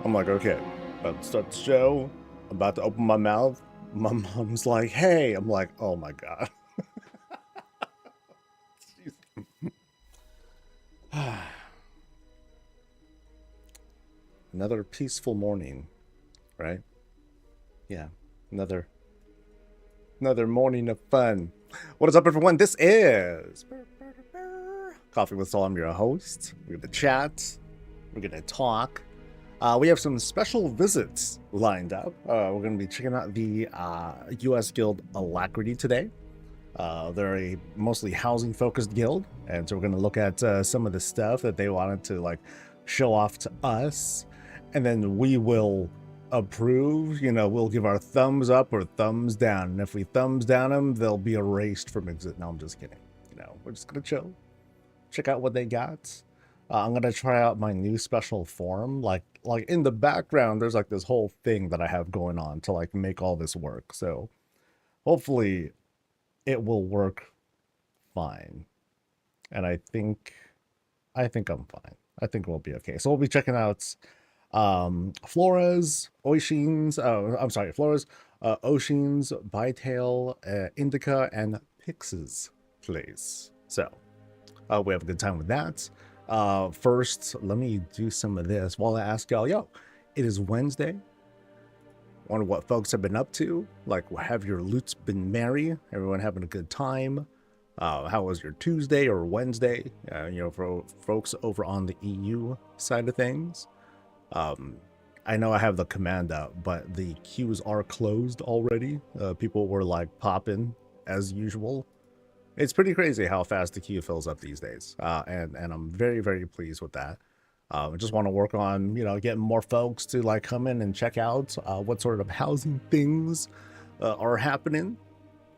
I'm like, okay, about to start the show. I'm about to open my mouth. My mom's like, hey. I'm like, oh my God. Another peaceful morning, right? Yeah, another morning of fun. What is up, everyone? This is Coffee with Soul. I'm your host. We're gonna chat. We're gonna talk. We have some special visits lined up. We're going to be checking out the US Guild Alacrity today. They're a mostly housing-focused guild, and so we're going to look at some of the stuff that they wanted to like show off to us, and then we will approve. You know, we'll give our thumbs up or thumbs down, and if we thumbs down them, they'll be erased from exit. No, I'm just kidding. You know, we're just going to chill, check out what they got. I'm gonna try out my new special form. Like in the background, there's like this whole thing that I have going on to like make all this work. So hopefully it will work fine. And I think I'm fine. I think we'll be okay. So we'll be checking out Flora's, Oishin's, Flora's, Oishin's, Bytail, Indica, and Pix's place. So we have a good time with that. First, let me do some of this while I ask y'all, it is Wednesday. Wonder what folks have been up to. Like, have your loots been merry? Everyone having a good time? How was your Tuesday or Wednesday? For folks over on the EU side of things. I know I have the command out, but the queues are closed already. People were like popping as usual. It's pretty crazy how fast the queue fills up these days, and I'm very, very pleased with that. I just want to work on, getting more folks to like come in and check out what sort of housing things are happening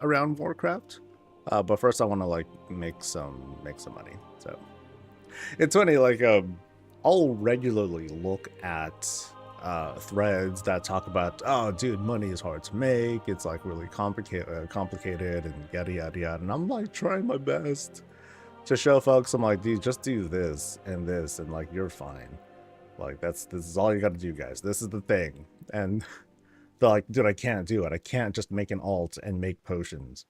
around Warcraft. But first, I want to like make some money. So it's funny, like I'll regularly look at threads that talk about, oh dude, money is hard to make, it's like really complicated and yada yada yada, and I'm like trying my best to show folks, I'm like, dude, just do this and like you're fine. Like this is all you got to do, guys. This is the thing. And they're like, dude, I can't do it. I can't just make an alt and make potions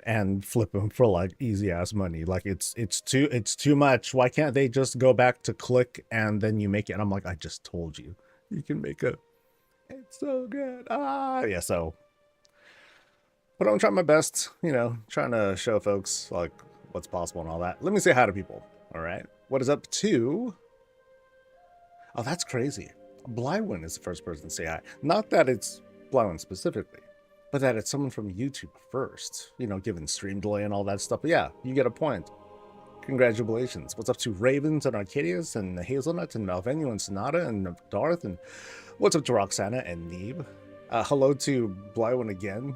and flip them for like easy ass money. Like it's too much. Why can't they just go back to click and then you make it? And I'm like, I just told you. You can make it's so good. Yeah, so. But I'm trying my best, trying to show folks like what's possible and all that. Let me say hi to people, all right? What is up to? Oh, that's crazy. Blywin is the first person to say hi. Not that it's Blywin specifically, but that it's someone from YouTube first, given stream delay and all that stuff. But yeah, you get a point. Congratulations. What's up to Ravens and Arcadius and Hazelnut and Malvenu and Sonata and Darth, and what's up to Roxana and Neeb? Hello to Blywin again.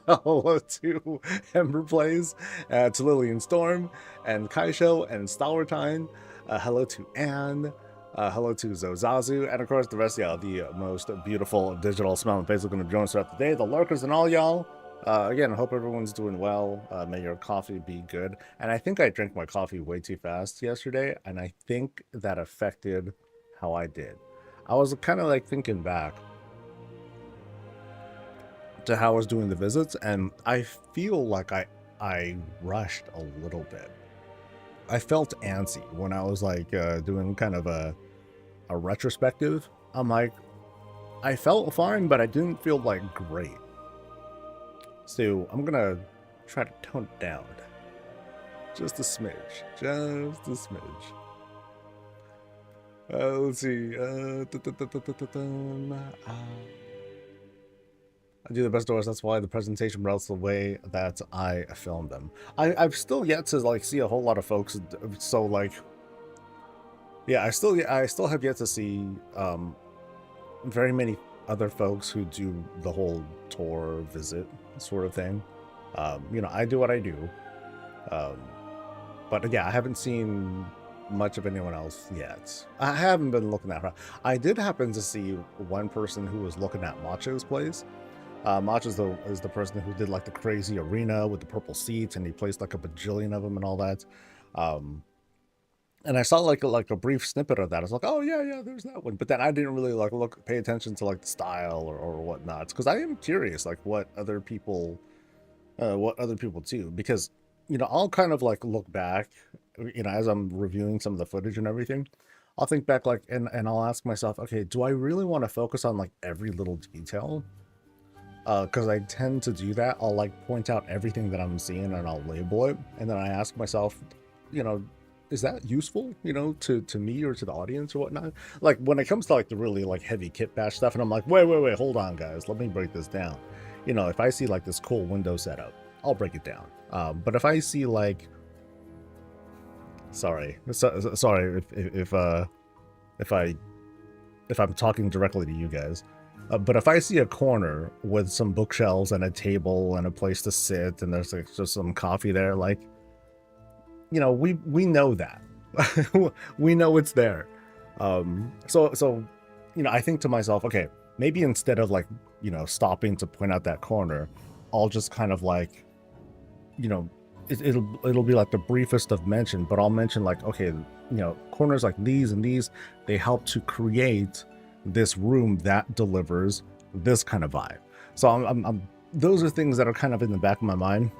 Hello to Ember Plays, to Lillian Storm and Kaisho and Stalwartine. Hello to Anne. Hello to Zozazu, and of course the rest of y'all, the most beautiful digital smelling faces going to join us throughout the day, the lurkers and all y'all. Again, I hope everyone's doing well. May your coffee be good. And I think I drank my coffee way too fast yesterday, and I think that affected how I did. I was kind of like thinking back to how I was doing the visits, and I feel like I rushed a little bit. I felt antsy when I was like doing kind of a retrospective. I'm like, I felt fine, but I didn't feel like great. So I'm gonna try to tone it down. Just a smidge. Just a smidge. Let's see. I do the best doors. That's why the presentation routes the way that I filmed them. I've still yet to like see a whole lot of folks. So like, yeah, I still have yet to see very many other folks who do the whole tour visit sort of thing. You know, I do what I do. But yeah, I haven't seen much of anyone else yet. I haven't been looking at her. I did happen to see one person who was looking at Macho's place. Mach is the person who did like the crazy arena with the purple seats, and he placed like a bajillion of them and all that. And I saw like a brief snippet of that. I was like, oh yeah, there's that one. But then I didn't really like pay attention to like the style or whatnot, because I am curious like what other people do, because you know, I'll kind of like look back, you know, as I'm reviewing some of the footage and everything. I'll think back like and I'll ask myself, okay, do I really want to focus on like every little detail? Because I tend to do that. I'll like point out everything that I'm seeing and I'll label it, and then I ask myself, you know, is that useful, you know, to me or to the audience or whatnot? Like when it comes to like the really like heavy kit bash stuff, and I'm like, wait, hold on guys, let me break this down. You know, if I see like this cool window setup, I'll break it down. But if I see like, sorry if I'm talking directly to you guys. But if I see a corner with some bookshelves and a table and a place to sit, and there's like just some coffee there, like, you know, we know that. We know it's there. So, you know, I think to myself, okay, maybe instead of like, you know, stopping to point out that corner, I'll just kind of like, you know, it'll be like the briefest of mention, but I'll mention like, okay, you know, corners like these and these, they help to create this room that delivers this kind of vibe. So I'm those are things that are kind of in the back of my mind.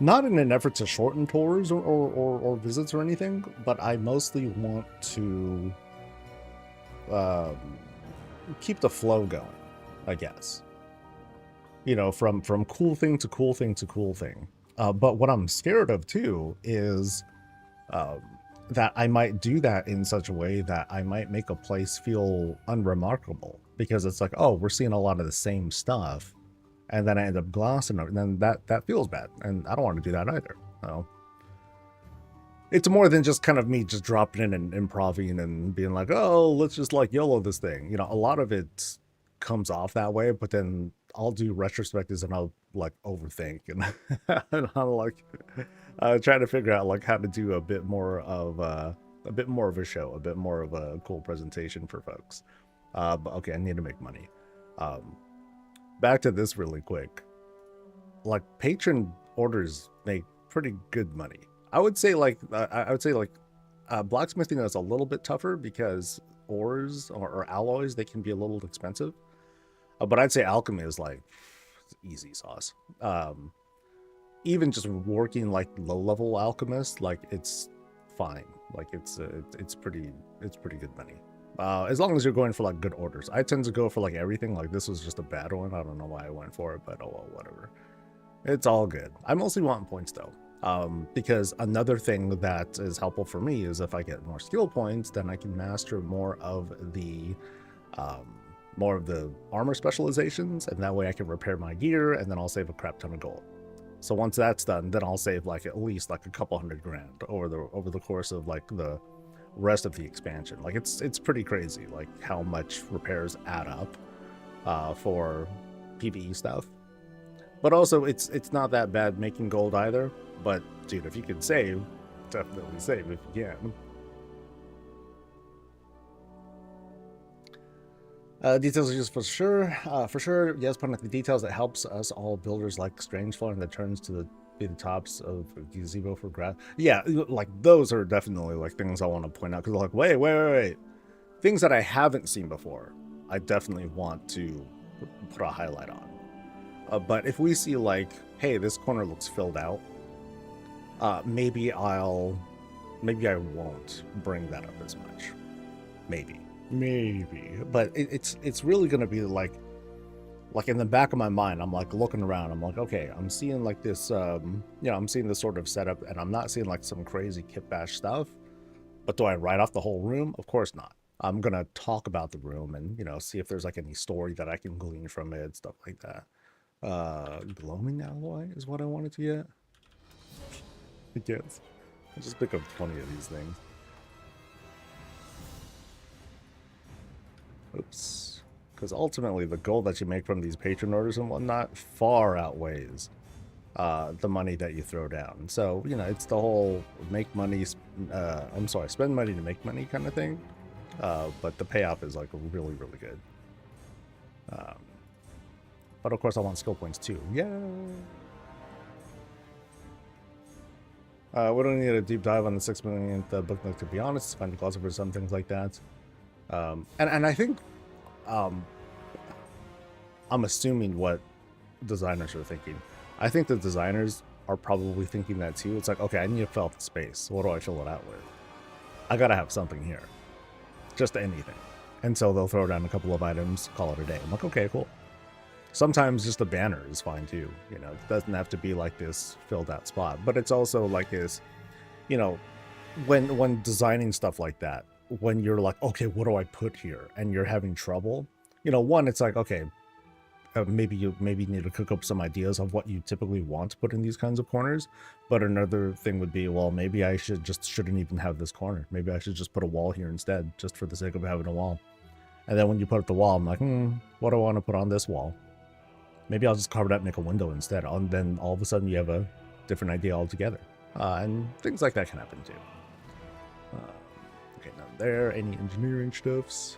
Not in an effort to shorten tours or visits or anything, but I mostly want to keep the flow going, I guess. You know, from cool thing to cool thing to cool thing. But what I'm scared of too is that I might do that in such a way that I might make a place feel unremarkable, because it's like, oh, we're seeing a lot of the same stuff, and then I end up glossing it, and then that feels bad, and I don't want to do that either. So it's more than just kind of me just dropping in and improvising and being like, oh, let's just like YOLO this thing. You know, a lot of it comes off that way, but then I'll do retrospectives and I'll like overthink and, and I'll like try to figure out like how to do a bit more of a show, a bit more of a cool presentation for folks. But okay, I need to make money. Back to this really quick. Like patron orders make pretty good money. I would say blacksmithing is a little bit tougher because ores or alloys, they can be a little expensive. But I'd say alchemy is like easy sauce. Even just working like low-level alchemist, like it's fine. Like it's pretty good money. As long as you're going for like good orders. I tend to go for like everything. Like this was just a bad one. I don't know why I went for it, but oh well, whatever. It's all good. I mostly want points though. Because another thing that is helpful for me is if I get more skill points, then I can master more of the armor specializations, and that way I can repair my gear, and then I'll save a crap ton of gold. So once that's done, then I'll save like at least like a couple $100,000 over the course of like the rest of the expansion. Like it's pretty crazy like how much repairs add up for PvE stuff. But also it's not that bad making gold either. But dude, if you can save, definitely save if you can. Details are used for sure. Yes, putting like the details that helps us all builders like Strangefloor and that turns to be the tops of gazebo for grass. Yeah, like those are definitely like things I want to point out, because like wait, things that I haven't seen before, I definitely want to put a highlight on. But if we see like, hey, this corner looks filled out, maybe I won't bring that up as much. Maybe. maybe, but it's really gonna be like in the back of my mind, I'm like looking around. I'm like, okay, I'm seeing like this, I'm seeing this sort of setup, and I'm not seeing like some crazy kitbash stuff. But do I write off the whole room? Of course not. I'm gonna talk about the room and see if there's like any story that I can glean from it, stuff like that. Gloaming alloy is what I wanted to get. I guess. I just pick up 20 of these things. Oops. Because ultimately, the gold that you make from these patron orders and whatnot far outweighs the money that you throw down. So, it's the whole make money, spend money to make money kind of thing. But the payoff is like really, really good. But of course, I want skill points too. Yeah. We don't need a deep dive on the 6 millionth book nook, to be honest. It's fine to gloss over some things like that. And I think I'm assuming what designers are thinking. I think the designers are probably thinking that too. It's like, okay, I need to fill up the space. What do I fill it out with? I gotta have something here. Just anything. And so they'll throw down a couple of items, call it a day. I'm like, okay, cool. Sometimes just a banner is fine too. It doesn't have to be like this filled out spot. But it's also like this, when designing stuff like that, when you're like, okay, what do I put here? And you're having trouble, one, it's like, okay, maybe you need to cook up some ideas of what you typically want to put in these kinds of corners. But another thing would be, well, maybe I shouldn't even have this corner. Maybe I should just put a wall here instead, just for the sake of having a wall. And then when you put up the wall, I'm like, what do I want to put on this wall? Maybe I'll just carve it out and make a window instead. And then all of a sudden you have a different idea altogether. And things like that can happen too. Okay, not there. Any engineering stuffs?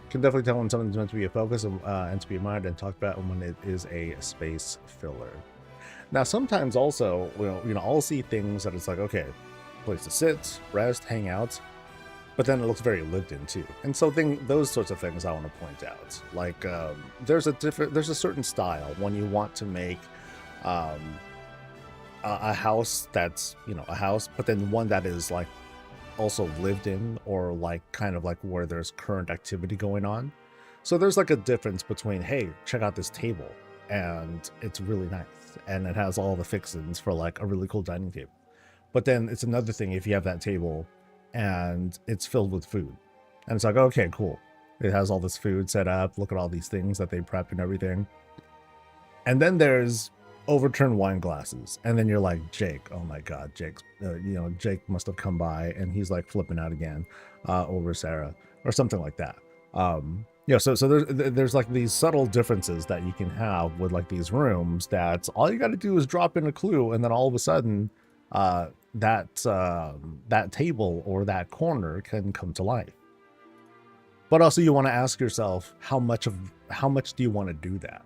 Can definitely tell when something's meant to be a focus and to be admired and talked about, and when it is a space filler. Now, sometimes also, I'll see things that it's like, okay, place to sit, rest, hang out, but then it looks very lived in too. And so those sorts of things I want to point out. Like, there's a certain style when you want to make a house that's, a house, but then one that is like also lived in, or like kind of like where there's current activity going on. So there's like a difference between, hey, check out this table and it's really nice and it has all the fixings for like a really cool dining table. But then it's another thing if you have that table and it's filled with food and it's like, okay, cool, it has all this food set up, look at all these things that they prep and everything. And then there's overturned wine glasses, and then you're like, Jake, oh my god, Jake must have come by and he's like flipping out again over Sarah or something like that. So there's like these subtle differences that you can have with like these rooms, that all you got to do is drop in a clue, and then all of a sudden that table or that corner can come to life. But also you want to ask yourself, how much do you want to do that?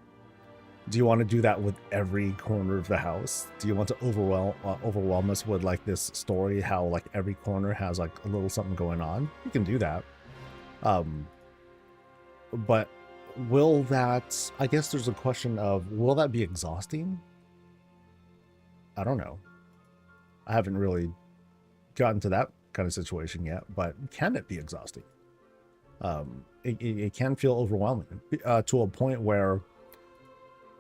Do you want to do that with every corner of the house? Do you want to overwhelm us with like this story, how like every corner has like a little something going on? You can do that. But will that, I guess there's a question of, will that be exhausting? I don't know. I haven't really gotten to that kind of situation yet, but can it be exhausting? It can feel overwhelming to a point where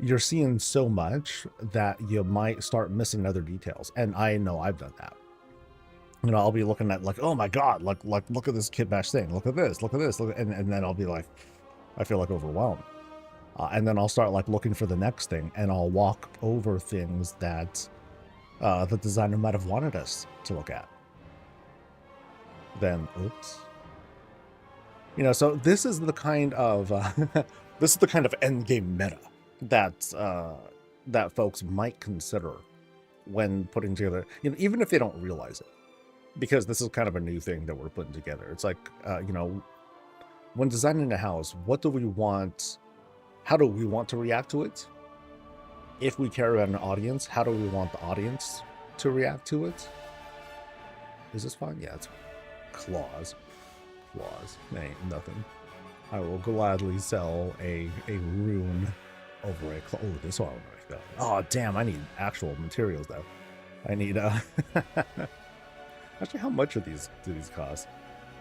you're seeing so much that you might start missing other details. And I know I've done that. I'll be looking at like, oh my god, like look at this kitbash thing, look at this, and then I'll be like, I feel like overwhelmed. And then I'll start like looking for the next thing, and I'll walk over things that the designer might have wanted us to look at. Then, oops. So this is the kind of end game meta that folks might consider when putting together, even if they don't realize it, because this is kind of a new thing that we're putting together. It's like, when designing a house, what do we want? How do we want to react to it? If we care about an audience, how do we want the audience to react to it? Is this fine? Yeah, it's claws. That ain't nothing. I will gladly sell a rune over a claw. Oh, this one like that. Oh, damn, I need actual materials though. I need actually, how much do these cost?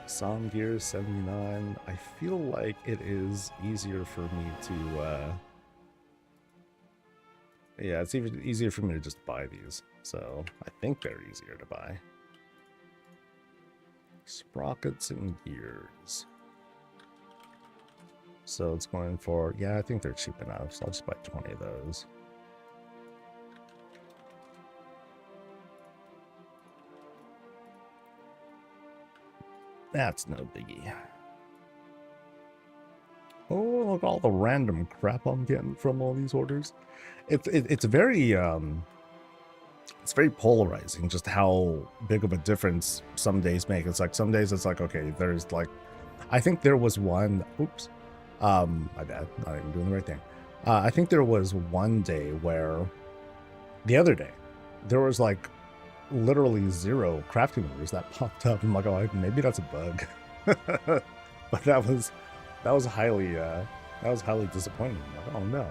Song Gear 79. I feel like it is easier for me to, yeah, it's even easier for me to just buy these. So I think they're easier to buy. Sprockets and gears. So it's going for, yeah, I think they're cheap enough. So I'll just buy 20 of those. That's no biggie. Oh, look at all the random crap I'm getting from all these orders. It's very polarizing just how big of a difference some days make. It's like some days it's like, okay, there's like, I think there was one, oops, my bad, not even doing the right thing. I think there was one day where the other day there was like literally 0 crafting orders that popped up. I'm like, oh, maybe that's a bug. But that was highly disappointing. I'm like, oh no,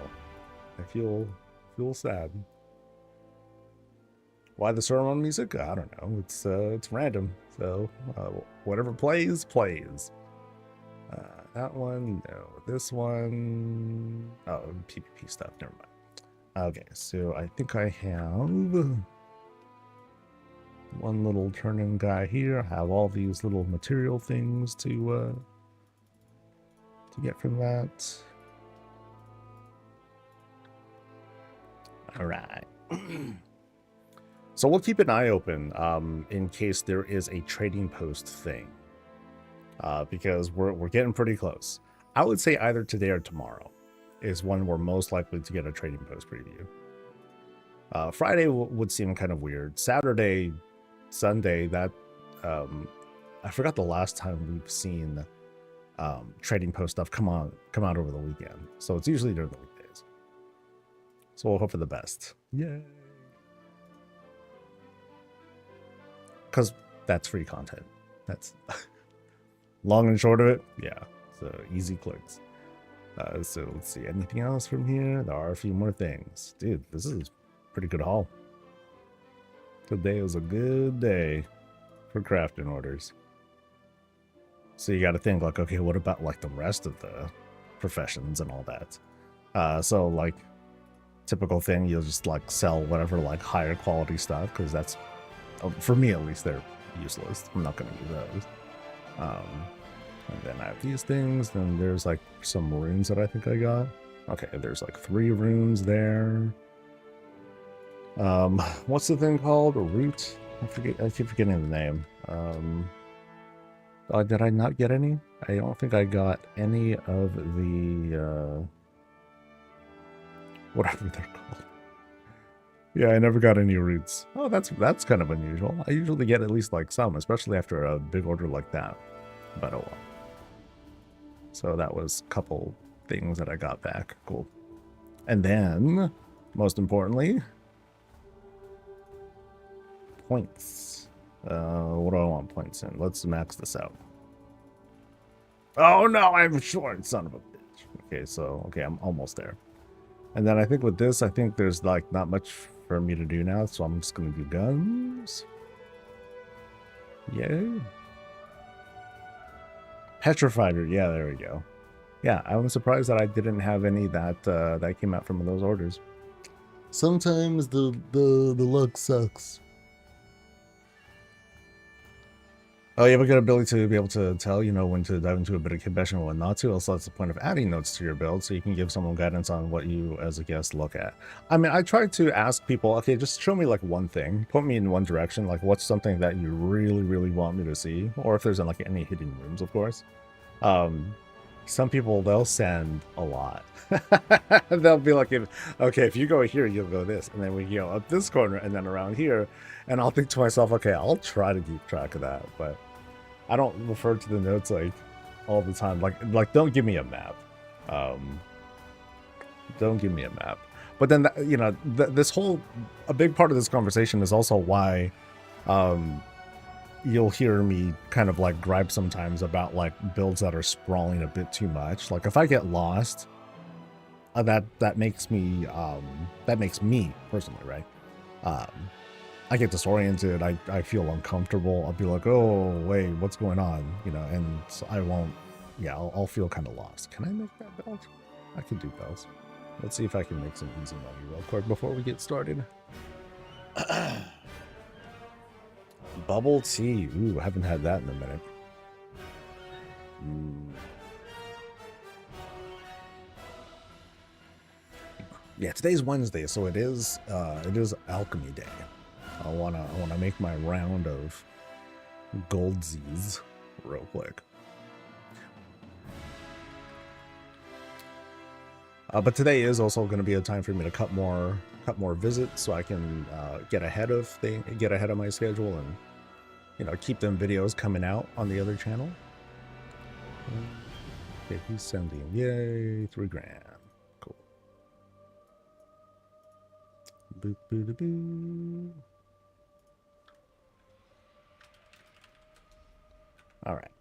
I feel sad. Why the sermon music? I don't know. It's random. So whatever plays. That one, no. This one, oh, PvP stuff. Never mind. Okay, so I think I have one little turn-in guy here. I have all these little material things to get from that. All right. So we'll keep an eye open in case there is a trading post thing, because we're getting pretty close. I would say either today or tomorrow is when we're most likely to get a trading post preview. Friday would seem kind of weird. Saturday, Sunday, that I forgot the last time we've seen trading post stuff come out over the weekend. So it's usually during the weekdays. So we'll hope for the best. Yay! Because that's free content. That's long and short of it. Yeah. So easy clicks. So let's see. Anything else from here? There are a few more things. Dude, this is a pretty good haul. Today was a good day for crafting orders. So you got to think like, okay, what about like the rest of the professions and all that? So like typical thing, you'll just like sell whatever like higher quality stuff, because that's, for me at least, they're useless. I'm not going to use those. And then I have these things. Then there's like some runes that I think I got. Okay, there's like 3 runes there. What's the thing called? A root? I keep forgetting the name. Did I not get any? I don't think I got any of the whatever they're called. Yeah, I never got any roots. Oh, that's kind of unusual. I usually get at least like some, especially after a big order like that. But oh well. So that was a couple things that I got back. Cool. And then, most importantly, points. What do I want points in? Let's max this out. Oh no, I'm short, son of a bitch. Okay, I'm almost there. And then I think with this, I think there's like not much for me to do now, so I'm just gonna do guns. Yay. Petrifier, yeah, there we go. Yeah, I'm surprised that I didn't have any that that came out from those orders. Sometimes the luck sucks. Oh, you have a good ability to be able to tell, you know, when to dive into a bit of confession and when not to. Also, that's the point of adding notes to your build, so you can give someone guidance on what you, as a guest, look at. I mean, I try to ask people, okay, just show me like one thing, point me in one direction, like what's something that you really, really want me to see, or if there's like any hidden rooms, of course. Some people, they'll send a lot. They'll be like, okay, if you go here, you'll go this, and then we go up this corner, and then around here, and I'll think to myself, okay, I'll try to keep track of that, but I don't refer to the notes like all the time. Like don't give me a map. Don't give me a map. But then, you know, this whole, a big part of this conversation is also why you'll hear me kind of like gripe sometimes about like builds that are sprawling a bit too much. Like if I get lost, that makes me personally, right? I get disoriented, I feel uncomfortable. I'll be like, oh wait, what's going on? You know, and so I won't. Yeah, I'll feel kind of lost. Can I make that belt? I can do belts. Let's see if I can make some easy money real quick before we get started. Bubble tea. Ooh, I haven't had that in a minute. Yeah, today's Wednesday, so it is alchemy day. I wanna make my round of goldsies real quick. But today is also going to be a time for me to cut more visits, so I can get ahead of my schedule and, you know, keep them videos coming out on the other channel. Okay, he's sending. Yay, $3 grand. Cool. Boop, boop, boop, boop. All right.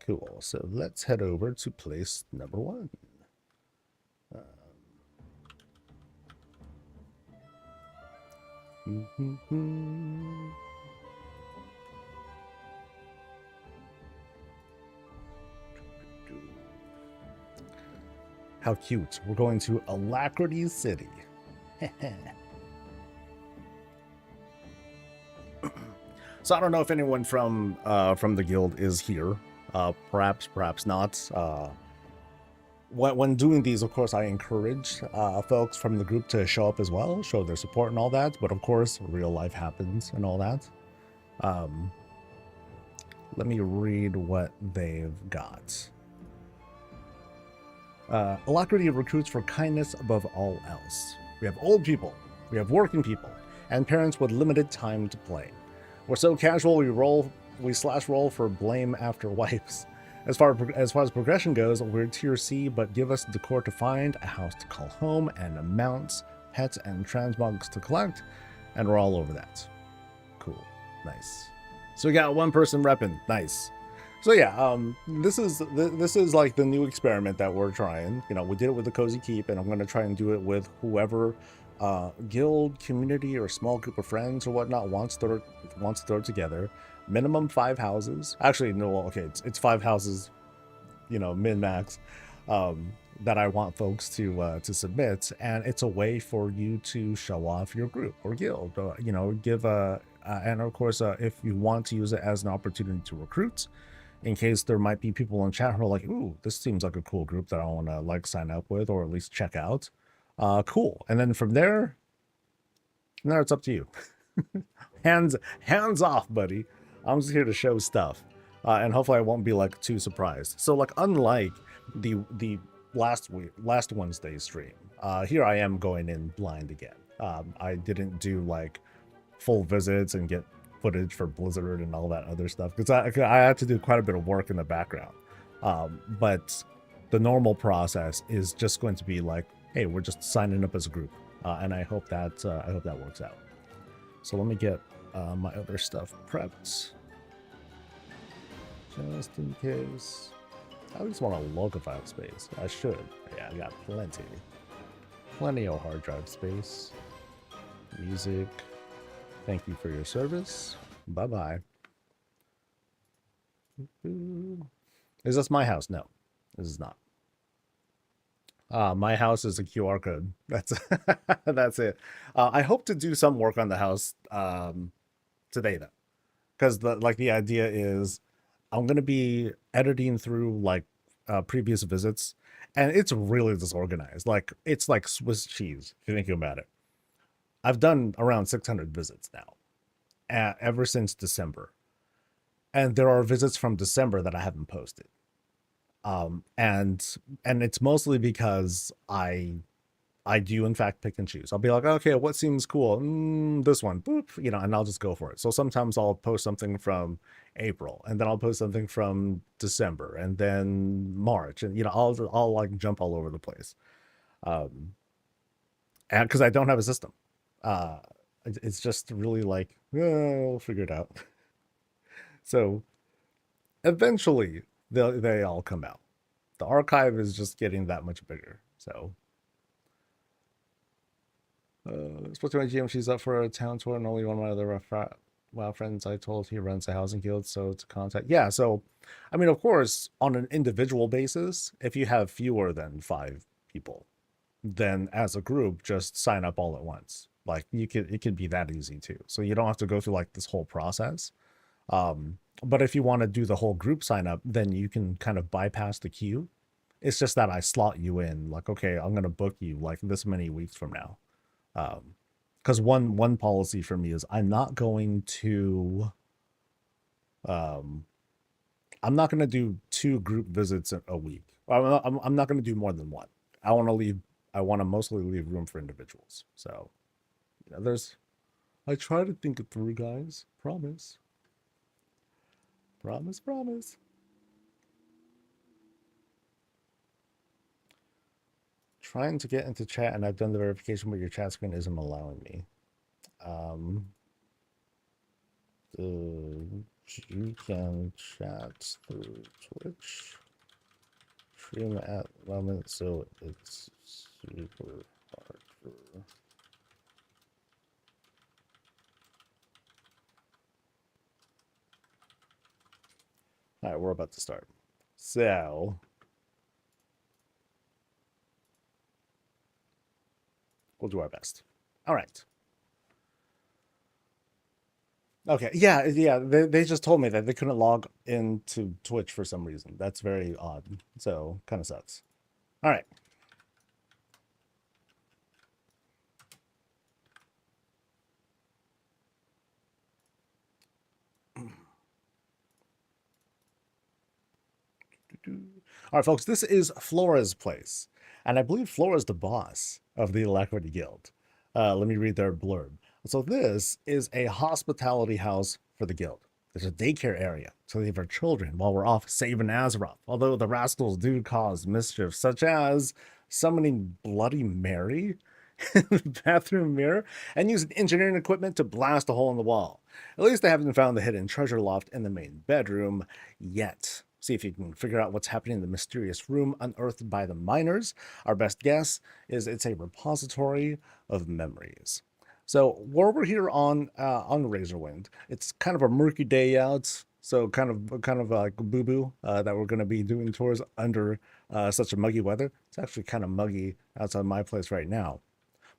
Cool. So let's head over to place number 1. How cute. We're going to Alacrity City. So I don't know if anyone from the guild is here. Perhaps not. When doing these, of course, I encourage folks from the group to show up as well, show their support and all that. But of course, real life happens and all that. Let me read what they've got. Alacrity recruits for kindness above all else. We have old people, we have working people, and parents with limited time to play. We're so casual, we slash roll for blame after wipes. As far as progression goes, we're tier C, but give us decor to find, a house to call home, and mounts, pets, and transmogs to collect, and we're all over that. Cool. Nice. So we got one person repping. Nice. So yeah, this is like the new experiment that we're trying. You know, we did it with the Cozy Keep, and I'm going to try and do it with whoever guild, community, or small group of friends or whatnot wants to throw together. Minimum 5 houses. Actually, no. Okay, it's 5 houses. You know, min max. That I want folks to submit, and it's a way for you to show off your group or guild. You know, give and of course, if you want to use it as an opportunity to recruit. In case there might be people in chat who are like, ooh, this seems like a cool group that I want to like sign up with or at least check out. Cool. And then from there, now it's up to you. hands off, buddy. I'm just here to show stuff. And hopefully I won't be like too surprised. So like unlike the last Wednesday stream, here I am going in blind again. I didn't do like full visits and get footage for Blizzard and all that other stuff because I had to do quite a bit of work in the background. But the normal process is just going to be like, hey, we're just signing up as a group, and I hope that works out. So let me get my other stuff prepped just in case. I just want a local file space. I should. Yeah, I got plenty of hard drive space. Music. Thank you for your service. Bye-bye. Is this my house? No, this is not. My house is a QR code. That's that's it. I hope to do some work on the house today though, because the idea is I'm gonna be editing through like previous visits, and it's really disorganized. Like it's like Swiss cheese if you think about it. I've done around 600 visits now, ever since December. And there are visits from December that I haven't posted. And it's mostly because I do in fact pick and choose. I'll be like, okay, what seems cool? This one, boop, you know, and I'll just go for it. So sometimes I'll post something from April, and then I'll post something from December, and then March, and you know, I'll like jump all over the place. And because I don't have a system. It's just really like, we'll figure it out. So eventually they all come out. The archive is just getting that much bigger. So Spoke to my GM, she's up for a town tour, and only one of my other WoW friends I told he runs a housing guild, so to contact. Yeah, so, I mean, of course, on an individual basis, if you have fewer than 5 people, then as a group, just sign up all at once. Like it could be that easy too. So you don't have to go through like this whole process. But if you want to do the whole group sign up, then you can kind of bypass the queue. It's just that I slot you in, like, okay, I'm gonna book you like this many weeks from now. Because one policy for me is I'm not going to do 2 group visits a week. I'm not going to do more than one. I want to mostly leave room for individuals. So, you know, I try to think it through, guys. Promise. Promise, promise. Trying to get into chat, and I've done the verification, but your chat screen isn't allowing me. You can chat through Twitch. Stream at the moment, so it's super hard for... All right, we're about to start. So we'll do our best. All right. Okay. Yeah. They just told me that they couldn't log into Twitch for some reason. That's very odd. So kind of sucks. All right. All right, folks, this is Flora's place. And I believe Flora's the boss of the Alacrity Guild. Let me read their blurb. So this is a hospitality house for the guild. There's a daycare area to leave our children while we're off saving Azeroth. Although the rascals do cause mischief, such as summoning Bloody Mary in the bathroom mirror and using engineering equipment to blast a hole in the wall. At least they haven't found the hidden treasure loft in the main bedroom yet. See if you can figure out what's happening in the mysterious room unearthed by the miners. Our best guess is it's a repository of memories. So we're here on Razorwind. It's kind of a murky day out, so kind of like boo boo that we're going to be doing tours under such a muggy weather. It's actually kind of muggy outside my place right now.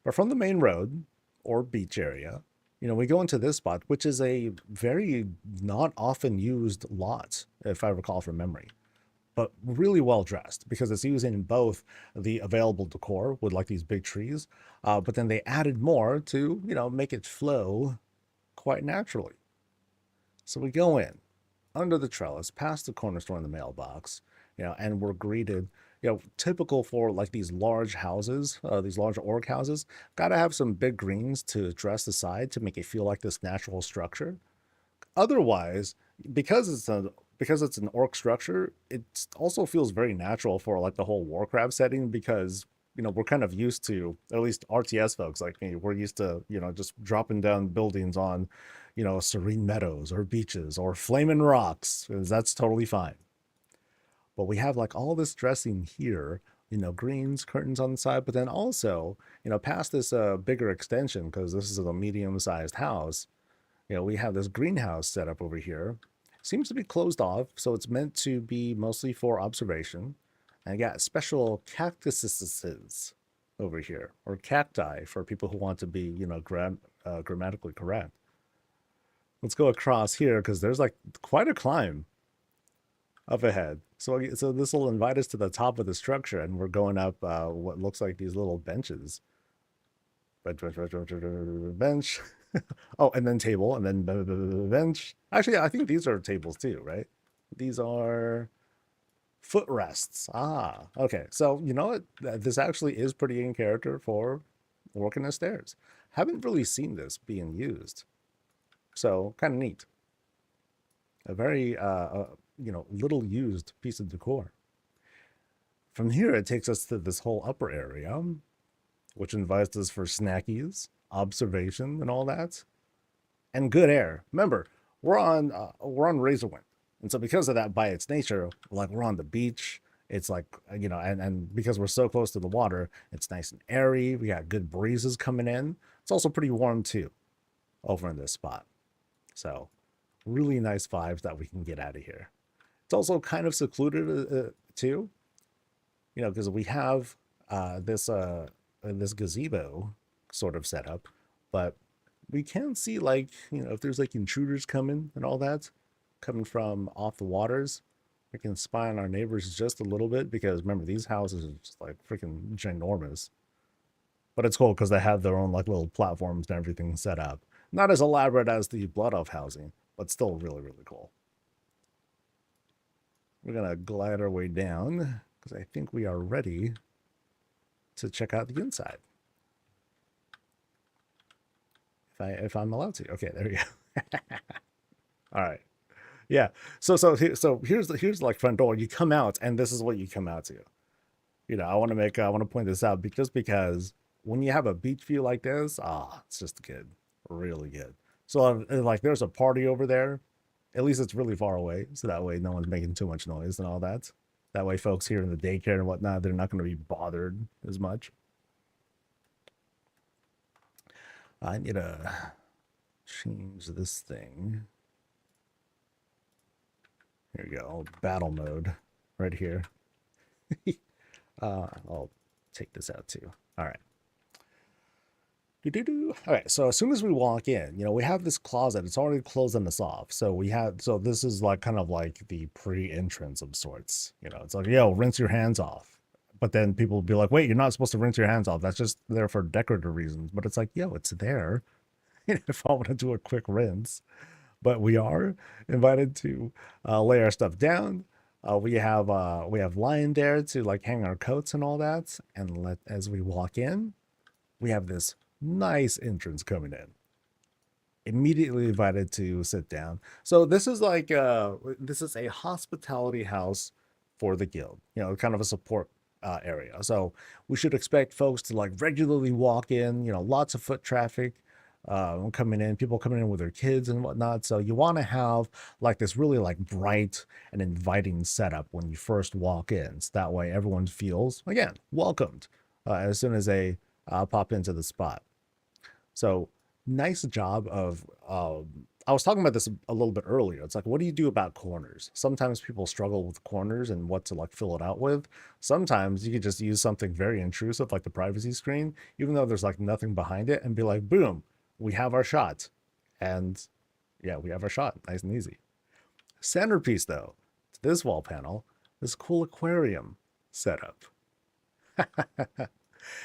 But from the main road or beach area, you know, we go into this spot, which is a very not often used lot, if I recall from memory, but really well dressed because it's using both the available decor with like these big trees, but then they added more to, you know, make it flow quite naturally. So we go in under the trellis, past the corner store in the mailbox, you know, and we're greeted, you know, typical for like these large houses, these large orc houses, got to have some big greens to dress the side to make it feel like this natural structure. Otherwise, because it's an orc structure, it also feels very natural for like the whole Warcraft setting because, you know, we're kind of used to, at least RTS folks like me, we're used to, you know, just dropping down buildings on, you know, serene meadows or beaches or flaming rocks, because that's totally fine. But we have like all this dressing here, you know, greens, curtains on the side, but then also, you know, past this bigger extension, because this is a medium-sized house, you know, we have this greenhouse set up over here. Seems to be closed off, so it's meant to be mostly for observation. And I got special cactuses over here, or cacti for people who want to be, you know, grammatically correct. Let's go across here because there's like quite a climb up ahead. So this will invite us to the top of the structure, and we're going up what looks like these little benches. Bench. Oh, and then table, and then bench. Actually, I think these are tables too, right? These are footrests. Ah, okay. So, you know what? This actually is pretty in character for working the stairs. Haven't really seen this being used. So, kind of neat. A very, you know, little used piece of decor. From here, it takes us to this whole upper area, which invites us for snackies, observation, and all that, and good air. Remember, we're on Razorwind, and so because of that, by its nature, like we're on the beach, It's like, and because we're so close to the water, it's nice and airy. We got good breezes coming in. It's also pretty warm too over in this spot. So really nice vibes that we can get out of here. It's also kind of secluded too, because we have this gazebo sort of setup, but we can see like, if there's like intruders coming and all that coming from off the waters, we can spy on our neighbors just a little bit, because remember, these houses are just like freaking ginormous. But it's cool because they have their own like little platforms and everything set up. Not as elaborate as the Blood Elf housing, but still really, really cool. We're gonna glide our way down because I think we are ready to check out the inside. If I'm allowed to. Okay, there we go. All right. Yeah. So here's like front door. You come out, and this is what you come out to. I want to point this out because when you have a beach view like this, it's just good, really good. So like, there's a party over there. At least it's really far away, so that way no one's making too much noise and all that. That way, folks here in the daycare and whatnot, they're not going to be bothered as much. I need to change this thing. Here we go, battle mode right here. I'll take this out too. All right. All right, so as soon as we walk in, we have this closet. It's already closing us off. So this is like kind of like the pre-entrance of sorts. It's like, yo, rinse your hands off. But then people will be like, wait, you're not supposed to rinse your hands off. That's just there for decorative reasons. But it's like, yo, it's there if I want to do a quick rinse. But we are invited to lay our stuff down. We have line there to like hang our coats and all that. And as we walk in, we have this nice entrance coming in. Immediately invited to sit down. So this is like this is a hospitality house for the guild. Kind of a support area. So we should expect folks to like regularly walk in. Lots of foot traffic coming in, people coming in with their kids and whatnot. So you want to have like this really like bright and inviting setup when you first walk in. So that way everyone feels, again, welcomed as soon as they pop into the spot. So nice job of, I was talking about this a little bit earlier. It's like, what do you do about corners? Sometimes people struggle with corners and what to like fill it out with. Sometimes you could just use something very intrusive like the privacy screen, even though there's like nothing behind it, and be like, boom, we have our shot. And yeah, we have our shot. Nice and easy. Centerpiece though, to this wall panel, this cool aquarium setup.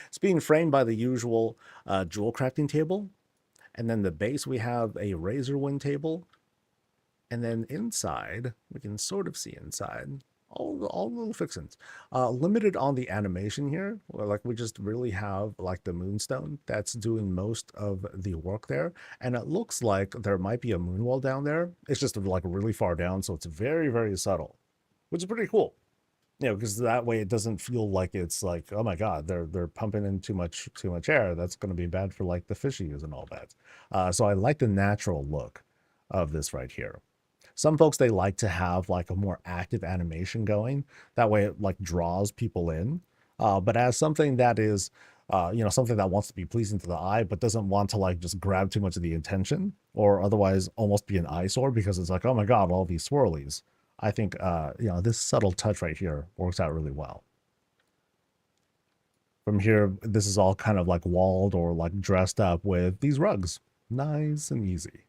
It's being framed by the usual jewel crafting table. And then the base, we have a razor wind table. And then inside, we can sort of see inside, all the little fixings. Limited on the animation here. Like we just really have like the moonstone that's doing most of the work there. And it looks like there might be a moonwall down there. It's just like really far down. So it's very, very subtle, which is pretty cool. Because that way it doesn't feel like it's like, oh my god, they're pumping in too much air. That's going to be bad for like the fishies and all that. So I like the natural look of this right here. Some folks, they like to have like a more active animation going. That way it like draws people in. But as something that is, something that wants to be pleasing to the eye, but doesn't want to like just grab too much of the attention, or otherwise almost be an eyesore because it's like, oh my god, all these swirlies. I think, this subtle touch right here works out really well. From here, this is all kind of like walled or like dressed up with these rugs. Nice and easy.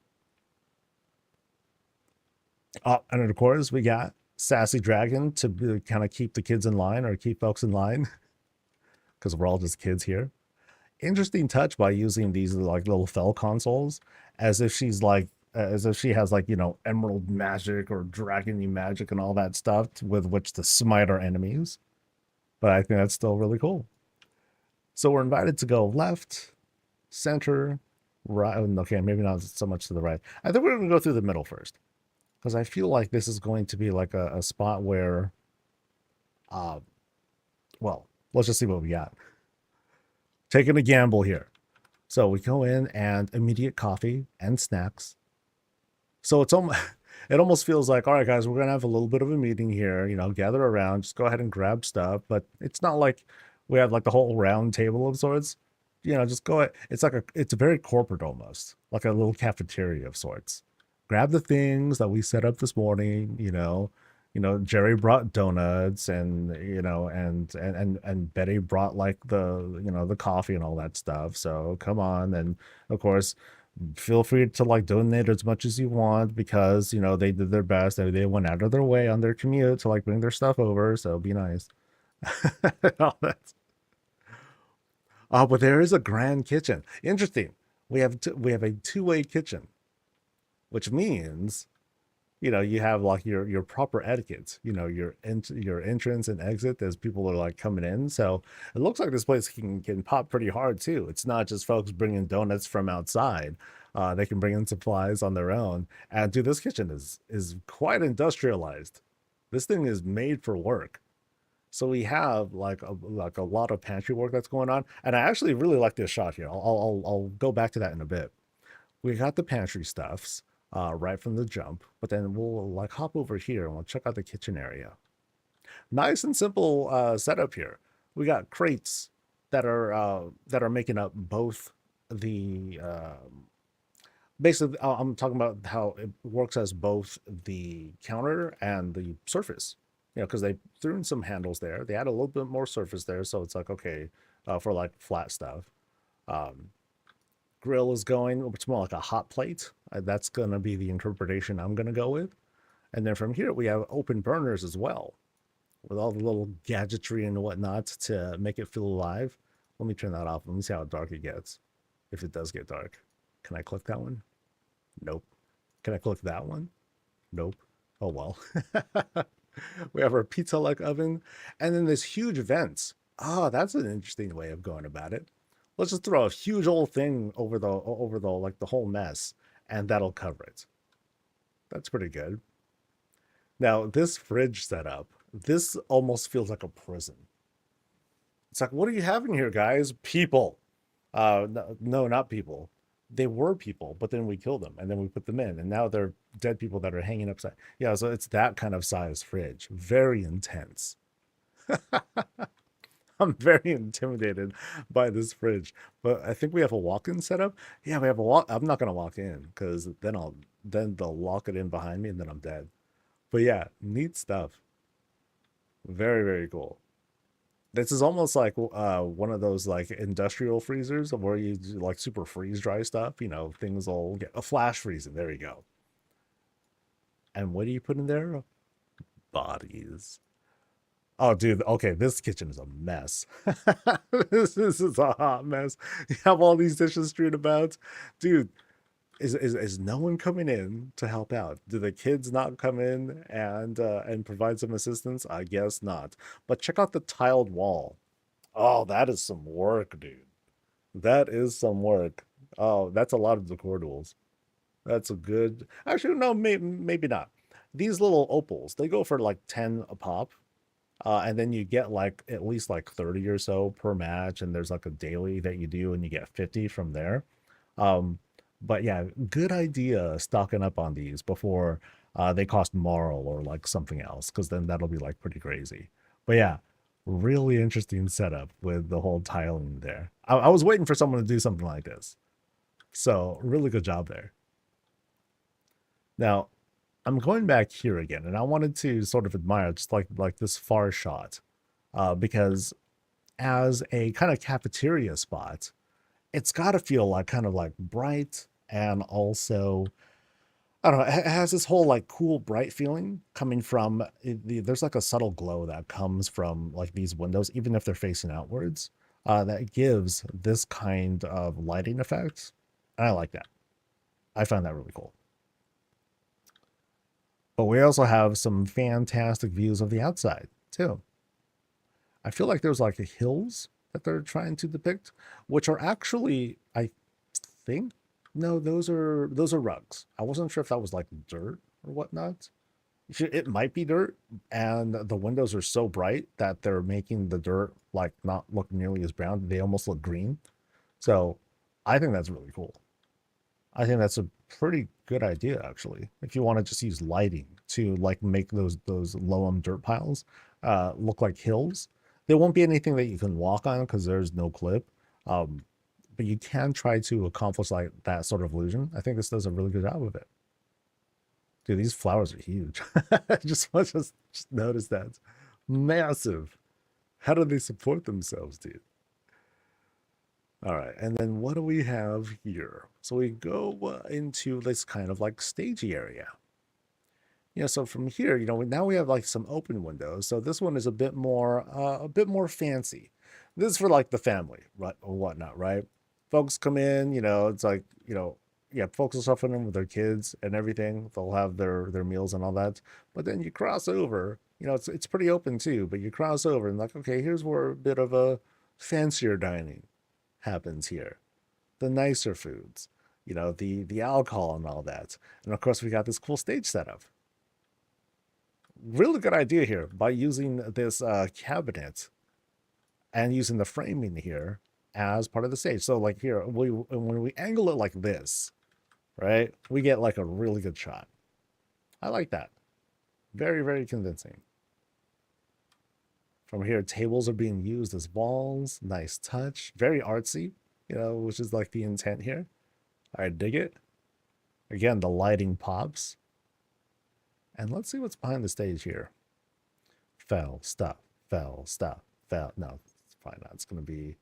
And of course, we got Sassy Dragon to kind of keep the kids in line, or keep folks in line, because we're all just kids here. Interesting touch by using these like little fell consoles as if she's like, as if she has like, emerald magic or dragony magic and all that stuff with which to smite our enemies. But I think that's still really cool. So we're invited to go left, center, right. Okay, maybe not so much to the right. I think we're going to go through the middle first, because I feel like this is going to be like a spot where, well, let's just see what we got. Taking a gamble here. So we go in and immediate coffee and snacks. So it's almost, It almost feels like, all right, guys, we're gonna have a little bit of a meeting here. You know, gather around, just go ahead and grab stuff. But it's not like we have like the whole round table of sorts. You know, just go. It's like it's very corporate almost, like a little cafeteria of sorts. Grab the things that we set up this morning. Jerry brought donuts, and and Betty brought like the coffee and all that stuff. So come on, and of course, feel free to like donate as much as you want because they did their best. They went out of their way on their commute to like bring their stuff over. So be nice. All that. Oh, but there is a grand kitchen. Interesting. We have a two-way kitchen, which means you have like your proper etiquette, your entrance and exit as people are like coming in. So it looks like this place can pop pretty hard too. It's not just folks bringing donuts from outside. They can bring in supplies on their own. And dude, this kitchen is quite industrialized. This thing is made for work. So we have like a lot of pantry work that's going on, and I actually really like this shot here. I'll go back to that in a bit. We got the pantry stuffs right from the jump, but then we'll like hop over here and we'll check out the kitchen area. Nice and simple setup here. We got crates that are making up both the basically I'm talking about how it works as both the counter and the surface. Because they threw in some handles there. They add a little bit more surface there, so it's like okay for like flat stuff. Um, Grill is going. It's more like a hot plate. That's gonna be the interpretation I'm gonna go with. And then from here we have open burners as well, with all the little gadgetry and whatnot to make it feel alive. Let me turn that off. Let me see how dark it gets. If it does get dark, can I click that one? Nope. Can I click that one? Nope. Oh well. We have our pizza-like oven, and then there's huge vents. Ah, that's an interesting way of going about it. Let's just throw a huge old thing over the like the whole mess, and that'll cover it. That's pretty good. Now, this fridge setup, this almost feels like a prison. It's like, what are you having here, guys? People. No, not people. They were people, but then we killed them and then we put them in, and now they're dead people that are hanging upside. Yeah, so it's that kind of size fridge. Very intense. I'm very intimidated by this fridge, but I think we have a walk-in setup. Yeah, we have a walk. I'm not gonna walk in because then they'll lock it in behind me and then I'm dead. But yeah, neat stuff. Very, very cool. This is almost like one of those like industrial freezers where you do like super freeze dry stuff. Things will get a flash freezing. There you go. And what do you put in there? Bodies. Oh, dude. Okay, this kitchen is a mess. This is a hot mess. You have all these dishes strewn about, dude. Is no one coming in to help out? Do the kids not come in and provide some assistance? I guess not. But check out the tiled wall. Oh, that is some work, dude. That is some work. Oh, that's a lot of decor tools. That's a good. Actually, no, maybe not. These little opals, they go for like 10 a pop. And then you get like at least like 30 or so per match, and there's like a daily that you do, and you get 50 from there. Um, but yeah, good idea stocking up on these before they cost moral or like something else, because then that'll be like pretty crazy. But yeah, really interesting setup with the whole tiling there. I was waiting for someone to do something like this. So really good job there. Now, I'm going back here again, and I wanted to sort of admire just like this far shot, because as a kind of cafeteria spot, it's got to feel like kind of like bright, and also I don't know, it has this whole like cool bright feeling coming from there's like a subtle glow that comes from like these windows, even if they're facing outwards, that gives this kind of lighting effect, and I like that. I find that really cool. But we also have some fantastic views of the outside too. I feel like there's like hills that they're trying to depict, which are actually, I think, no, those are rugs. I wasn't sure if that was like dirt or whatnot. It might be dirt, and the windows are so bright that they're making the dirt like not look nearly as brown. They almost look green. So I think that's really cool. I think that's a pretty good idea, actually. If you want to just use lighting to like make those loam dirt piles look like hills, there won't be anything that you can walk on because there's no clip. Um, but you can try to accomplish like that sort of illusion. I think this does a really good job of it. Dude, these flowers are huge. Just notice that. Massive. How do they support themselves, dude? All right, and then what do we have here? So we go into this kind of like stagey area. So from here, now we have like some open windows. So this one is a bit more fancy. This is for like the family, right, or whatnot, right? Folks come in, it's like, yeah, folks will stuff in with their kids and everything. They'll have their meals and all that. But then you cross over, it's pretty open too. But you cross over and like, okay, here's where a bit of a fancier dining happens here. The nicer foods, the alcohol and all that. And of course, we got this cool stage setup. Really good idea here by using this cabinet and using the framing here as part of the stage. So like here, when we angle it like this, right, we get like a really good shot. I like that. Very, very convincing. From here, tables are being used as walls. Nice touch. Very artsy, which is like the intent here. I dig it. Again, the lighting pops. And let's see what's behind the stage here. Fell, stop, fell, stop, fell. No, it's probably not. It's going to be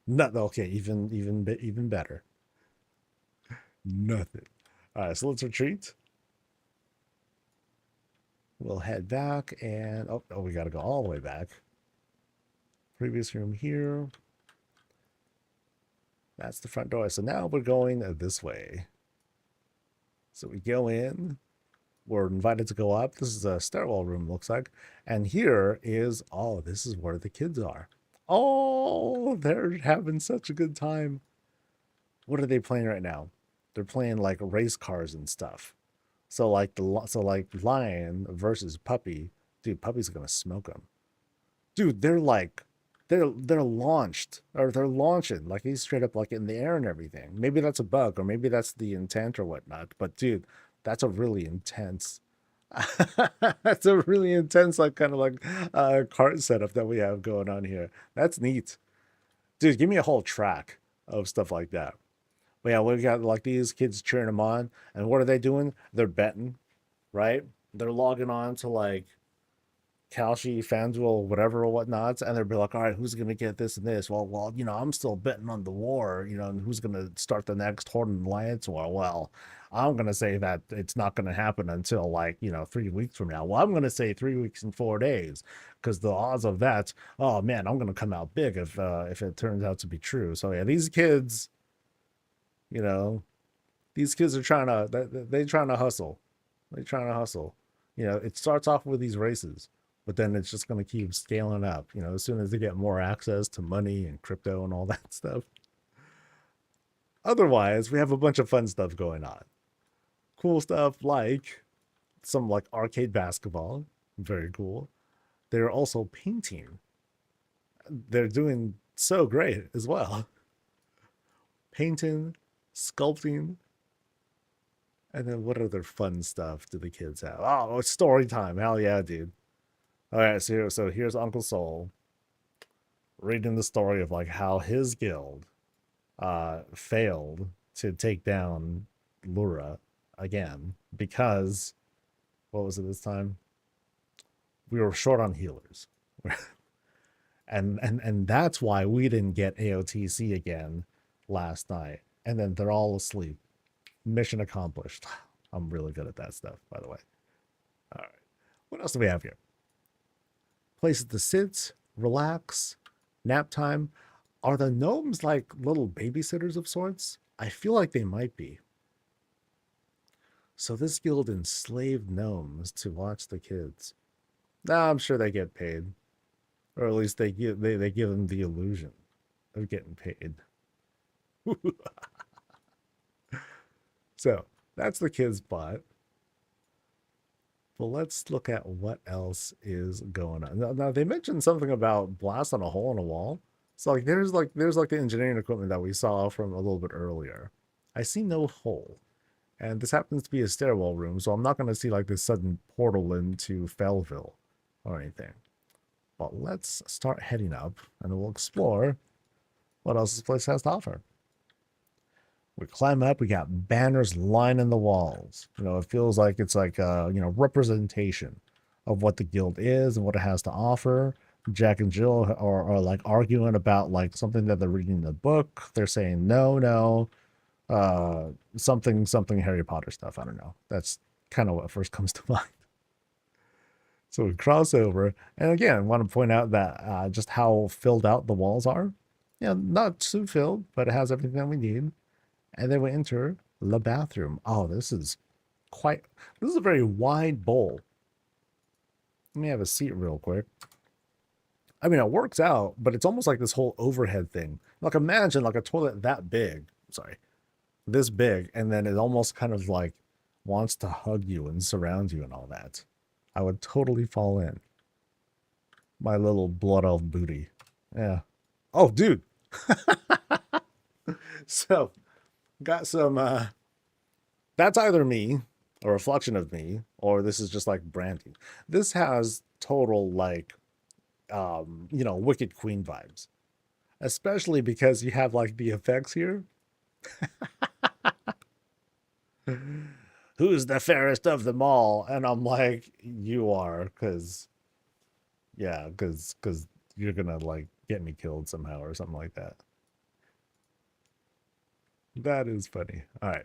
not okay. Even better. Nothing. All right, so let's retreat. We'll head back and oh, we got to go all the way back. Previous room here. That's the front door. So now we're going this way. So we go in. We're invited to go up. This is a stairwell room, looks like. And here is, oh, this is where the kids are. Oh, they're having such a good time. What are they playing right now? They're playing like race cars and stuff. So like lion versus puppy. Dude, puppy's gonna smoke them. Dude, they're like, they're launched, or they're launching. Like he's straight up like in the air and everything. Maybe that's a bug, or maybe that's the intent or whatnot. But dude, that's a really intense that's a really intense like kind of like cart setup that we have going on here. That's neat. Dude, give me a whole track of stuff like that. But yeah, we got like these kids cheering them on, and what are they doing? They're betting, right? They're logging on to like Kalshi, FanDuel, whatever or whatnots, and they'll be like, all right, who's gonna get this and this? Well, I'm still betting on the war, and who's gonna start the next Horde and Alliance war? Well, I'm gonna say that it's not gonna happen until like 3 weeks from now. Well, I'm gonna say 3 weeks and 4 days, because the odds of that, oh man, I'm gonna come out big if it turns out to be true. So yeah, these kids, you know, these kids are they're trying to hustle. They're trying to hustle. It starts off with these races, but then it's just going to keep scaling up, as soon as they get more access to money and crypto and all that stuff. Otherwise, we have a bunch of fun stuff going on. Cool stuff like some like arcade basketball. Very cool. They're also painting. They're doing so great as well. Painting, sculpting. And then what other fun stuff do the kids have? Oh, it's story time. Hell yeah, dude. All right, so here's Uncle Soul reading the story of like how his guild failed to take down Lura again because what was it this time? We were short on healers. and that's why we didn't get AOTC again last night. And then they're all asleep. Mission accomplished. I'm really good at that stuff, by the way. All right. What else do we have here? Places to sit, relax, nap time. Are the gnomes like little babysitters of sorts? I feel like they might be. So this guild enslaved gnomes to watch the kids. Nah, I'm sure they get paid. Or at least they give them the illusion of getting paid. So that's the kids' bot. But let's look at what else is going on. Now they mentioned something about blast on a hole in a wall. So like there's like the engineering equipment that we saw from a little bit earlier. I see no hole. And this happens to be a stairwell room, so I'm not going to see like this sudden portal into Fellville or anything. But let's start heading up and we'll explore what else this place has to offer. We climb up, we got banners lining the walls. You know, it feels like it's like a, you know, representation of what the guild is and what it has to offer. Jack and Jill are like arguing about like something that they're reading in the book. They're saying no, something Harry Potter stuff. I don't know. That's kind of what first comes to mind. So we cross over, and again, I want to point out that just how filled out the walls are. Yeah, not too filled, but it has everything that we need. And then we enter the bathroom. Oh, this is a very wide bowl. Let me have a seat real quick. I mean, it works out, but it's almost like this whole overhead thing. Like imagine like a toilet that big, sorry, this big, and then it almost kind of like wants to hug you and surround you and all that. I would totally fall in. My little blood elf booty. Yeah. Oh, dude. So, got some, that's either me, a reflection of me, or this is just like branding. This has total like, you know, Wicked Queen vibes. Especially because you have like the effects here. Who's the fairest of them all? And I'm like, you are, because you're gonna like get me killed somehow or something like that. That is funny. All right.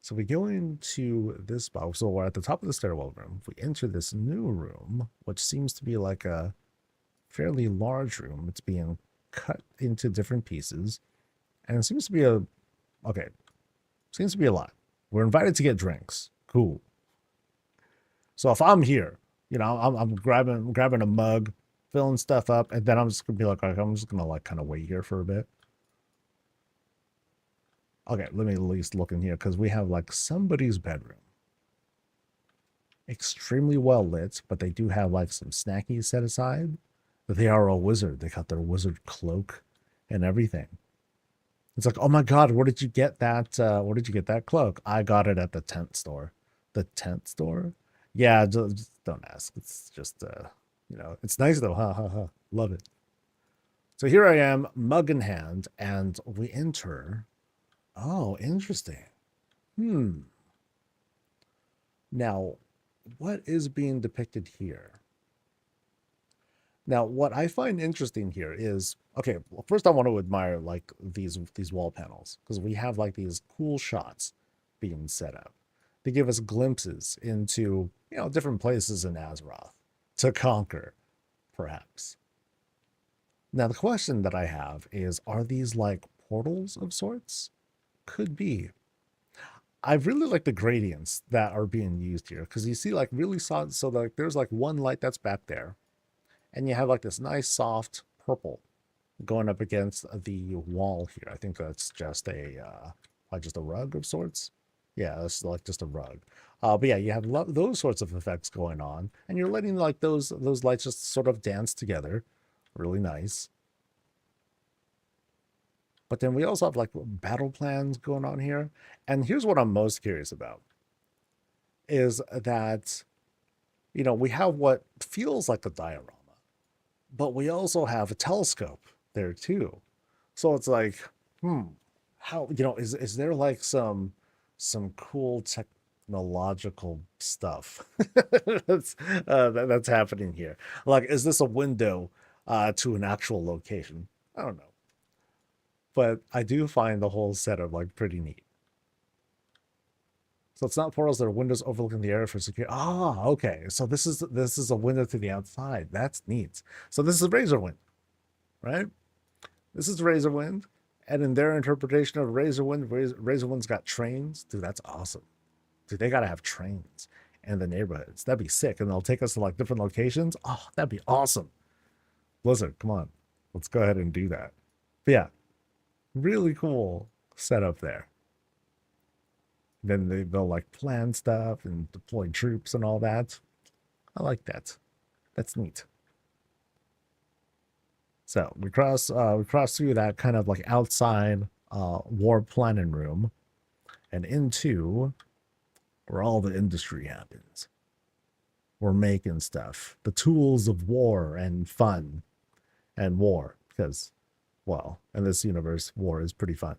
So we go into this box. So we're at the top of the stairwell room. We enter this new room, which seems to be like a fairly large room. It's being cut into different pieces. And it seems to be seems to be a lot. We're invited to get drinks. Cool. So if I'm here, you know, I'm grabbing a mug, filling stuff up, and then I'm just gonna be like, I'm just gonna like kind of wait here for a bit. Okay, let me at least look in here because we have like somebody's bedroom. Extremely well lit, but they do have like some snackies set aside. They are a wizard. They got their wizard cloak and everything. It's like, oh my god, where did you get that? Where did you get that cloak? I got it at the tent store. The tent store? Yeah, just don't ask. It's just, you know, it's nice though. Ha ha ha. Love it. So here I am, mug in hand, and we enter. Oh, interesting. Now, what is being depicted here? Now, what I find interesting here is, okay, well, first I want to admire like these wall panels because we have like these cool shots being set up. They give us glimpses into, you know, different places in Azeroth to conquer, perhaps. Now, the question that I have is, are these like portals of sorts? Could be. I really like the gradients that are being used here because you see like really solid. So like there's like one light that's back there, and you have like this nice soft purple going up against the wall here. I think that's just a like just a rug of sorts. Yeah, it's like just a rug. But yeah, you have those sorts of effects going on, and you're letting like those lights just sort of dance together. Really nice. But then we also have like battle plans going on here. And here's what I'm most curious about is that, you know, we have what feels like a diorama, but we also have a telescope there too. So it's like, how, you know, is there like some cool technological stuff that's happening here? Like, is this a window to an actual location? I don't know. But I do find the whole setup like pretty neat. So it's not portals, they're windows overlooking the area for security. Ah, okay. So this is a window to the outside. That's neat. So this is Razorwind, right? This is Razorwind. And in their interpretation of Razorwind, Razorwind's got trains. Dude, that's awesome. Dude, they gotta have trains in the neighborhoods. That'd be sick. And they'll take us to like different locations. Oh, that'd be awesome. Blizzard, come on. Let's go ahead and do that. But yeah, really cool setup there. Then they'll like plan stuff and deploy troops and all that. I like that. That's neat. So we cross through that kind of like outside war planning room. and into where all the industry happens. We're making stuff, the tools of war and fun and war, because, well, in this universe, war is pretty fun.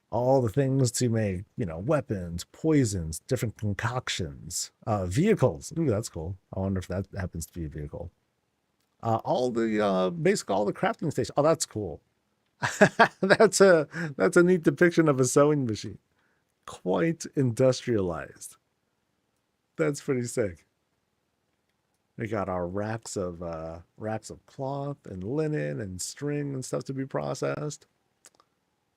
All the things to make, you know, weapons, poisons, different concoctions, vehicles. Ooh, that's cool. I wonder if that happens to be a vehicle. All the basically all the crafting stations. Oh, that's cool. that's a neat depiction of a sewing machine. Quite industrialized. That's pretty sick. We got our racks of cloth and linen and string and stuff to be processed.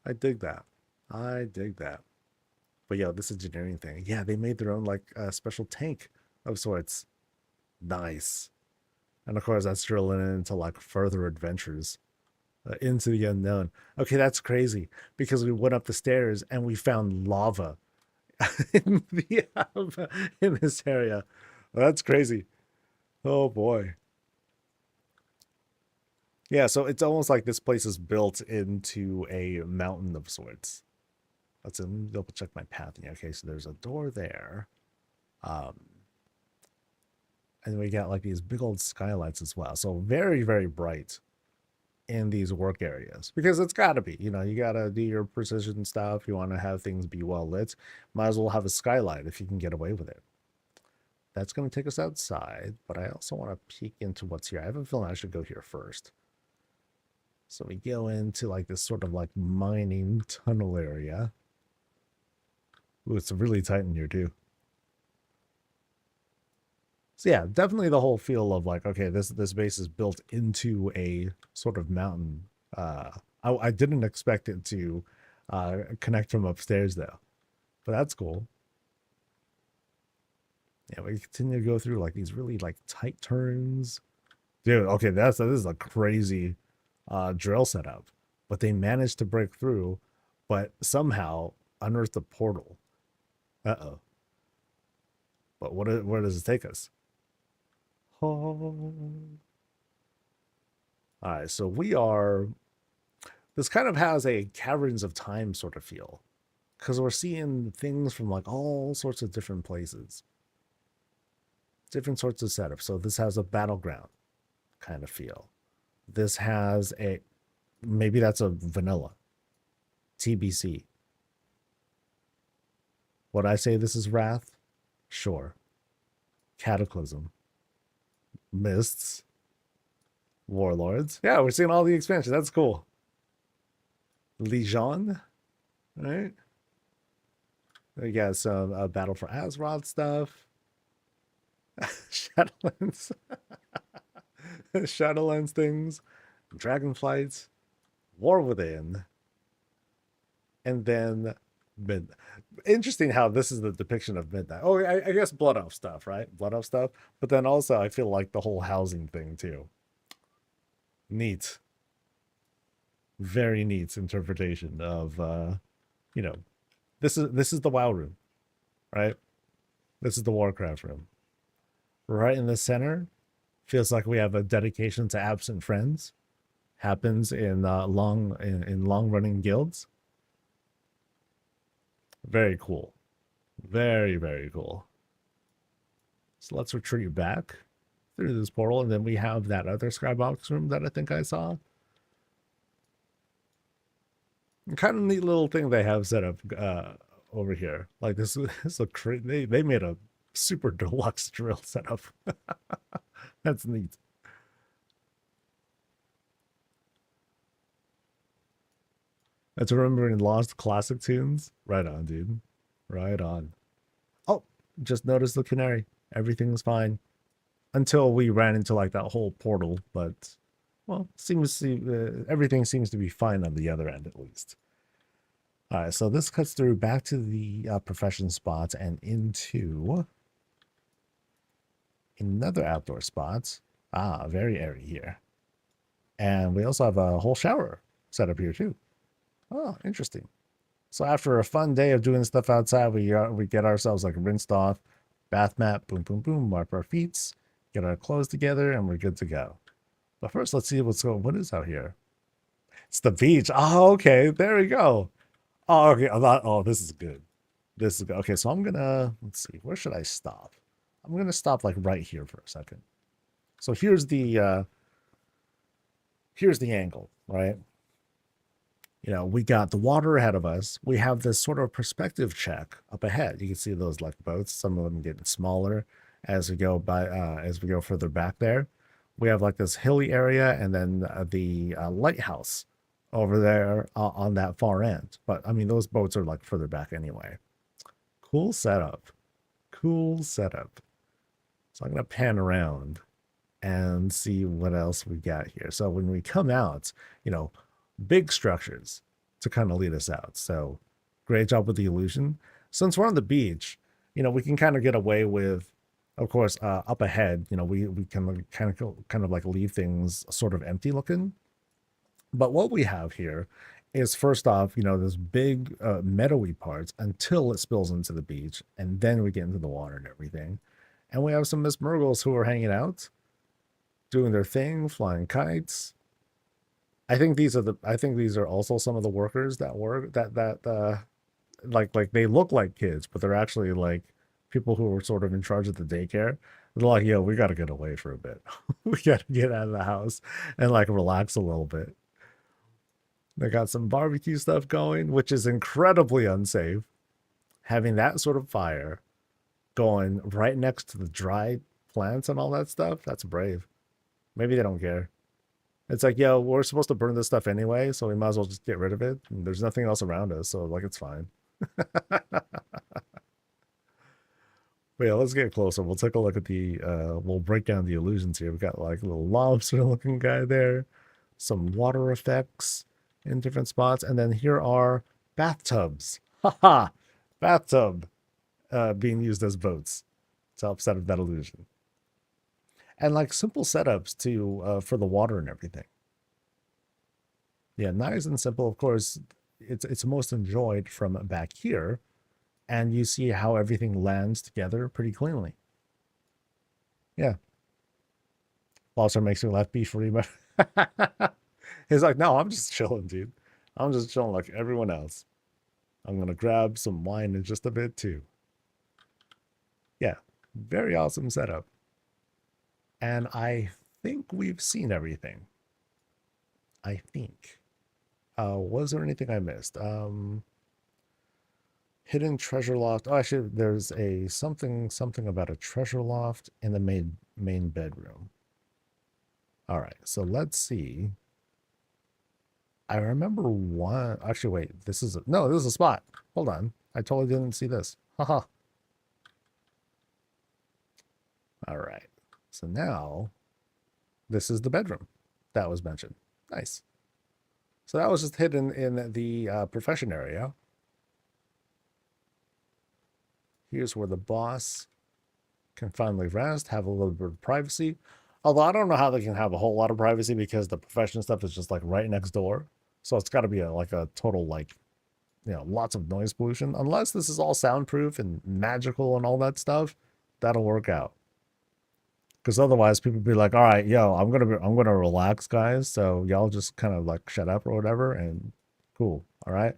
I dig that. I dig that. But yo, this engineering thing. Yeah, they made their own like special tank of sorts. Nice. And of course, that's drilling into like further adventures into the unknown. Okay, that's crazy because we went up the stairs and we found lava in in this area. Well, that's crazy. Oh boy. Yeah, so it's almost like this place is built into a mountain of sorts. Let's double check my path. Yeah, okay, so there's a door there. And we got like these big old skylights as well. So very, very bright in these work areas because it's got to be, you know, you got to do your precision stuff. You want to have things be well lit. Might as well have a skylight if you can get away with it. That's going to take us outside, but I also want to peek into what's here. I have a feeling I should go here first. So we go into like this sort of like mining tunnel area. Ooh, it's really tight in here too. So yeah, definitely the whole feel of like, okay, this base is built into a sort of mountain. I didn't expect it to connect from upstairs though, but that's cool. Yeah, we continue to go through like these really like tight turns. Dude, okay, this is a crazy drill setup, but they managed to break through, but somehow unearthed a portal. Uh-oh. But where does it take us? Oh. All right, so this kind of has a Caverns of Time sort of feel because we're seeing things from like all sorts of different places, different sorts of setups. So this has a battleground kind of feel. This has maybe that's a vanilla TBC. Would I say this is Wrath? Sure. Cataclysm. Mists. Warlords. Yeah, we're seeing all the expansions. That's cool. Legion. Right? We got some Battle for Azeroth stuff. Shadowlands. Shadowlands things. Dragonflights. War Within. And then interesting how this is the depiction of midnight. Oh, I guess Blood Elf stuff, right? Blood Elf stuff. But then also I feel like the whole housing thing too. Neat. Very neat interpretation of you know, this is the WoW room, right? This is the Warcraft room. Right in the center, feels like we have a dedication to absent friends. Happens in long running guilds. Very cool. Very, very cool. So let's retreat back through this portal, and then we have that other skybox room that I think I saw. Kind of neat little thing they have set up over here. Like this is a they made a super deluxe drill setup. That's neat. That's remembering lost classic tunes. Right on, dude. Right on. Oh, just noticed the canary. Everything's fine. Until we ran into like that whole portal, but well, everything seems to be fine on the other end at least. All right, so this cuts through back to the profession spots and into another outdoor spot. Ah, very airy here. And we also have a whole shower set up here too. Oh, interesting. So after a fun day of doing stuff outside, we get ourselves like rinsed off, bath mat, boom, boom, boom, wipe our feet, get our clothes together, and we're good to go. But first, let's see what is out here. It's the beach. Oh, okay. There we go. Oh, okay. I thought, oh, this is good. This is good. Okay, so I'm gonna, let's see, where should I stop? I'm gonna stop like right here for a second. So here's the angle, right? You know, we got the water ahead of us. We have this sort of perspective check up ahead. You can see those like boats, some of them getting smaller as we go further back there. We have like this hilly area and then the lighthouse over there on that far end. But I mean, those boats are like further back anyway. Cool setup. Cool setup. So I'm going to pan around and see what else we got here. So when we come out, you know, big structures to kind of lead us out. So great job with the illusion. Since we're on the beach, you know, we can kind of get away with, of course, up ahead, you know, we can kind of like leave things sort of empty looking. But what we have here is first off, you know, this big meadowy parts until it spills into the beach, and then we get into the water and everything. And we have some Miss Murgles who are hanging out, doing their thing, flying kites. I think these are also some of the workers that work that like they look like kids, but they're actually like people who were sort of in charge of the daycare. They're like, yo, we gotta get away for a bit. We gotta get out of the house and like relax a little bit. They got some barbecue stuff going, which is incredibly unsafe. Having that sort of fire going right next to the dry plants and all that stuff, that's brave. Maybe they don't care. It's like, yo, we're supposed to burn this stuff anyway, so we might as well just get rid of it. And there's nothing else around us, so like it's fine. But yeah, let's get closer. We'll take a look at we'll break down the illusions here. We got like a little lobster looking guy there, some water effects in different spots, and then here are bathtubs. Haha, bathtub being used as boats to help set up that illusion. And like simple setups to for the water and everything. Yeah, nice and simple. Of course, it's most enjoyed from back here, and you see how everything lands together pretty cleanly. Yeah, Lobster makes me laugh beef pretty much. He's like, no, I'm just chilling, dude. I'm just chilling like everyone else. I'm gonna grab some wine in just a bit too. Yeah, very awesome setup. And I think we've seen everything. I think. Was there anything I missed? Hidden treasure loft. Oh, actually, there's a something about a treasure loft in the main bedroom. All right, so let's see. I remember one. Actually, wait. No. This is a spot. Hold on. I totally didn't see this. Haha. All right. So now, this is the bedroom that was mentioned. Nice. So that was just hidden in the profession area. Here's where the boss can finally rest, have a little bit of privacy. Although I don't know how they can have a whole lot of privacy because the profession stuff is just like right next door. So it's got to be like a total like, you know, lots of noise pollution. Unless this is all soundproof and magical and all that stuff, that'll work out. Because otherwise, people be like, "All right, yo, I'm gonna relax, guys. So y'all just kind of like shut up or whatever, and cool, all right."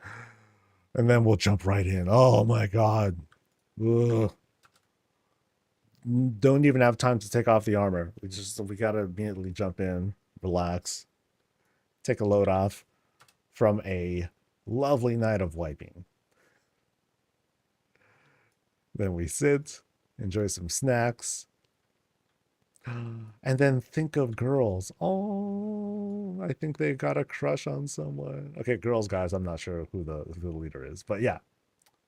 And then we'll jump right in. Oh my god, ugh. Don't even have time to take off the armor. We gotta immediately jump in, relax, take a load off from a lovely night of wiping. Then we sit, enjoy some snacks, and then think of girls. Oh, I think they got a crush on someone. Okay, girls, guys, I'm not sure who the leader is, but yeah,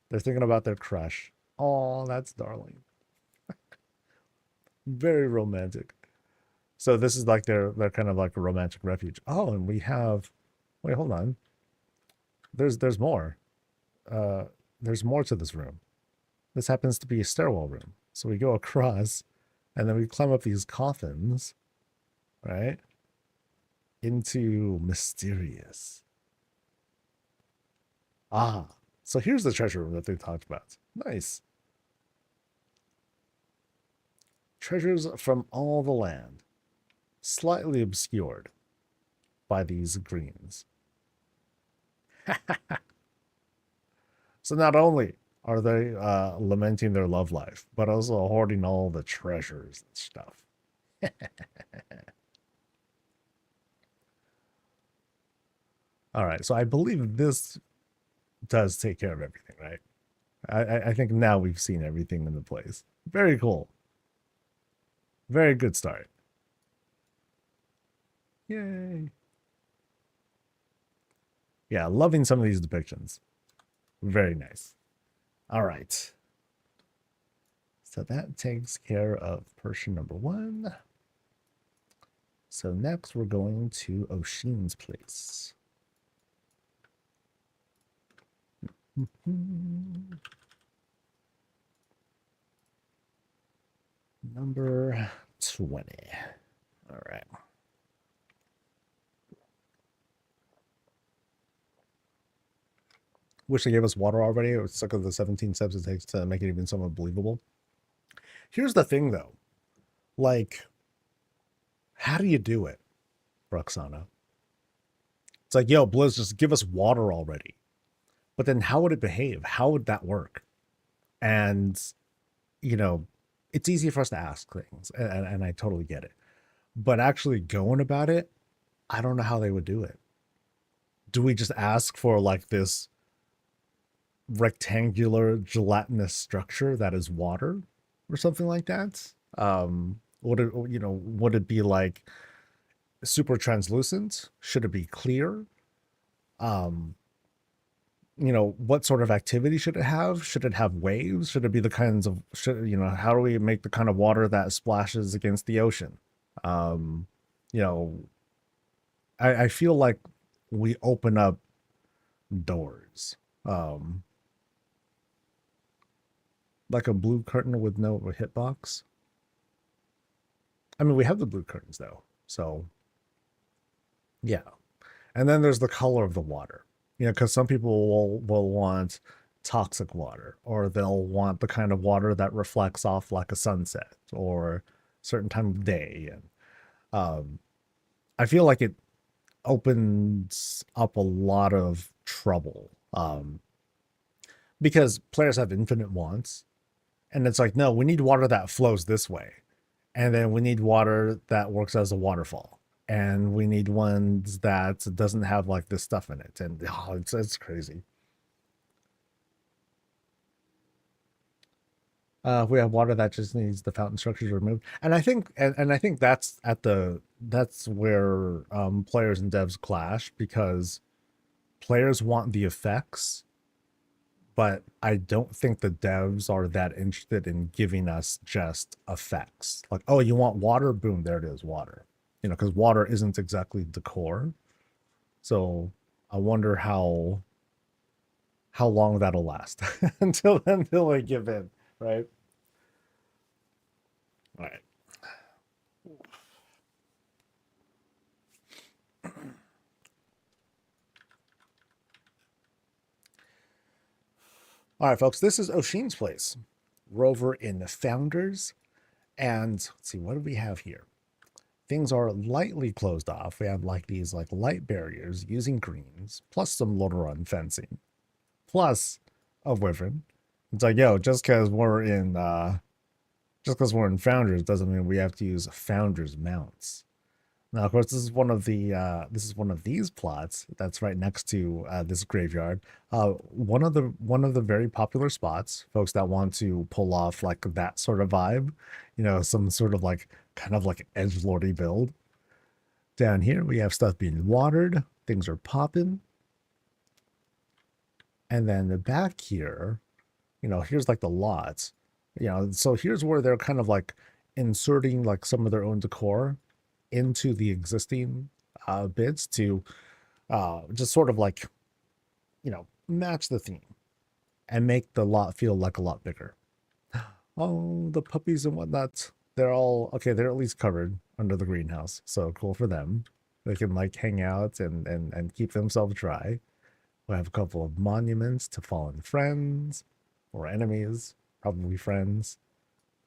they're thinking about their crush. Oh, that's darling. Very romantic. So this is like their kind of like a romantic refuge. Oh, and we have, wait, hold on. There's more. Uh, there's more to this room. This happens to be a stairwell room. So we go across, and then we climb up these coffins, right? Into mysterious. Ah, so here's the treasure room that they talked about. Nice. Treasures from all the land, slightly obscured by these greens. So not only are they lamenting their love life, but also hoarding all the treasures and stuff. All right, so I believe this does take care of everything, right? I think now we've seen everything in the place. Very cool. Very good start. Yay. Yeah, loving some of these depictions. Very nice. All right. So that takes care of Persian number 1. So next we're going to Oshin's place. Number 20. All right. Wish they gave us water already. It was stuck of the 17 steps it takes to make it even somewhat believable. Here's the thing, though. Like, how do you do it, Roxana? It's like, yo, Blizz, just give us water already. But then how would it behave? How would that work? And, you know, it's easy for us to ask things, and I totally get it. But actually going about it, I don't know how they would do it. Do we just ask for like this rectangular gelatinous structure that is water or something like that? Would it be like super translucent? Should it be clear? What sort of activity should it have? Should it have waves? Should it be the kinds of, how do we make the kind of water that splashes against the ocean? I feel like we open up doors. Like a blue curtain with no hitbox. I mean, we have the blue curtains though. So yeah. And then there's the color of the water. Because some people will want toxic water, or they'll want the kind of water that reflects off like a sunset or certain time of day. And I feel like it opens up a lot of trouble because players have infinite wants, and it's like, no, we need water that flows this way, and then we need water that works as a waterfall, and we need ones that doesn't have like this stuff in it, and it's crazy. We have water that just needs the fountain structures removed, and I think that's where players and devs clash, because players want the effects, but I don't think the devs are that interested in giving us just effects. Like, oh, you want water? Boom, there it is, water. Because water isn't exactly decor. So I wonder how long that'll last until they give in, right? All right. All right, folks, this is Oshin's place. We're over in the Founders, and let's see, what do we have here? Things are lightly closed off. We have like these like light barriers using greens, plus some Lordaeron fencing, plus a wyvern. It's like, yo, just because we're in Founders doesn't mean we have to use Founders mounts. Now, of course, this is one of these plots that's right next to this graveyard. One of the very popular spots, folks that want to pull off like that sort of vibe, some sort of like kind of like edgelordy build. Down here, we have stuff being watered. Things are popping. And then the back here, here's like the lots. So here's where they're kind of like inserting like some of their own decor into the existing bits to just sort of like, match the theme and make the lot feel like a lot bigger. Oh, the puppies and whatnot. They're all okay. They're at least covered under the greenhouse. So cool for them. They can like hang out and keep themselves dry. We have a couple of monuments to fallen friends or enemies, probably friends.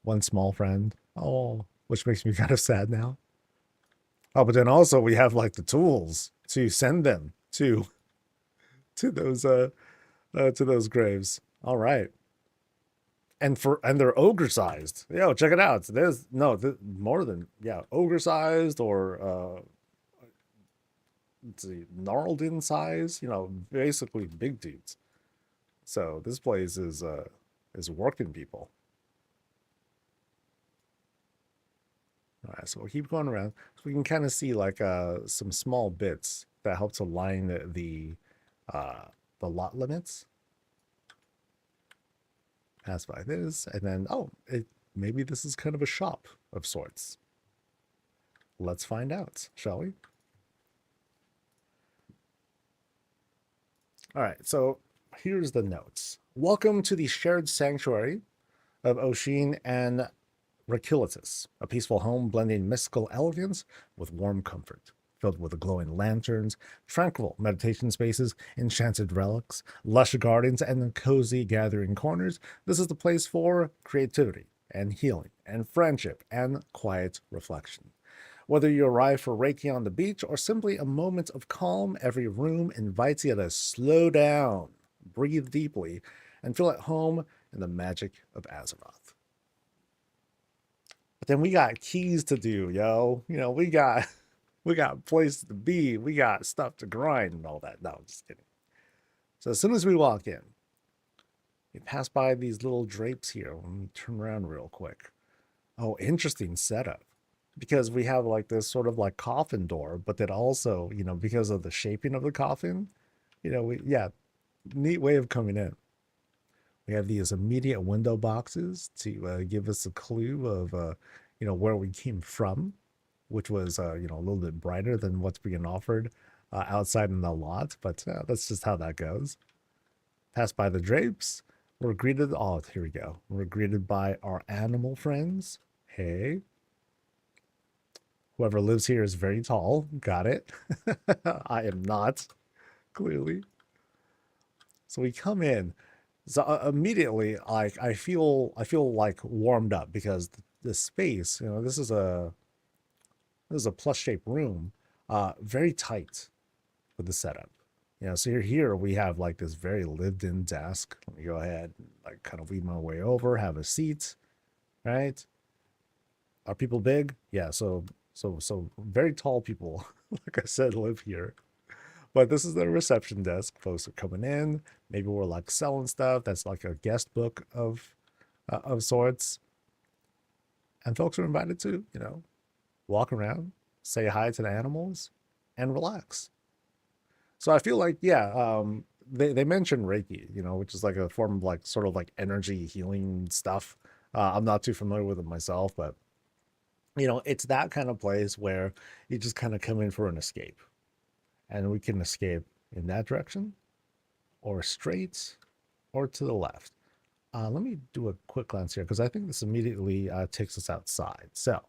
One small friend. Oh, which makes me kind of sad now. Oh, but then also we have like the tools to send them to those To those graves. All right. And they're ogre sized. Yo, check it out. There's no more than ogre sized or let's see, gnarled in size. Basically big dudes. So this place is working people. All right, so we'll keep going around. So we can kind of see like some small bits that help to line the lot limits. Pass by this, and then maybe this is kind of a shop of sorts. Let's find out, shall we? All right, so here's the notes. Welcome to the shared sanctuary of Oshin and Rakilitus, a peaceful home blending mystical elegance with warm comfort, filled with glowing lanterns, tranquil meditation spaces, enchanted relics, lush gardens, and cozy gathering corners. This is the place for creativity and healing and friendship and quiet reflection. Whether you arrive for Reiki on the beach or simply a moment of calm, every room invites you to slow down, breathe deeply, and feel at home in the magic of Azeroth. But then we got keys to do, yo. We got places to be, we got stuff to grind and all that. No, I'm just kidding. So as soon as we walk in, we pass by these little drapes here. Let me turn around real quick. Oh, interesting setup. Because we have like this sort of like coffin door, but then also, because of the shaping of the coffin, neat way of coming in. We have these immediate window boxes to give us a clue of, where we came from, which was, a little bit brighter than what's being offered outside in the lot. But that's just how that goes. Pass by the drapes. We're greeted. Oh, here we go. We're greeted by our animal friends. Hey. Whoever lives here is very tall. Got it. I am not, clearly. So we come in. So immediately, like I feel like warmed up because the space, this is a plus shaped room, very tight with the setup. So here we have like this very lived in desk. Let me go ahead and like kind of weave my way over, have a seat, right? Are people big? Yeah, so very tall people, like I said, live here. But this is the reception desk. Folks are coming in. Maybe we're like selling stuff. That's like a guest book of sorts. And folks are invited to, walk around, say hi to the animals, and relax. So I feel like, they mentioned Reiki, which is like a form of like sort of like energy healing stuff. I'm not too familiar with it myself, but it's that kind of place where you just kind of come in for an escape. And we can escape in that direction, or straight, or to the left. Let me do a quick glance here because I think this immediately takes us outside. So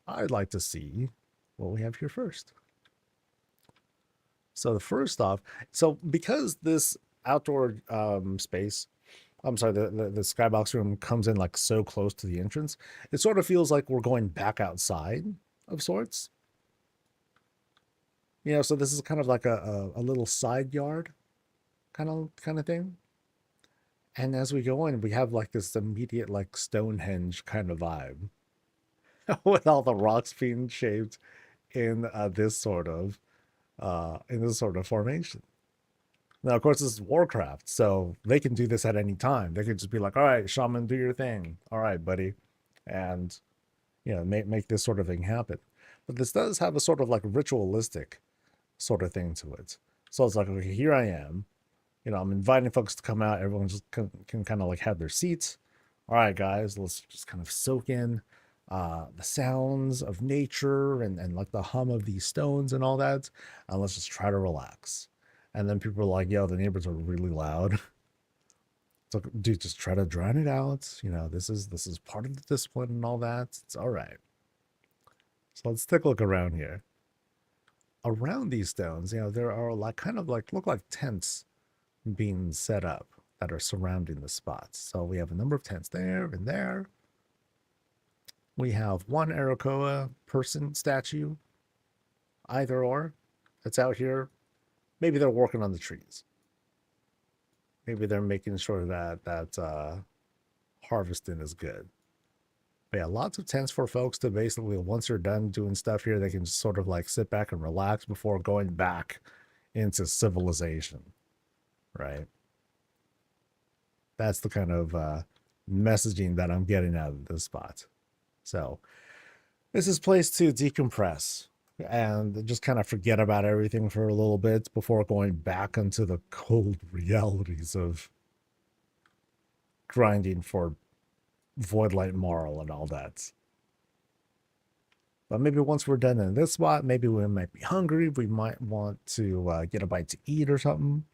I'd like to see what we have here first. So the first off, because this outdoor space, I'm sorry, the skybox room comes in like so close to the entrance, it sort of feels like we're going back outside of sorts. So this is kind of like a little side yard kind of thing. And as we go in, we have like this immediate like Stonehenge kind of vibe with all the rocks being shaped in this sort of formation. Now, of course, this is Warcraft, so they can do this at any time. They could just be like, "All right, shaman, do your thing. All right, buddy," and make this sort of thing happen. But this does have a sort of like ritualistic sort of thing to it. So it's like, okay, here I am. I'm inviting folks to come out. Everyone just can kind of like have their seats. All right, guys, let's just kind of soak in the sounds of nature and like the hum of these stones and all that. And let's just try to relax. And then people are like, yo, the neighbors are really loud. So, dude, just try to drown it out. This is part of the discipline and all that. It's all right. So let's take a look around here. Around these stones, there are like kind of like look like tents being set up that are surrounding the spots. So we have a number of tents there and there. We have one Arakoa person statue, either or, that's out here. Maybe they're working on the trees. Maybe they're making sure that harvesting is good. But yeah, lots of tents for folks to basically, once they're done doing stuff here, they can just sort of like sit back and relax before going back into civilization, right? That's the kind of messaging that I'm getting out of this spot. So this is a place to decompress and just kind of forget about everything for a little bit before going back into the cold realities of grinding for Voidlight Marl and all that. But maybe once we're done in this spot, maybe we might be hungry. We might want to get a bite to eat or something.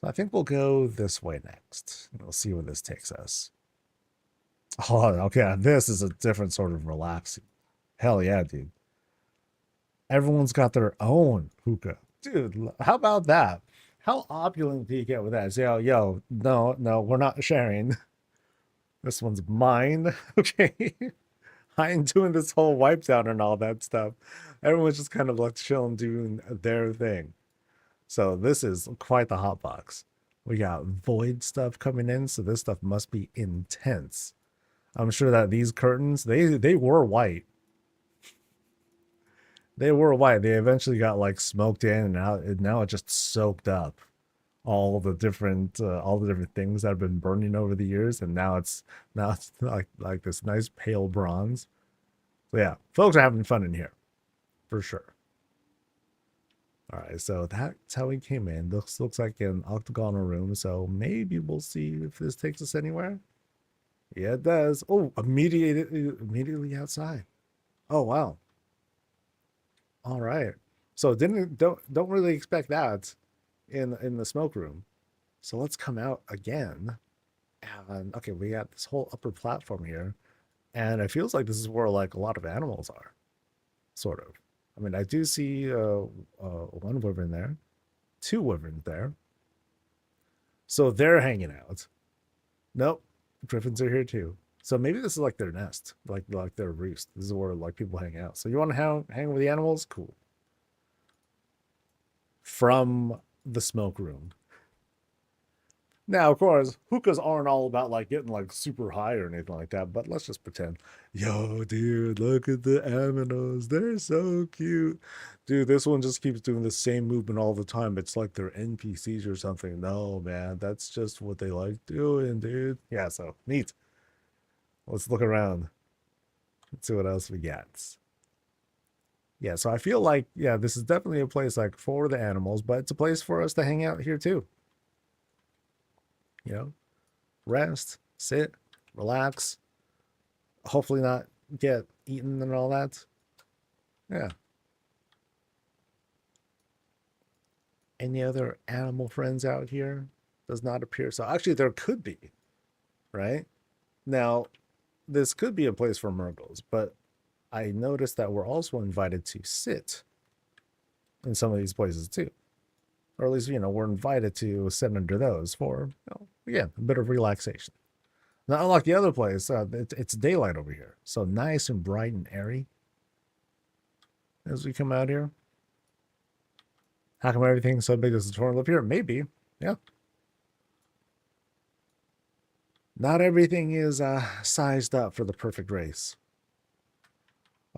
So I think we'll go this way next. We'll see where this takes us. Oh, okay. This is a different sort of relaxing. Hell yeah, dude. Everyone's got their own hookah. Dude, how about that? How opulent do you get with that? Say, oh, yo, no, we're not sharing. This one's mine. Okay. I ain't doing this whole wipe down and all that stuff. Everyone's just kind of like chilling, doing their thing. So this is quite the hot box. We got void stuff coming in, so this stuff must be intense. I'm sure that these curtains, they were white. They were white. They eventually got like smoked in, and now it just soaked up all the different things that have been burning over the years, and now it's like this nice pale bronze. So yeah, folks are having fun in here, for sure. All right, so that's how we came in. This looks like an octagonal room, so maybe we'll see if this takes us anywhere. Yeah, it does. Oh, immediately outside. Oh wow. All right. So don't really expect that in the smoke room. So let's come out again. And okay, we got this whole upper platform here, and it feels like this is where like a lot of animals are, sort of. I mean, I do see one wyvern there, two wyverns there. So they're hanging out. Nope, griffins are here too. So maybe this is like their nest, like their roost. This is where like people hang out. So you want to hang with the animals? Cool. From the smoke room. Now, of course, hookahs aren't all about like getting like super high or anything like that, but let's just pretend. Yo, dude, look at the aminos. They're so cute. Dude, this one just keeps doing the same movement all the time. It's like they're NPCs or something. No, man, that's just what they like doing, dude. Yeah, so neat. Let's look around. Let's see what else we got. Yeah, so I feel like, yeah, this is definitely a place like for the animals, but it's a place for us to hang out here too. You know, rest, sit, relax, hopefully not get eaten and all that. Yeah. Any other animal friends out here? Does not appear so. Actually, there could be, right? Now, this could be a place for Murgles, but I noticed that we're also invited to sit in some of these places too. Or at least, we're invited to sit under those for, again, a bit of relaxation. Not unlike the other place, it's daylight over here. So nice and bright and airy as we come out here. How come everything's so big as the torrent up here? Maybe, yeah. Not everything is sized up for the perfect race.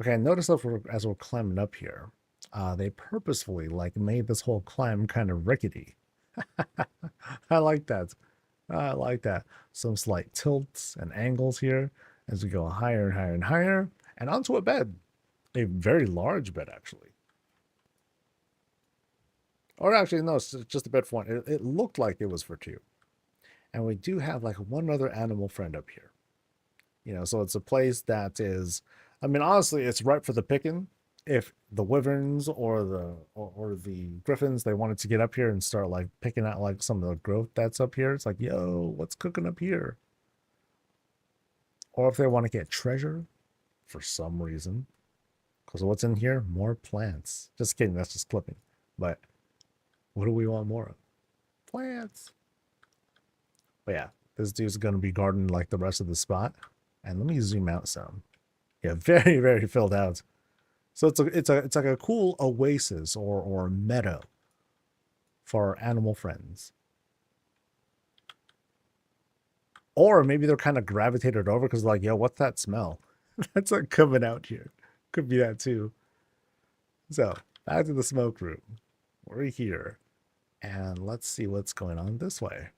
Okay, notice that as we're climbing up here, they purposefully like made this whole climb kind of rickety. I like that. I like that. Some slight tilts and angles here as we go higher and higher and higher, and onto a bed. A very large bed, actually. Or actually, no, it's just a bed for one. It looked like it was for two. And we do have like one other animal friend up here. So it's a place that is, I mean, honestly, it's ripe for the picking. If the wyverns or the griffins, they wanted to get up here and start like picking out like some of the growth that's up here, it's like, yo, what's cooking up here? Or if they want to get treasure for some reason, because what's in here? More plants. Just kidding, that's just clipping. But what do we want more of? Plants. But yeah, this dude's gonna be guarding like the rest of the spot. And let me zoom out some. Yeah, very, very filled out. So it's like a cool oasis or meadow for our animal friends. Or maybe they're kind of gravitated over because like, yo, what's that smell? That's like coming out here. Could be that too. So back to the smoke room. We're here. And let's see what's going on this way.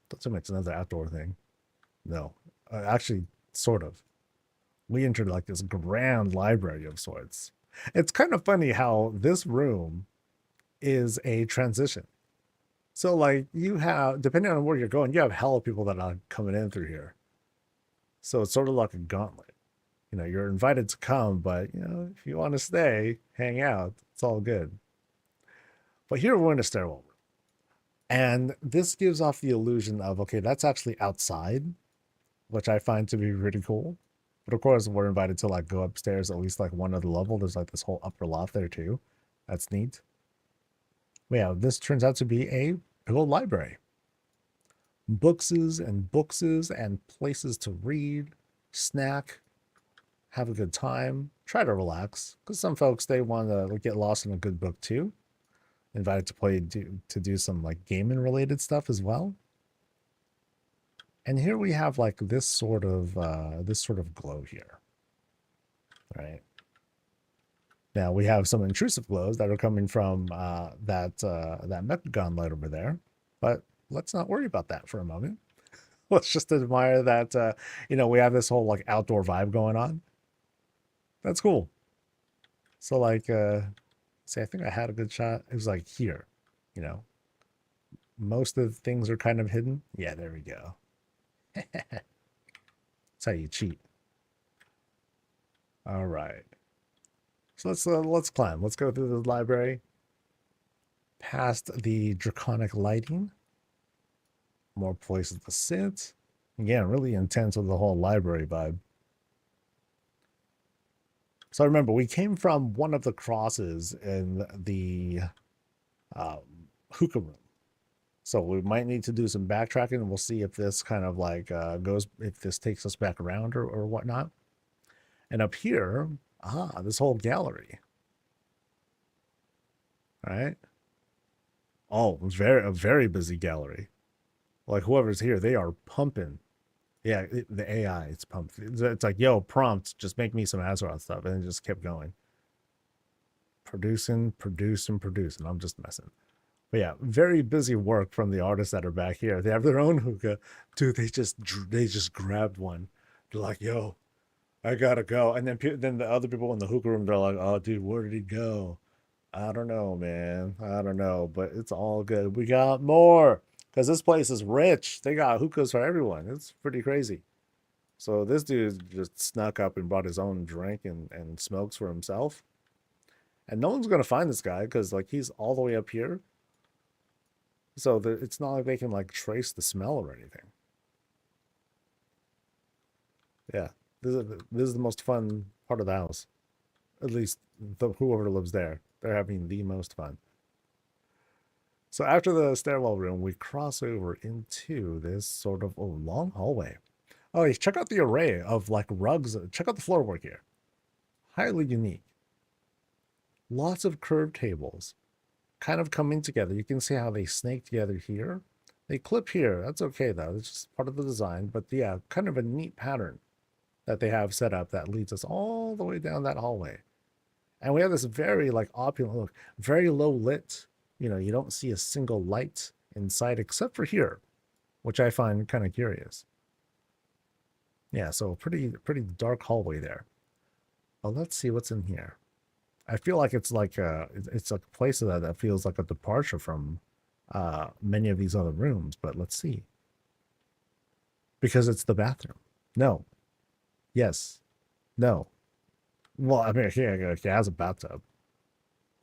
That's what makes another outdoor thing. No, actually, sort of. We entered like this grand library of sorts. It's kind of funny how this room is a transition. So like you have, depending on where you're going, you have hella people that are coming in through here. So it's sort of like a gauntlet. You know, you're invited to come, but you know, if you want to stay, hang out, it's all good. But here we're in a stairwell room. And this gives off the illusion of, okay, that's actually outside, which I find to be pretty cool. But of course, we're invited to like go upstairs at least like one other level. There's like this whole upper loft there too. That's neat. But yeah, this turns out to be a big old library. Bookses and bookses and places to read, snack, have a good time, try to relax. Because some folks, they want to get lost in a good book too. Invited to play, to do some like gaming related stuff as well. And here we have like this sort of glow here, right? Now we have some intrusive glows that are coming from that Mechagon light over there, but let's not worry about that for a moment. Let's just admire that, you know, we have this whole like outdoor vibe going on. That's cool. So like, see, I think I had a good shot. It was like here, you know, most of the things are kind of hidden. Yeah, there we go. That's how you cheat. All right. So let's climb. Let's go through the library. Past the draconic lighting. More places to sit. Again, really intense with the whole library vibe. So remember, we came from one of the crosses in the hookah room. So we might need to do some backtracking, and we'll see if this kind of like if this takes us back around or whatnot. And up here, this whole gallery. All right. Oh, a very busy gallery. Like whoever's here, they are pumping. Yeah, the AI, it's pumped. It's like, yo, prompt, just make me some Azeroth stuff, and it just kept going. Producing. I'm just messing. But yeah, very busy work from the artists that are back here. They have their own hookah. Dude, they just grabbed one. They're like, yo, I gotta go. And then the other people in the hookah room, they're like, oh, dude, where did he go? I don't know, man. I don't know, but it's all good. We got more because this place is rich. They got hookahs for everyone. It's pretty crazy. So this dude just snuck up and brought his own drink and smokes for himself. And no one's gonna find this guy because like he's all the way up here. So it's not like they can like trace the smell or anything. Yeah, this is the most fun part of the house. At least whoever lives there, they're having the most fun. So after the stairwell room, we cross over into this sort of long hallway. Oh, yeah, check out the array of like rugs. Check out the floorwork here. Highly unique. Lots of curved tables kind of coming together. You can see how they snake together here. They clip here. That's okay though. It's just part of the design. But yeah, kind of a neat pattern that they have set up that leads us all the way down that hallway. And we have this very like opulent look, very low lit. You know, you don't see a single light inside except for here, which I find kind of curious. Yeah, so pretty dark hallway there. Well, let's see what's in here. I feel like it's like it's a place that feels like a departure from many of these other rooms, but let's see. Because it's the bathroom. No. Yes. No. Well, I mean, it has a bathtub,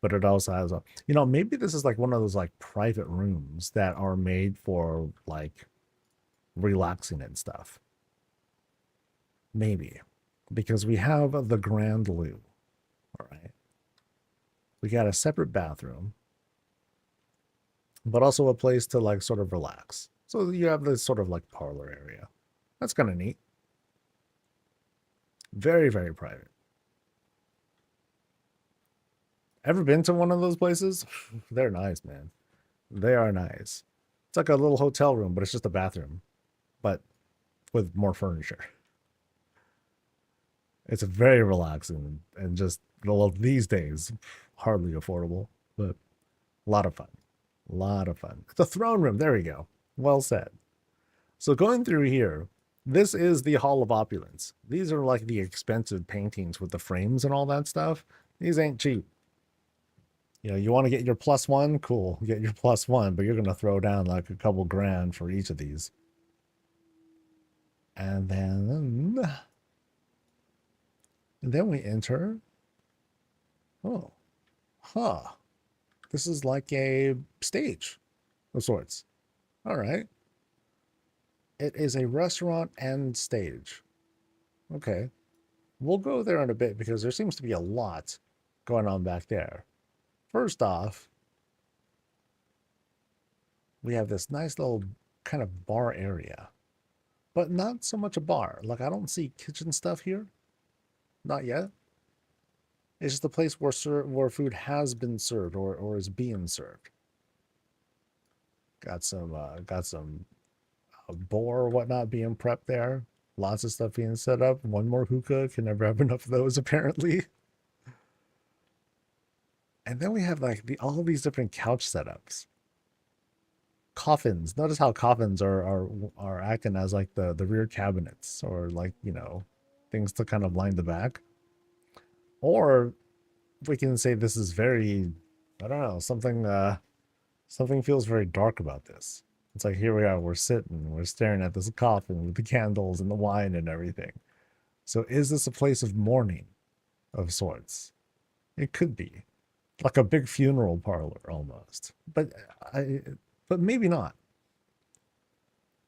but it also has a, you know, maybe this is like one of those like private rooms that are made for like relaxing and stuff. Maybe because we have the grand loo. All right. We got a separate bathroom, but also a place to like sort of relax. So you have this sort of like parlor area. That's kind of neat. Very, very private. Ever been to one of those places? They're nice, man. They are nice. It's like a little hotel room, but it's just a bathroom, but with more furniture. It's very relaxing and just, well, these days, hardly affordable, but a lot of fun. A lot of fun. The throne room. There we go. Well said. So going through here, this is the Hall of Opulence. These are like the expensive paintings with the frames and all that stuff. These ain't cheap. You know, you want to get your +1, cool, get your +1, but you're going to throw down like a couple grand for each of these. And then we enter. Oh, huh. This is like a stage of sorts. All right. It is a restaurant and stage. Okay. We'll go there in a bit because there seems to be a lot going on back there. First off, we have this nice little kind of bar area, but not so much a bar. Like, I don't see kitchen stuff here. Not yet. It's just a place where food has been served or is being served. Got some boar or whatnot being prepped there. Lots of stuff being set up. One more hookah. Can never have enough of those, apparently. And then we have like all these different couch setups. Coffins. Notice how coffins are acting as like the rear cabinets, or like, you know, things to kind of line the back. Or we can say this is very, I don't know, something feels very dark about this. It's like, here we are, we're sitting, we're staring at this coffin with the candles and the wine and everything. So is this a place of mourning of sorts? It could be. Like a big funeral parlor almost. But maybe not.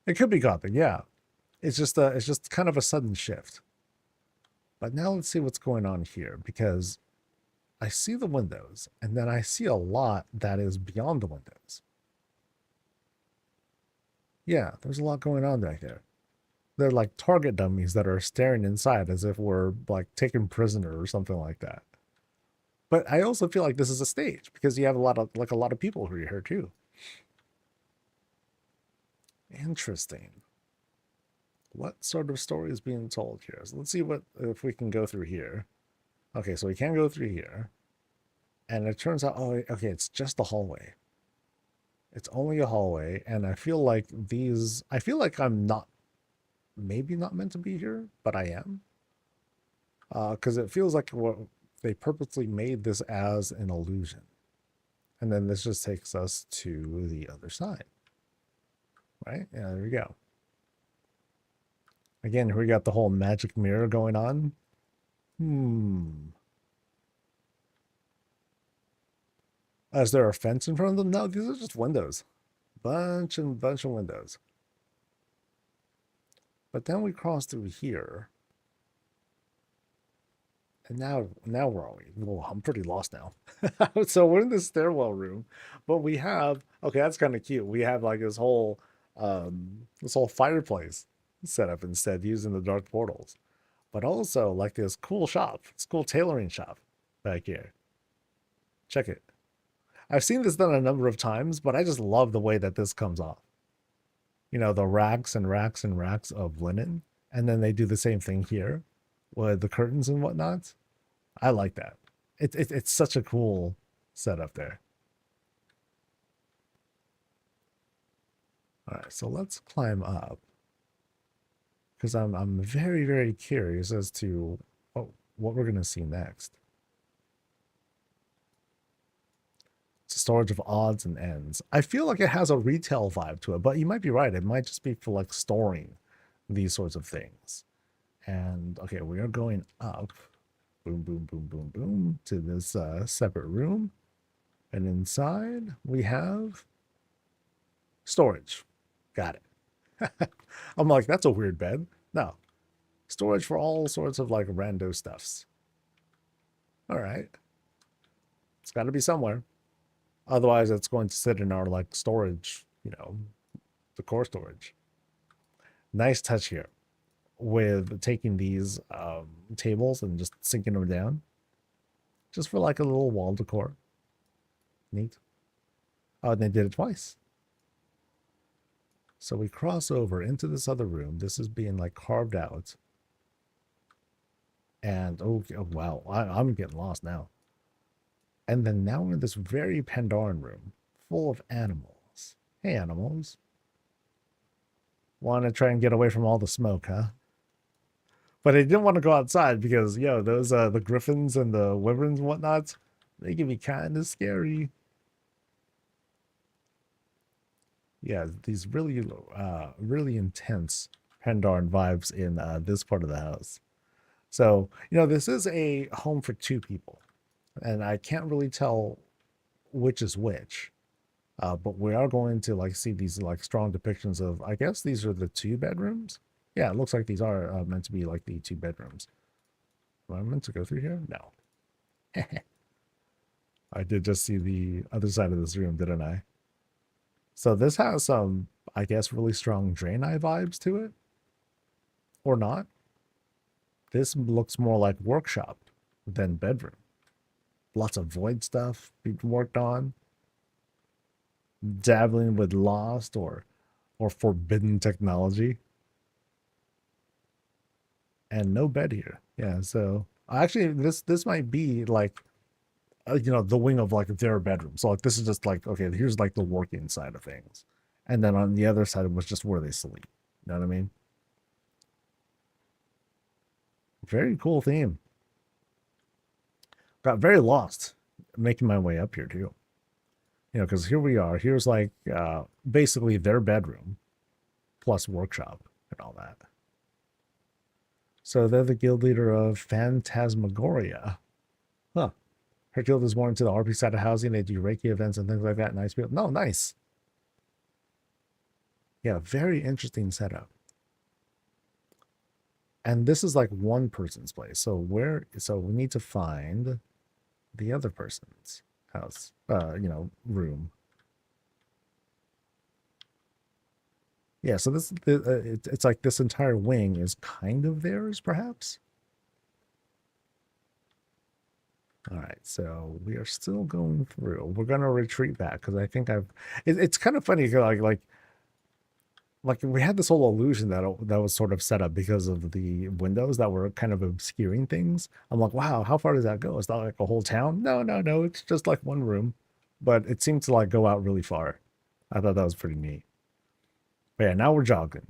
It could be Gothic, yeah. It's just kind of a sudden shift. But now let's see what's going on here, because I see the windows, and then I see a lot that is beyond the windows. Yeah, there's a lot going on back there. They're like target dummies that are staring inside as if we're like taken prisoner or something like that. But I also feel like this is a stage because you have a lot of people who are here too. Interesting. What sort of story is being told here? So let's see if we can go through here. Okay, so we can go through here. And it turns out, oh, okay, it's just a hallway. It's only a hallway, and I feel like I'm maybe not meant to be here, but I am. Because it feels like they purposely made this as an illusion. And then this just takes us to the other side. Right? Yeah, there we go. Again, we got the whole magic mirror going on. Is there a fence in front of them? No, these are just windows. Bunch of windows. But then we cross through here. And now where are we? Well, I'm pretty lost now. So we're in the stairwell room, but we have, okay, that's kind of cute. We have like this whole fireplace set up instead, using the dark portals. But also like this cool tailoring shop back here. Check it. I've seen this done a number of times, but I just love the way that this comes off. You know, the racks and racks and racks of linen. And then they do the same thing here with the curtains and whatnot. I like that. It's such a cool setup there. All right, so let's climb up, because I'm very, very curious as to what we're gonna see next. It's a storage of odds and ends. I feel like it has a retail vibe to it, but you might be right. It might just be for like storing these sorts of things. And okay, we are going up. Boom, boom, boom, boom, boom, to this separate room. And inside we have storage. Got it. I'm like, that's a weird bed. No. Storage for all sorts of like rando stuffs. All right. It's got to be somewhere. Otherwise, it's going to sit in our like storage, you know, the core storage. Nice touch here with taking these tables and just sinking them down, just for like a little wall decor. Neat. Oh, and they did it twice. So we cross over into this other room. This is being like carved out. And oh wow, I'm getting lost now. And then now we're in this very Pandaren room full of animals. Hey, animals. Want to try and get away from all the smoke, huh? But I didn't want to go outside because, those the griffins and the wyverns and whatnot, they can be kind of scary. Yeah, these really, really intense Pandaren vibes in this part of the house. So, this is a home for two people, and I can't really tell which is which. But we are going to like see these like strong depictions of, I guess these are the 2 bedrooms. Yeah, it looks like these are meant to be like the 2 bedrooms. Am I meant to go through here? No. I did just see the other side of this room, didn't I? So this has some, I guess, really strong Draenei vibes to it. Or not. This looks more like workshop than bedroom. Lots of void stuff being worked on. Dabbling with lost or forbidden technology. And no bed here. Yeah, so actually this might be like the wing of like their bedroom. So like this is just like, okay, here's like the working side of things. And then on the other side was just where they sleep. You know what I mean? Very cool theme. Got very lost making my way up here too. Because here we are. Here's like basically their bedroom plus workshop and all that. So they're the guild leader of Phantasmagoria. Huh. Her guild is more into the RP side of housing. They do Reiki events and things like that. Nice people. No, nice. Yeah, very interesting setup. And this is like one person's place. So we need to find the other person's house, room. Yeah, so it's like this entire wing is kind of theirs, perhaps. All right, so we are still going through. We're gonna retreat back because I think it's kind of funny, like we had this whole illusion that was sort of set up because of the windows that were kind of obscuring things. I'm like, wow, how far does that go? Is that like a whole town? No, it's just like one room, but it seemed to like go out really far. I thought that was pretty neat. But yeah, now we're jogging.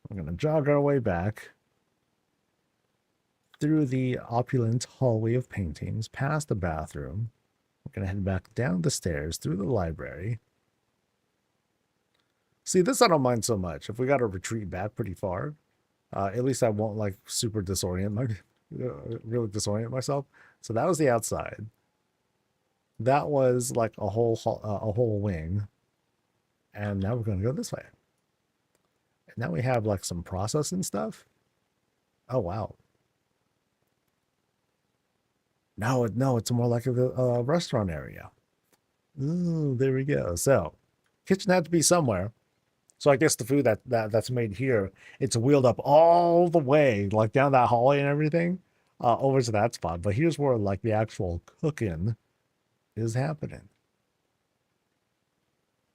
We're gonna jog our way back through the opulent hallway of paintings, past the bathroom. We're going to head back down the stairs through the library. See, this I don't mind so much. If we got to retreat back pretty far, at least I won't like super really disorient myself. So that was the outside. That was like a whole wing. And now we're going to go this way. And now we have like some processing stuff. Oh, wow. No, it's more like a restaurant area. Ooh, there we go. So, kitchen had to be somewhere. So I guess the food that's made here, it's wheeled up all the way, like down that hallway and everything, over to that spot. But here's where like the actual cooking is happening.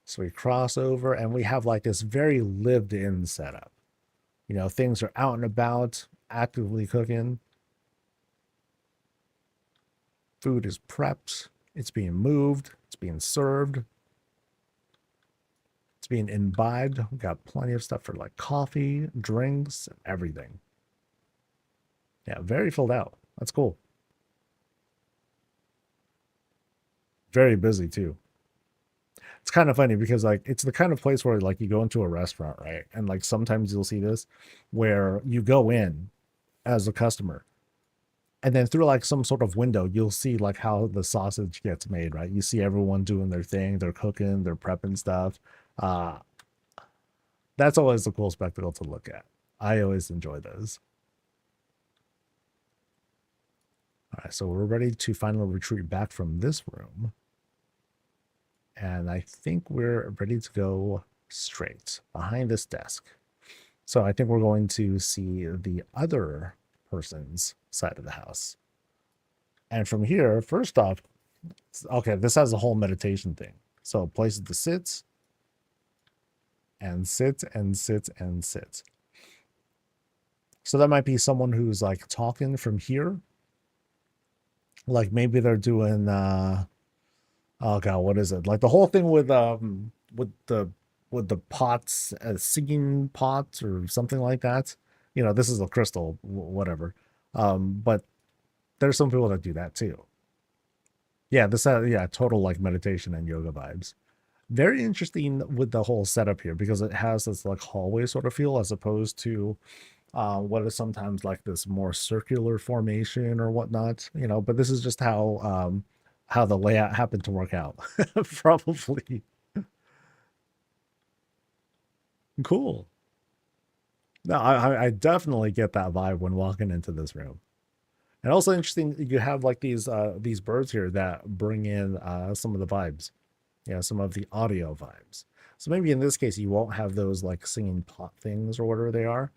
So we cross over and we have like this very lived-in setup. Things are out and about, actively cooking. Food is prepped. It's being moved. It's being served. It's being imbibed. We've got plenty of stuff for like coffee, drinks, everything. Yeah, very filled out. That's cool. Very busy too. It's kind of funny because like it's the kind of place where like you go into a restaurant, right? And like sometimes you'll see this where you go in as a customer and then through like some sort of window, you'll see like how the sausage gets made, right? You see everyone doing their thing, they're cooking, they're prepping stuff. That's always a cool spectacle to look at. I always enjoy those. All right, so we're ready to finally retreat back from this room. And I think we're ready to go straight behind this desk. So I think we're going to see the other person's side of the house. And from here, first off, okay, this has a whole meditation thing. So places to sit, and sit and sit and sit. So that might be someone who's like talking from here. Like maybe they're doing oh god, what is it? Like the whole thing with the with the pots, singing pots or something like that. You know, this is a crystal, whatever. But there's some people that do that too. Yeah, this yeah, total like meditation and yoga vibes. Very interesting with the whole setup here because it has this like hallway sort of feel as opposed to what is sometimes like this more circular formation or whatnot, you know, but this is just how the layout happened to work out. Probably. Cool. No, I definitely get that vibe when walking into this room. And also interesting, you have like these birds here that bring in some of the vibes. Yeah, some of the audio vibes. So maybe in this case, you won't have those like singing pot things or whatever they are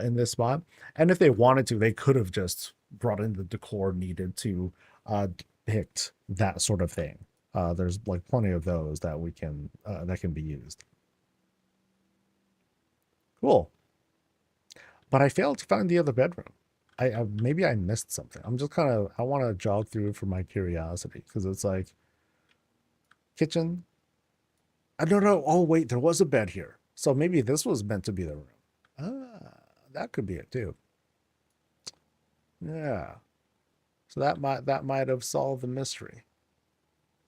in this spot. And if they wanted to, they could have just brought in the decor needed to depict that sort of thing. There's like plenty of those that can be used. Cool. But I failed to find the other bedroom. I maybe I missed something. I'm just kind of I want to jog through for my curiosity because it's like kitchen. I don't know. Oh wait, there was a bed here, so maybe this was meant to be the room. Ah, that could be it too. Yeah. So that might have solved the mystery.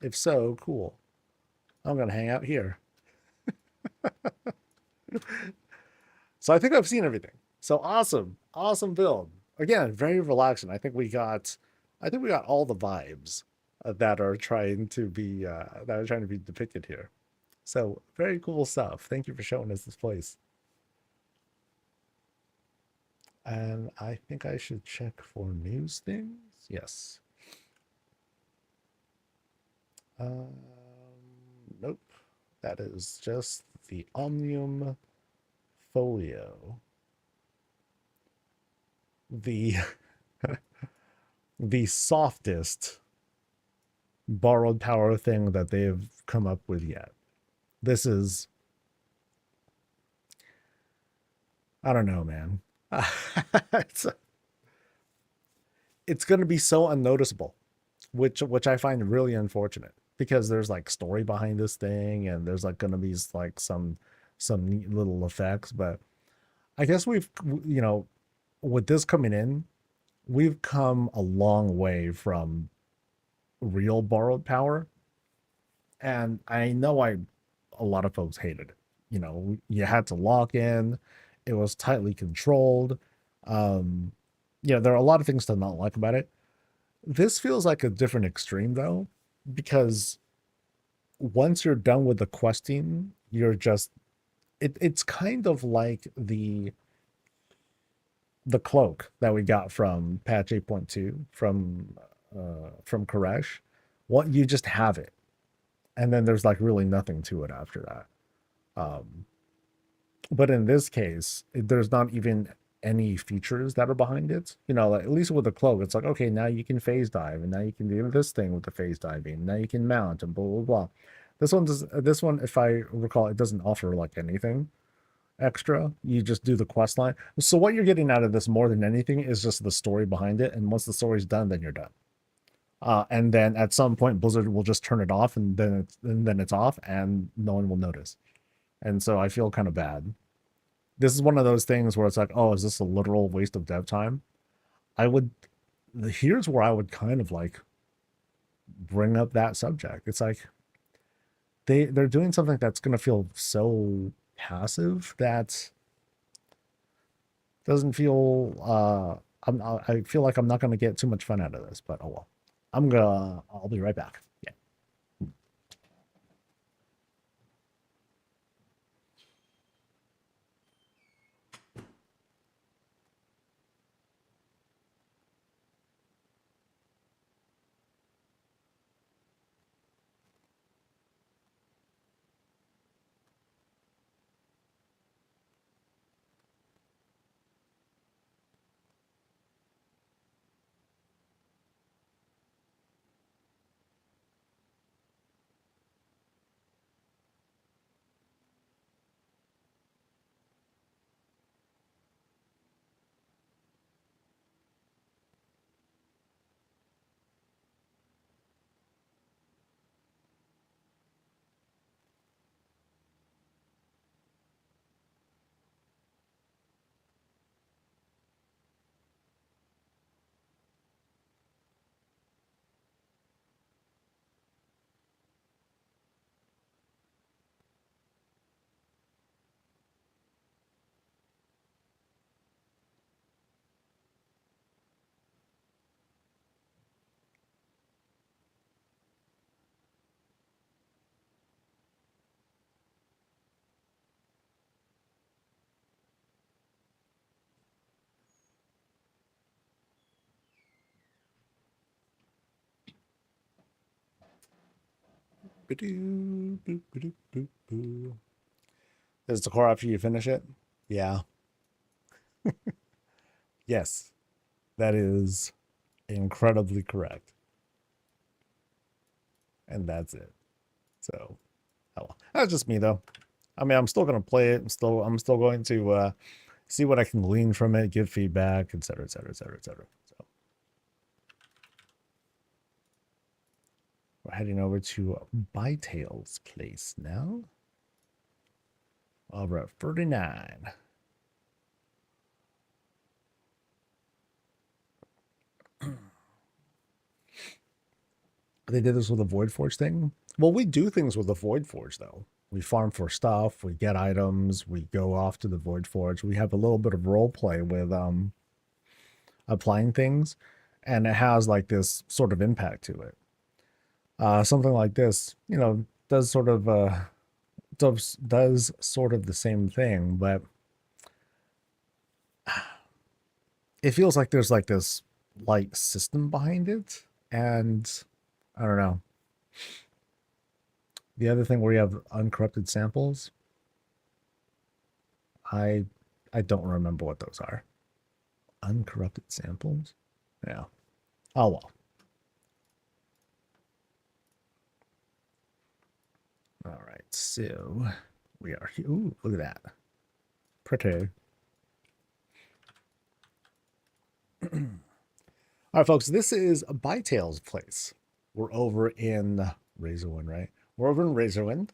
If so, cool. I'm gonna hang out here. So I think I've seen everything. So awesome, awesome build. Again, very relaxing. I think we got all the vibes that are trying to be depicted here. So very cool stuff. Thank you for showing us this place. And I think I should check for news things. Yes. Um, nope. That is just the Omnium Folio. The the softest borrowed power thing that they've come up with yet. This is I don't know, man. it's it's going to be so unnoticeable, which I find really unfortunate because there's like story behind this thing and there's like going to be like some neat little effects, but I guess you know, with this coming in, we've come a long way from real borrowed power. And I know a lot of folks hated it. You know, you had to lock in, it was tightly controlled. Um, yeah, there are a lot of things to not like about it. This feels like a different extreme though, because once you're done with the questing, you're just it's kind of like the cloak that we got from patch 8.2 from Koresh. What you just have it. And then there's like really nothing to it after that. But in this case, there's not even any features that are behind it. You know, like, at least with the cloak, it's like, okay, now you can phase dive, and now you can do this thing with the phase diving. Now you can mount and blah blah blah. This one, if I recall, it doesn't offer like anything extra. You just do the quest line. So what you're getting out of this more than anything is just the story behind it. And once the story's done, then you're done. And then at some point, Blizzard will just turn it off, and then it's off, and no one will notice. And so I feel kind of bad. This is one of those things where it's like, oh, is this a literal waste of dev time? I would. Here's where I would kind of like bring up that subject. It's like they're doing something that's going to feel so passive that doesn't feel. I feel like I'm not going to get too much fun out of this, but oh well. I'll be right back. Yeah. Is the core after you finish it? Yeah. Yes. That is incredibly correct. And that's it. So, oh well. That's just me though. I mean, I'm still gonna play it. I'm still going to see what I can glean from it, give feedback, etc., etc., etc., etc. So we're heading over to Bytail's place now. Over at 39. They did this with a Void Forge thing. Well, we do things with the Void Forge though. We farm for stuff, we get items, we go off to the Void Forge. We have a little bit of role play with applying things, and it has like this sort of impact to it. Something like this, does sort of does sort of the same thing, but it feels like there's like this light system behind it, and I don't know. The other thing where you have uncorrupted samples, I don't remember what those are. Uncorrupted samples? Yeah. Oh well. All right, so we are here. Ooh, look at that. Pretty. All right, folks, this is Bytail's place. We're over in Razorwind, right? We're over in Razorwind.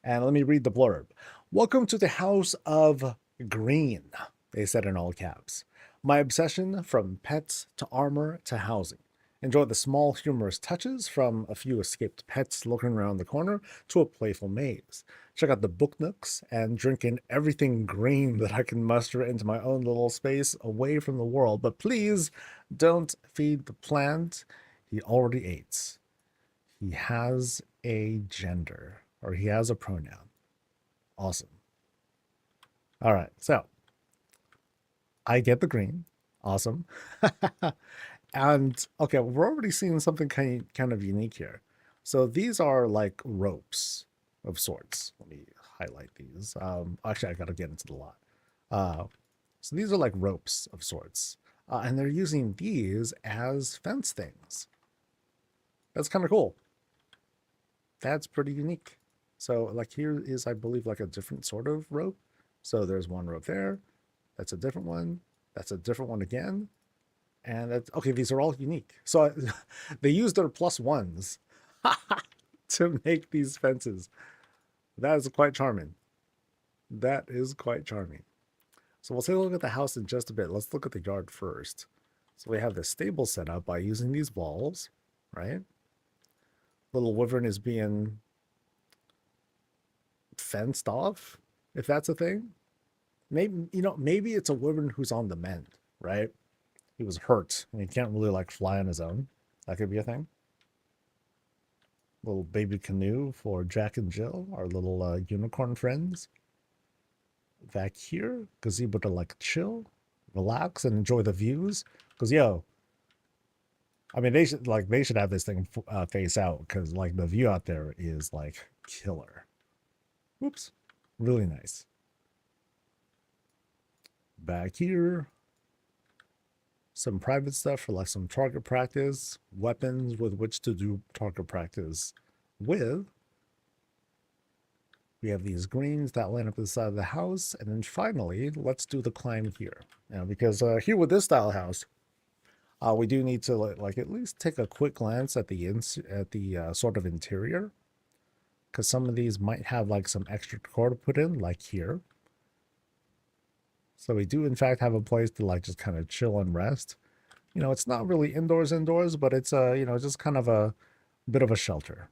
And let me read the blurb. Welcome to the House of Green, they said in all caps. My obsession from pets to armor to housing. Enjoy the small humorous touches from a few escaped pets looking around the corner to a playful maze. Check out the book nooks and drink in everything green that I can muster into my own little space away from the world. But please don't feed the plant. He already ate. He has a gender, or he has a pronoun. Awesome. All right, so I get the green. Awesome. And okay, we're already seeing something kind of unique here. So these are like ropes of sorts. Let me highlight these. Actually, I gotta get into the lot. So these are like ropes of sorts, and they're using these as fence things. That's kind of cool. That's pretty unique. So like here is, I believe, like a different sort of rope. So there's one rope there. That's a different one. That's a different one again. And that's okay. These are all unique. So they use their +1s to make these fences. That is quite charming. That is quite charming. So we'll take a look at the house in just a bit. Let's look at the yard first. So we have the stable set up by using these walls, right? Little wyvern is being fenced off, if that's a thing. Maybe it's a wyvern who's on the mend, right? He was hurt and he can't really like fly on his own. That could be a thing. Little baby canoe for Jack and Jill, our little unicorn friends. Back here, gazebo to like chill, relax, and enjoy the views. Because I mean, they should have this thing face out, because like the view out there is like killer. Oops, really nice. Back here, some private stuff for like some target practice, weapons with which to do target practice with. We have these greens that line up the side of the house, and then finally, let's do the climb here. Because here with this style house, we do need to like at least take a quick glance at the sort of interior, because some of these might have like some extra decor to put in, like here. So we do in fact have a place to like just kind of chill and rest. It's not really indoors, but it's just kind of a bit of a shelter.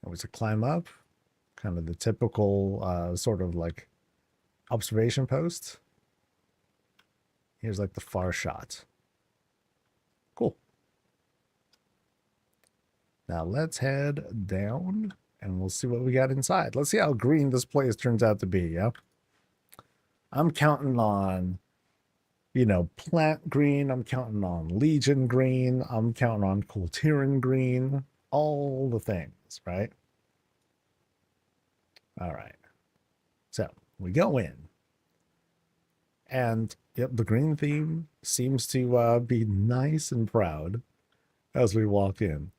It was to climb up, kind of the typical sort of like observation post. Here's like the far shot. Cool. Now let's head down and we'll see what we got inside. Let's see how green this place turns out to be, yeah? I'm counting on, plant green. I'm counting on Legion green. I'm counting on Kultiran green. all the things, right? All right. So we go in, and yep, the green theme seems to be nice and proud as we walk in.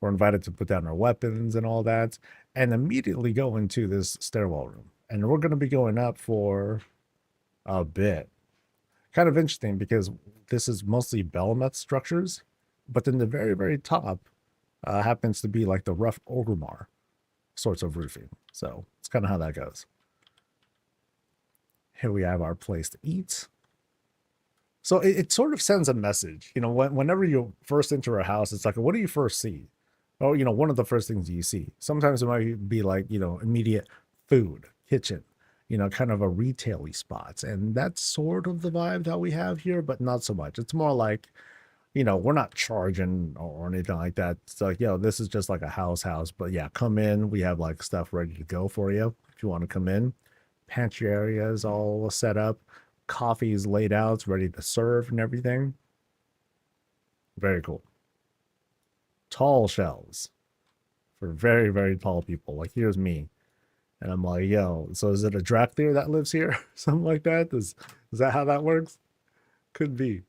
We're invited to put down our weapons and all that, and immediately go into this stairwell room. And we're going to be going up for a bit. Kind of interesting because this is mostly Belmeth structures, but then the very, very top happens to be like the rough Orgrimmar sorts of roofing. So it's kind of how that goes. Here we have our place to eat. So it sort of sends a message. You know, whenever you first enter a house, it's like, what do you first see? Oh, you know, one of the first things you see. Sometimes it might be like, you know, immediate food, kitchen, you know, kind of a retail-y spots. And that's sort of the vibe that we have here, but not so much. It's more like, you know, we're not charging or anything like that. It's like, yo, this is just like a house. But yeah, come in. We have like stuff ready to go for you if you want to come in. Pantry area is all set up. Coffee is laid out. It's ready to serve and everything. Very cool. Tall shelves for very, very tall people. Like, here's me. And I'm like, yo, so is it a Drakthir that lives here? Something like that? Is that how that works? Could be.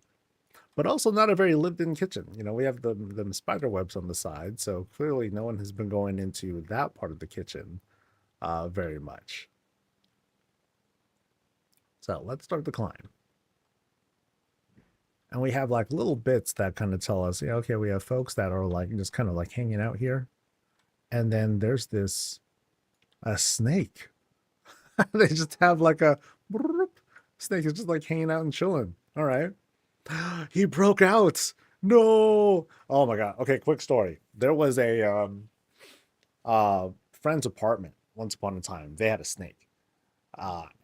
But also not a very lived-in kitchen. You know, we have the spider webs on the side, so clearly no one has been going into that part of the kitchen very much. So let's start the climb. And we have like little bits that kind of tell us, yeah, okay, we have folks that are like just kind of like hanging out here. And then there's a snake. They just have like a snake is just like hanging out and chilling. All right. He broke out. No. Oh my God. Okay, quick story. There was a friend's apartment once upon a time. They had a snake.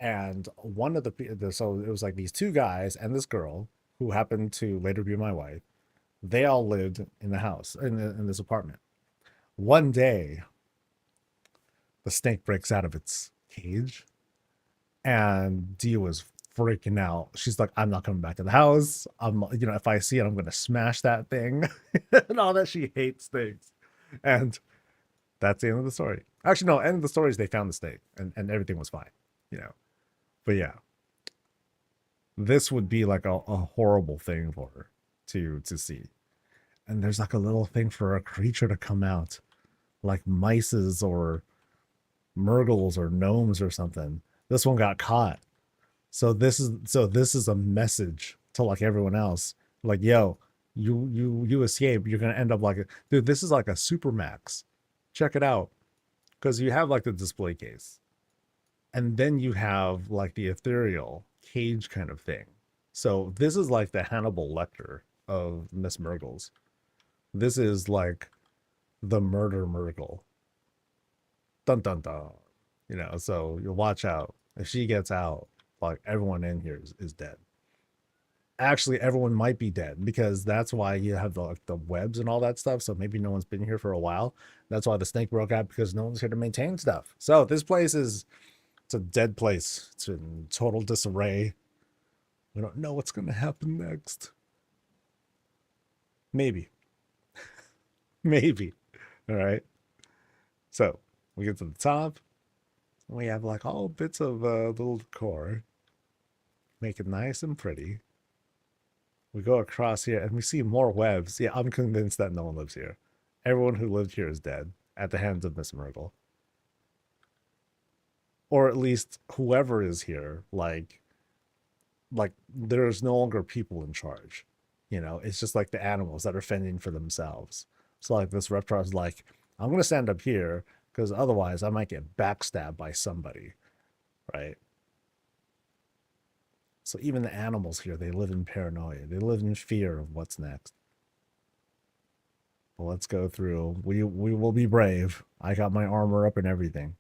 And one of so it was like these two guys and this girl who happened to later be my wife. They all lived in the house in this apartment. One day, the snake breaks out of its cage, and Dee was freaking out. She's like, "I'm not coming back to the house. You know, if I see it, I'm gonna smash that thing," and all that. She hates snakes, and that's the end of the story. Actually, no, end of the story is they found the snake, and everything was fine. You know, but yeah, this would be like a horrible thing for her to see. And there's like a little thing for a creature to come out, like mices or murgles or gnomes or something. This one got caught. So this is a message to like everyone else. Like, yo, you escape, you're gonna end up like dude, this is like a super max. Check it out. Because you have like the display case. And then you have like the ethereal cage kind of thing. So this is like the Hannibal Lecter of Miss Murgles. This is like the murder Murgle. Dun dun dun. You know, so you'll watch out. If she gets out, like everyone in here is dead. Actually, everyone might be dead because that's why you have the webs and all that stuff. So maybe no one's been here for a while. That's why the snake broke out, because no one's here to maintain stuff. So this place it's a dead place. It's in total disarray. We don't know what's going to happen next. Maybe. Maybe. All right. So we get to the top. And we have like all bits of little decor. Make it nice and pretty. We go across here and we see more webs. Yeah, I'm convinced that no one lives here. Everyone who lived here is dead at the hands of Miss Murgle. Or at least whoever is here, like there's no longer people in charge. You know, it's just like the animals that are fending for themselves. So like this reptile's like, I'm gonna stand up here because otherwise I might get backstabbed by somebody, right? So even the animals here, they live in paranoia. They live in fear of what's next. Well, let's go through. We will be brave. I got my armor up and everything.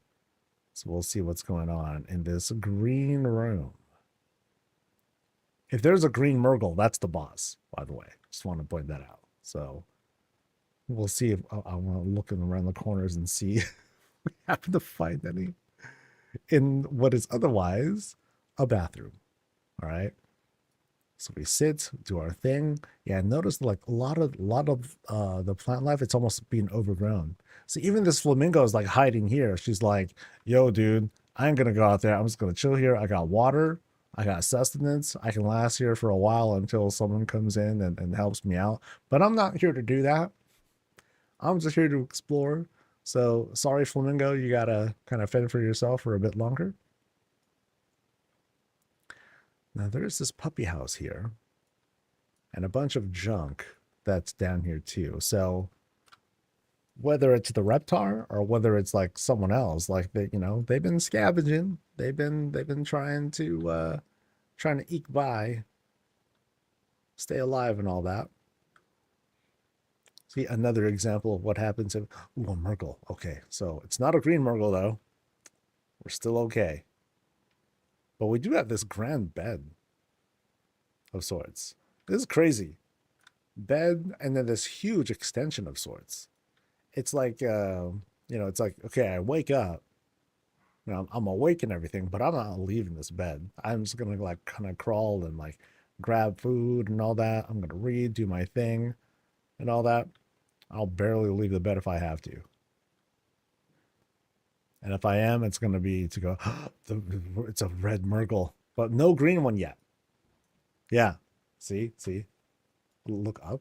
So we'll see what's going on in this green room. If there's a green Murgle, that's the boss, by the way. Just want to point that out. So we'll see if I want to look around the corners and see if we happen to find any in what is otherwise a bathroom. All right. So we sit, do our thing. Yeah, notice like a lot of the plant life, it's almost being overgrown. So even this flamingo is like hiding here. She's like, yo, dude, I ain't gonna go out there. I'm just gonna chill here. I got water, I got sustenance. I can last here for a while until someone comes in and helps me out. But I'm not here to do that. I'm just here to explore. So sorry, flamingo, you gotta kind of fend for yourself for a bit longer. Now there's this puppy house here and a bunch of junk that's down here too. So whether it's the reptar or whether it's like someone else, like they, they've been scavenging. They've been trying to eke by, stay alive and all that. See, another example of what happens if, ooh, a Murgle. Okay, so it's not a green Murgle though. We're still okay. But we do have this grand bed of sorts. This is crazy. Bed and then this huge extension of sorts. It's like, it's like, okay, I wake up. I'm awake and everything, but I'm not leaving this bed. I'm just gonna like kind of crawl and like grab food and all that. I'm gonna read, do my thing, and all that. I'll barely leave the bed if I have to. And if I am, it's gonna be to go. It's a red Murgle, but no green one yet. Yeah, see, look up.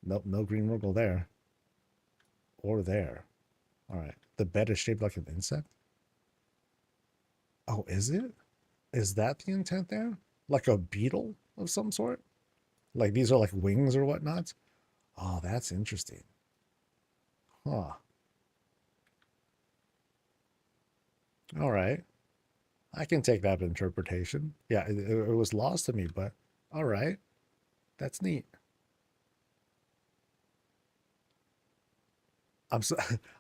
Nope, no green Murgle there. Or there. All right, the bed is shaped like an insect. Oh, is it? Is that the intent there? Like a beetle of some sort? Like these are like wings or whatnot? Oh, that's interesting. Huh. All right. I can take that interpretation. Yeah, it was lost to me, but all right. That's neat. I'm so,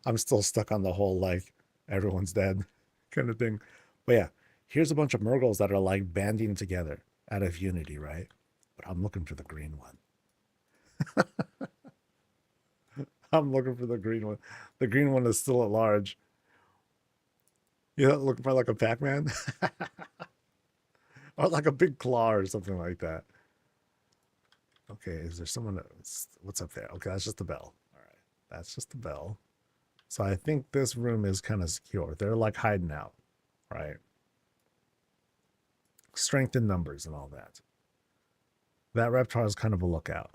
I'm still stuck on the whole like everyone's dead kind of thing. But yeah, here's a bunch of Murgles that are like banding together out of unity, right? But I'm looking for the green one. I'm looking for the green one. The green one is still at large. You know, looking for like a Pac-Man or like a big claw or something like that. Okay, is there someone else? What's up there? Okay, that's just the bell. All right, that's just the bell. So I think this room is kind of secure. They're like hiding out, right? Strength in numbers and all that. That reptile is kind of a lookout.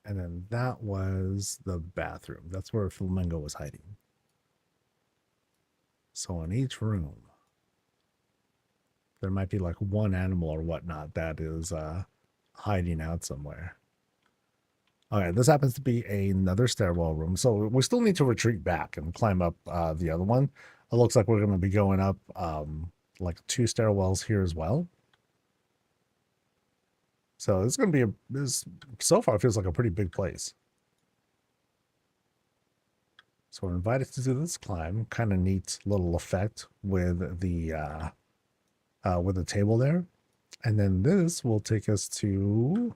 And then that was the bathroom. That's where Flamingo was hiding. So in each room, there might be like one animal or whatnot that is hiding out somewhere. Okay, this happens to be another stairwell room. So we still need to retreat back and climb up the other one. It looks like we're going to be going up like 2 stairwells here as well. So it's going to be this so far feels like a pretty big place. So we're invited to do this climb. Kind of neat little effect with the table there. And then this will take us to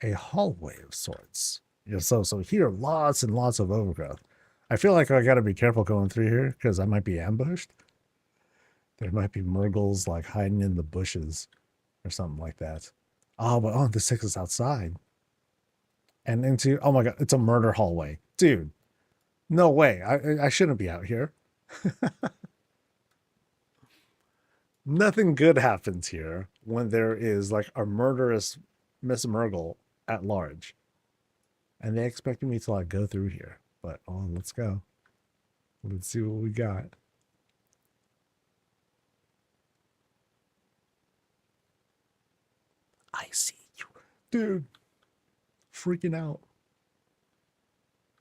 a hallway of sorts. Yeah, so here, lots and lots of overgrowth. I feel like I got to be careful going through here because I might be ambushed. There might be Murgles like hiding in the bushes or something like that. Oh, but this takes us outside. And into, oh my God, it's a murder hallway. Dude, no way. I shouldn't be out here. Nothing good happens here when there is like a murderous Miss Murgle at large. And they expected me to like go through here. But let's go. Let's see what we got. I see you. Dude. Freaking out.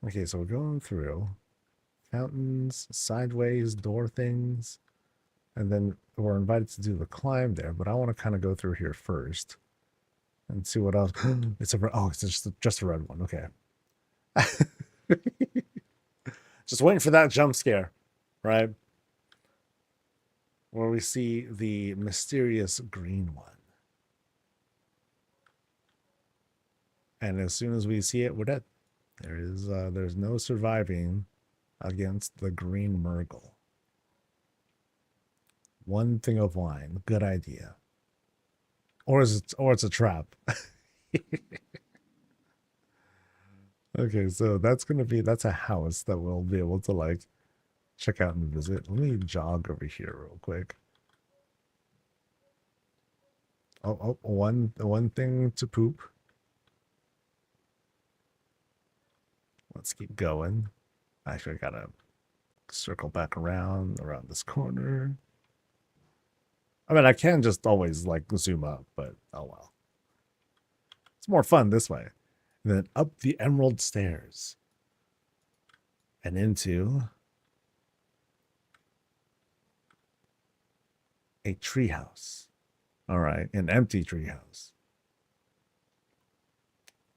Okay, so we're going through fountains, sideways, door things. And then we're invited to do the climb there, but I want to kind of go through here first and see what else. It's just a red one. Okay. Just waiting for that jump scare, right? Where we see the mysterious green one. And as soon as we see it, we're dead. There's no surviving against the green Murgle. One thing of wine, good idea. Or is it, or it's a trap. Okay, so that's a house that we'll be able to like check out and visit. Let me jog over here real quick. One thing to poop. Let's keep going. Actually, I gotta circle back around this corner. I mean, I can just always like zoom up, but oh well. It's more fun this way. And then up the emerald stairs and into a treehouse. All right, an empty treehouse.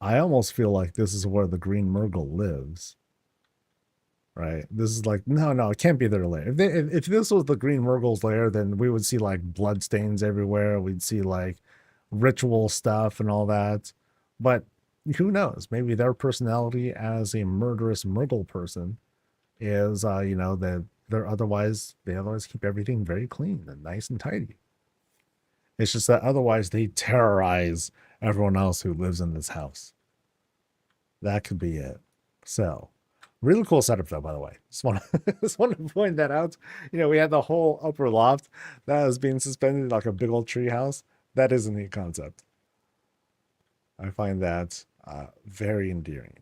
I almost feel like this is where the green Murgle lives. Right? This is like no, it can't be their lair. If this was the green Murgle's lair, then we would see like blood stains everywhere. We'd see like ritual stuff and all that. But who knows? Maybe their personality as a murderous Murgle person is, that they otherwise keep everything very clean and nice and tidy. It's just that otherwise they terrorize everyone else who lives in this house. That could be it. So, really cool setup though, by the way. Just want to point that out. We had the whole upper loft that was being suspended like a big old tree house. That is a neat concept. I find that very endearing.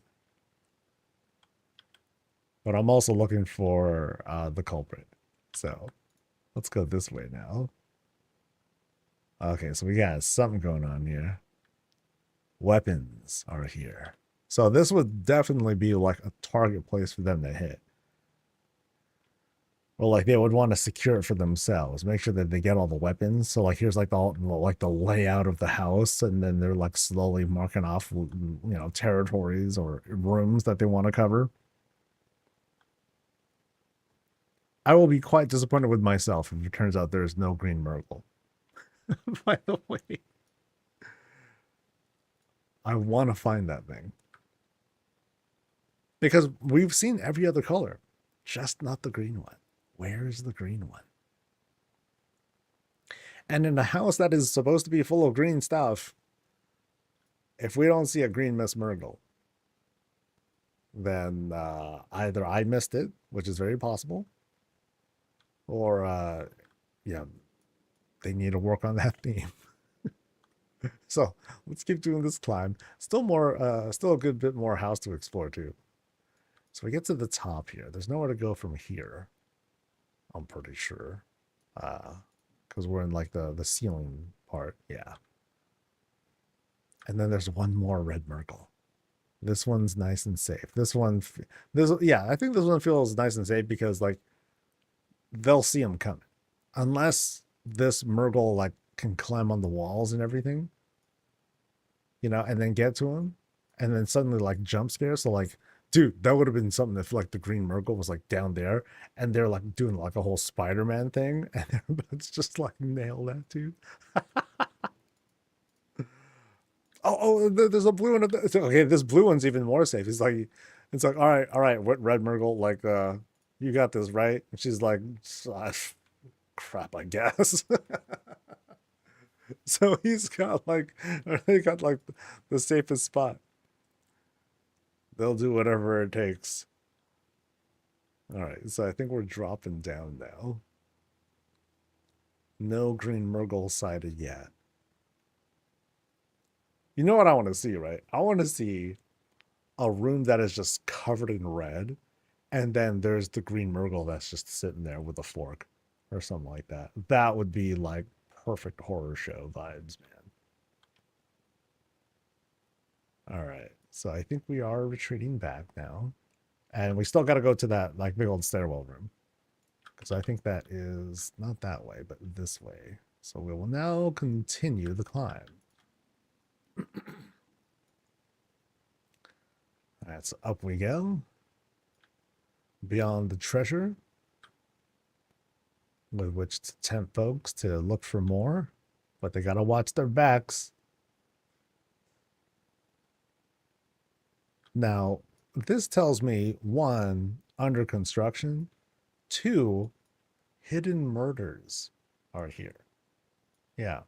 But I'm also looking for the culprit. So let's go this way now. Okay, so we got something going on here. Weapons are here. So this would definitely be like a target place for them to hit. Well, like they would want to secure it for themselves, make sure that they get all the weapons. So like here's like the layout of the house, and then they're like slowly marking off, territories or rooms that they want to cover. I will be quite disappointed with myself if it turns out there's no green Murgle. By the way, I want to find that thing. Because we've seen every other color, just not the green one. Where's the green one? And in a house that is supposed to be full of green stuff, if we don't see a green Miss Murgle, then either I missed it, which is very possible, or they need to work on that theme. So let's keep doing this climb. Still a good bit more house to explore too. So we get to the top here. There's nowhere to go from here, I'm pretty sure, because we're in like the ceiling part. Yeah. And then there's one more red Murgle. This one's nice and safe. I think this one feels nice and safe because like they'll see him coming, unless this Murgle like can climb on the walls and everything, and then get to him, and then suddenly like jump scare. So like, dude, that would have been something if like the green Murgle was like down there and they're like doing like a whole Spider-Man thing, and they're about to just like nail that dude. There's a blue one. Okay, this blue one's even more safe. It's like, all right, what red Murgle? Like, you got this, right? And she's like, crap, I guess. So they got like the safest spot. They'll do whatever it takes. All right, so I think we're dropping down now. No green Murgle sighted yet. You know what I want to see, right? I want to see a room that is just covered in red, and then there's the green Murgle that's just sitting there with a fork or something like that. That would be like perfect horror show vibes, man. All right, so I think we are retreating back now, and we still got to go to that like big old stairwell room, because I think that is not that way, but this way. So we will now continue the climb. All right, so up we go. Beyond the treasure, with which to tempt folks to look for more, but they gotta watch their backs. Now, this tells me 1, under construction, 2, hidden murders are here. Yeah.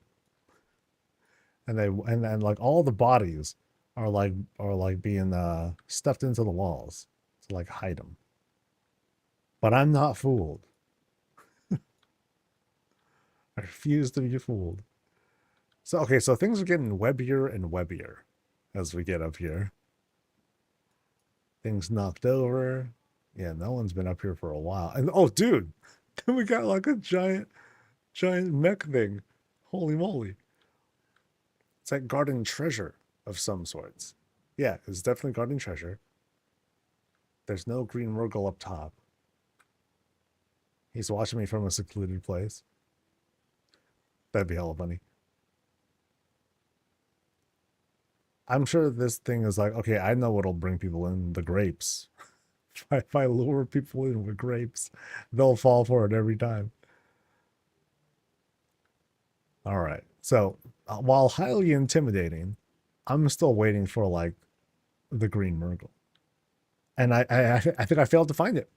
and like all the bodies are like being stuffed into the walls to like hide them. But I'm not fooled. I refuse to be fooled. So okay, so things are getting webbier and webbier as we get up here. Things knocked over. Yeah, no one's been up here for a while. And oh, dude, then we got like a giant mech thing. Holy moly! It's like guarding treasure of some sorts. Yeah, it's definitely guarding treasure. There's no green Murgle up top. He's watching me from a secluded place. That'd be hella funny. I'm sure this thing is like, okay, I know what'll bring people in, the grapes. If I lure people in with grapes, they'll fall for it every time. All right. So while highly intimidating, I'm still waiting for like the green Murgle. And I think I failed to find it.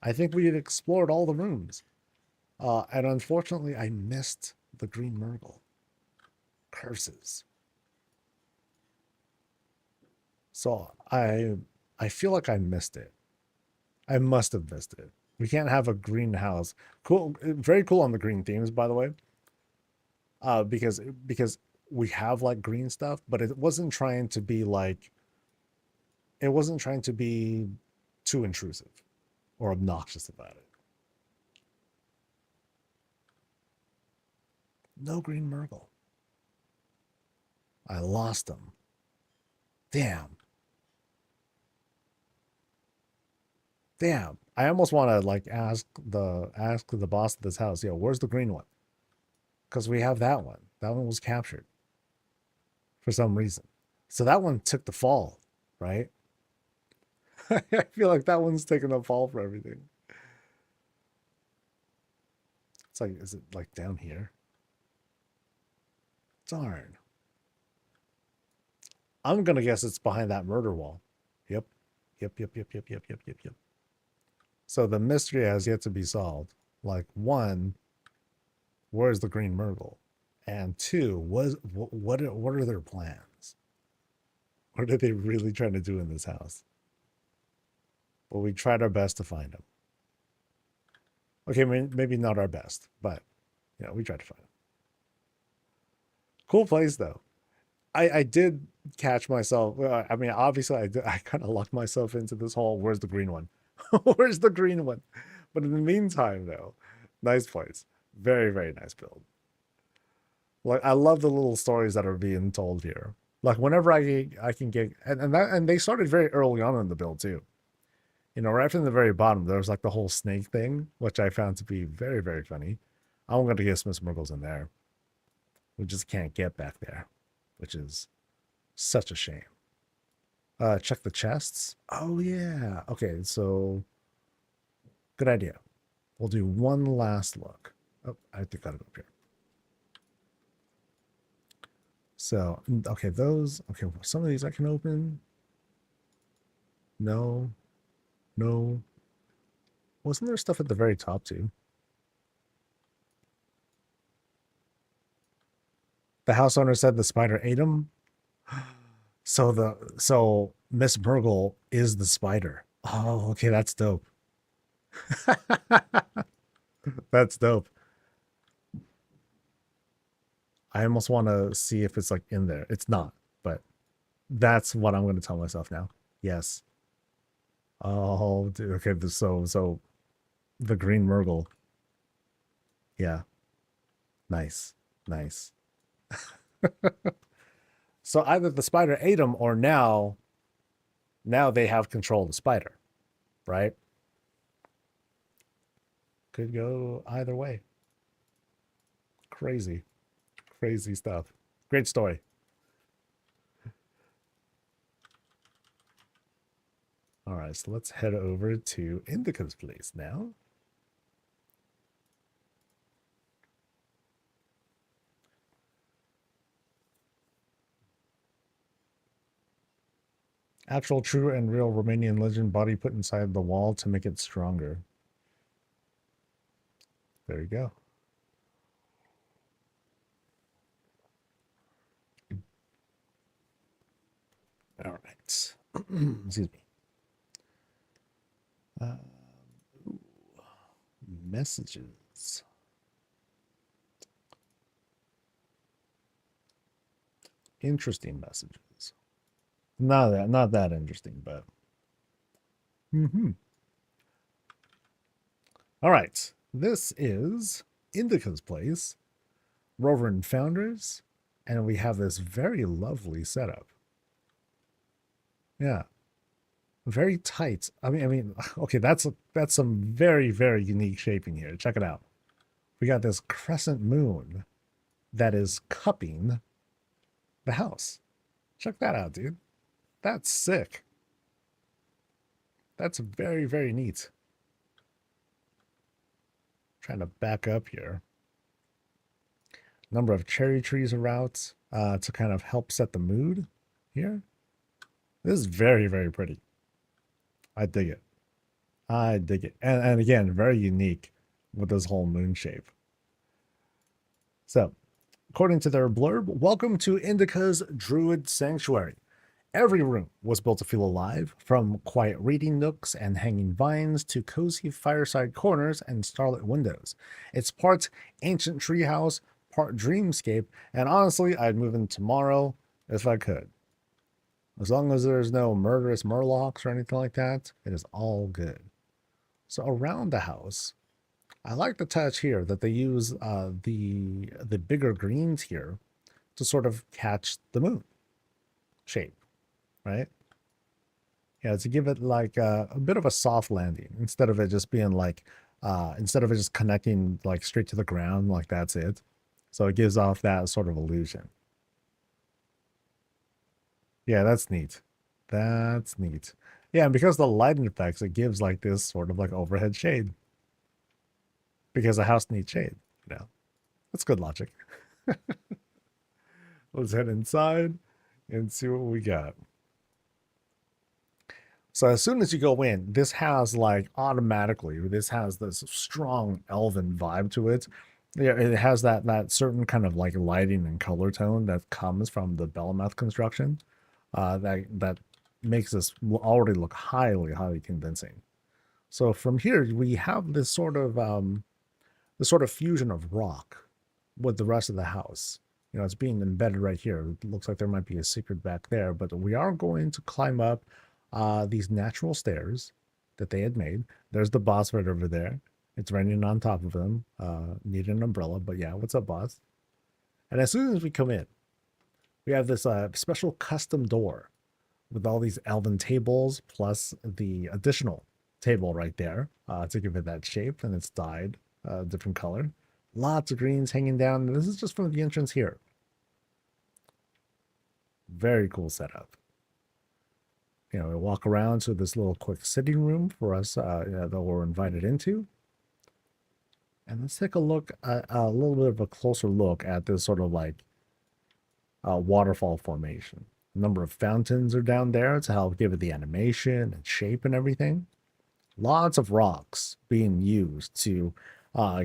I think we had explored all the rooms. And unfortunately, I missed the green Murgle. Curses. So I feel like I missed it. I must have missed it. We can't have a greenhouse. Cool, very cool on the green themes, by the way. Because we have like green stuff, but it wasn't trying to be like, it wasn't trying to be too intrusive or obnoxious about it. No green Murgle. I lost him. Damn. Damn. I almost want to like ask the boss of this house, yo, where's the green one? Because we have that one. That one was captured for some reason. So that one took the fall, right? I feel like that one's taking the fall for everything. It's like, is it like down here? Darn. I'm gonna guess it's behind that murder wall. Yep. Yep. So the mystery has yet to be solved. Like, one, where's the green Murgle? And two, what are their plans? What are they really trying to do in this house? Well, we tried our best to find them. Okay, maybe not our best, but yeah, we tried to find them. Cool place though. I did catch myself. I mean, obviously, I kind of locked myself into this whole. Where's the green one? Where's the green one? But in the meantime, though, nice place. Very, very nice build. Like, I love the little stories that are being told here. Like, whenever I can get, and they started very early on in the build too. You know, right from the very bottom, there was like the whole snake thing, which I found to be very, very funny. I'm going to get Smith Murgles in there. We just can't get back there, which is such a shame. Check the chests. Oh, yeah. Okay, so good idea. We'll do one last look. Oh, I think I gotta go up here. So, okay, those. Okay, some of these I can open. No. No. Wasn't there stuff at the very top, too? The house owner said the spider ate him. So Miss Murgle is the spider. Oh, okay, that's dope. That's dope. I almost want to see if it's like in there. It's not, but that's what I'm going to tell myself now. Yes. Oh, dude, okay. So the green Murgle. Yeah. Nice. Nice. So either the spider ate him or now they have control of the spider, right? Could go either way. Crazy. Crazy stuff. Great story. All right, so let's head over to Indica's place now. Actual, true, and real Romanian legend body put inside the wall to make it stronger. There you go. All right. Excuse me. Ooh, messages. Interesting messages. Not that interesting, but. All right. This is Indica's place, Rover and Founders, and we have this very lovely setup. Yeah, very tight. I mean, okay, that's some very, very unique shaping here. Check it out. We got this crescent moon that is cupping the house. Check that out, dude. That's sick. That's very, very neat. Trying to back up here. Number of cherry trees are out to kind of help set the mood here. This is very, very pretty. I dig it. I dig it. And again, very unique with this whole moon shape. So, according to their blurb, welcome to Indica's Druid Sanctuary. Every room was built to feel alive, from quiet reading nooks and hanging vines to cozy fireside corners and starlit windows. It's part ancient treehouse, part dreamscape, and honestly, I'd move in tomorrow if I could. As long as there's no murderous murlocs or anything like that, it is all good. So around the house, I like the touch here that they use the bigger greens here to sort of catch the moon shape, right? Yeah, to give it like a bit of a soft landing instead of it just being like, instead of it just connecting like straight to the ground, like that's it. So it gives off that sort of illusion. Yeah, that's neat. That's neat. Yeah, and because the lighting effects, it gives like this sort of like overhead shade. Because a house needs shade, you know. That's good logic. Let's head inside and see what we got. So as soon as you go in, this has like automatically, this has this strong elven vibe to it. Yeah, it has that certain kind of like lighting and color tone that comes from the Bellameth construction. That makes this already look highly, highly convincing. So from here, we have this sort of fusion of rock with the rest of the house. You know, it's being embedded right here. It looks like there might be a secret back there, but we are going to climb up these natural stairs that they had made. There's the boss right over there. It's raining on top of them. Need an umbrella, but yeah, what's up, boss? And as soon as we come in, we have this special custom door with all these elven tables plus the additional table right there to give it that shape, and it's dyed different color. Lots of greens hanging down. This is just from the entrance here. Very cool setup. You know, we walk around to this little quick sitting room for us that we're invited into. And let's take a look at a little bit of a closer look at this sort of like waterfall formation. A number of fountains are down there to help give it the animation and shape and everything. Lots of rocks being used to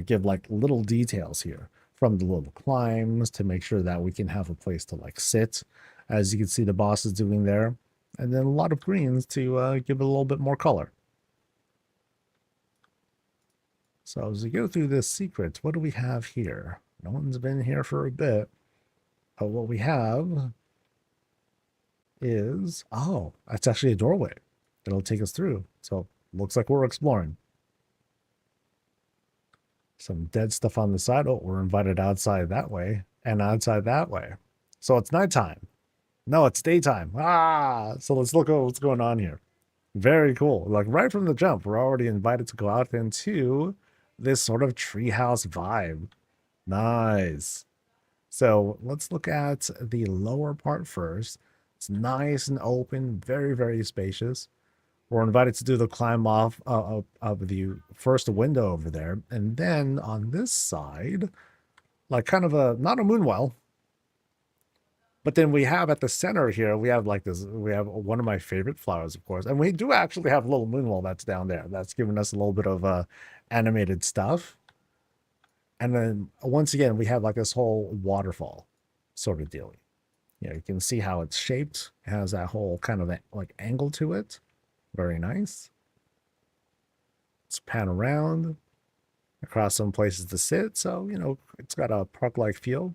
give like little details here, from the little climbs to make sure that we can have a place to like sit, as you can see the boss is doing there, and then a lot of greens to give it a little bit more color. So as we go through this secret, what do we have here? No one's been here for a bit. But what we have is, oh, that's actually a doorway that'll take us through. So looks like we're exploring. Some dead stuff on the side. Oh, we're invited outside that way and outside that way. So it's nighttime. No, it's daytime. Ah, so let's look at what's going on here. Very cool. Like right from the jump, we're already invited to go out into this sort of treehouse vibe. Nice. So let's look at the lower part first. It's nice and open, very, very spacious. We're invited to do the climb off of the first window over there. And then on this side, like kind of a, not a moonwell, but then we have at the center here, we have like this, we have one of my favorite flowers, of course. And we do actually have a little moonwell that's down there. That's giving us a little bit of animated stuff. And then once again, we have like this whole waterfall sort of dealing. You know, you can see how it's shaped. It has that whole kind of like angle to it. Very nice. Let's pan around across some places to sit. So, you know, it's got a park-like feel.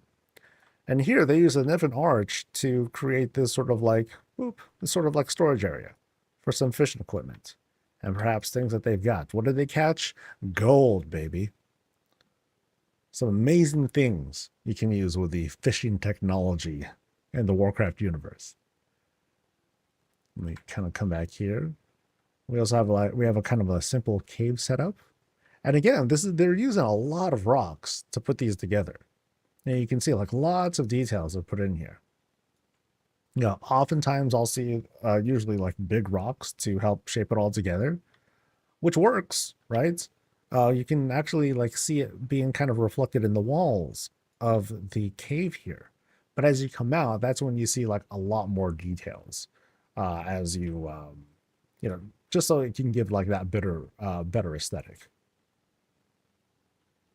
And here they use an even arch to create this sort of like, this sort of like storage area for some fishing equipment and perhaps things that they've got. What did they catch? Gold, baby. Some amazing things you can use with the fishing technology in the Warcraft universe. Let me kind of come back here. We also have a kind of a simple cave setup. And again, they're using a lot of rocks to put these together. And you can see like lots of details are put in here. You know, oftentimes I'll see usually like big rocks to help shape it all together, which works, right? You can actually like see it being kind of reflected in the walls of the cave here. But as you come out, that's when you see like a lot more details as you, you know, just so it can give like that better aesthetic.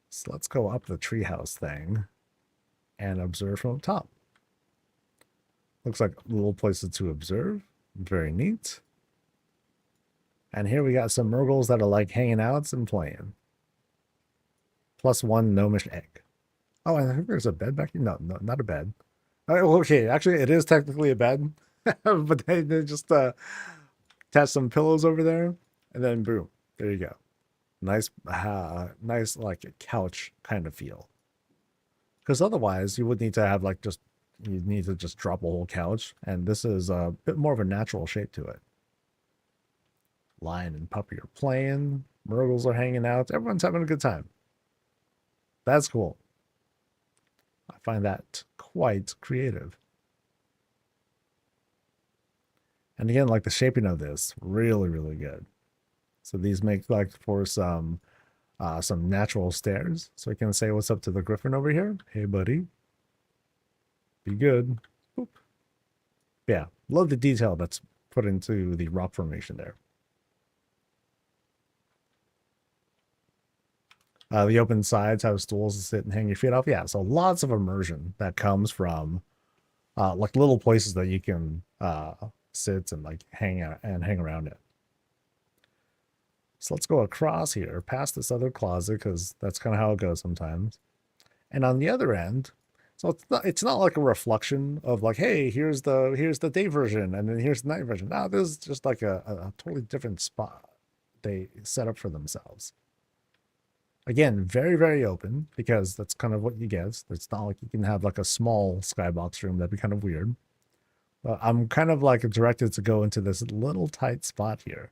So let's go up the treehouse thing and observe from up top. Looks like little places to observe. Very neat. And here we got some Murgles that are like hanging out and playing. +1 gnomish egg. Oh, and I think there's a bed back here. No, not a bed. Okay, actually it is technically a bed. But they just attach some pillows over there. And then boom, there you go. Nice, nice like a couch kind of feel. Because otherwise you would need to have like you need to just drop a whole couch. And this is a bit more of a natural shape to it. Lion and puppy are playing. Murgles are hanging out. Everyone's having a good time. That's cool. I find that quite creative. And again, like the shaping of this, really, really good. So these make like for some natural stairs. So I can say what's up to the Griffin over here. Hey, buddy. Be good. Boop. Yeah, love the detail that's put into the rock formation there. The open sides have stools to sit and hang your feet off. Yeah, so lots of immersion that comes from like little places that you can sit and like hang out and hang around in. So let's go across here, past this other closet, because that's kind of how it goes sometimes. And on the other end, so it's not like a reflection of like, hey, here's the day version and then here's the night version. No, this is just like a totally different spot they set up for themselves. Again, very, very open, because that's kind of what you get. It's not like you can have like a small skybox room. That'd be kind of weird. But I'm kind of like directed to go into this little tight spot here.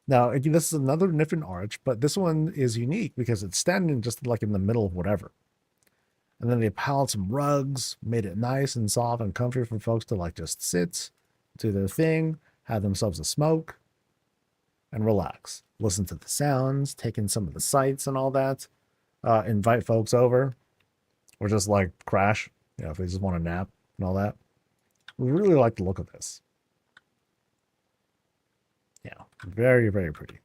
Now, again, this is another Niffin arch, but this one is unique because it's standing just like in the middle of whatever. And then they piled some rugs, made it nice and soft and comfy for folks to like just sit, do their thing, have themselves a smoke, and relax. Listen to the sounds, take in some of the sights and all that. Invite folks over, or just like crash, you know, if they just want to nap and all that. We really like the look of this. Yeah, very, very pretty.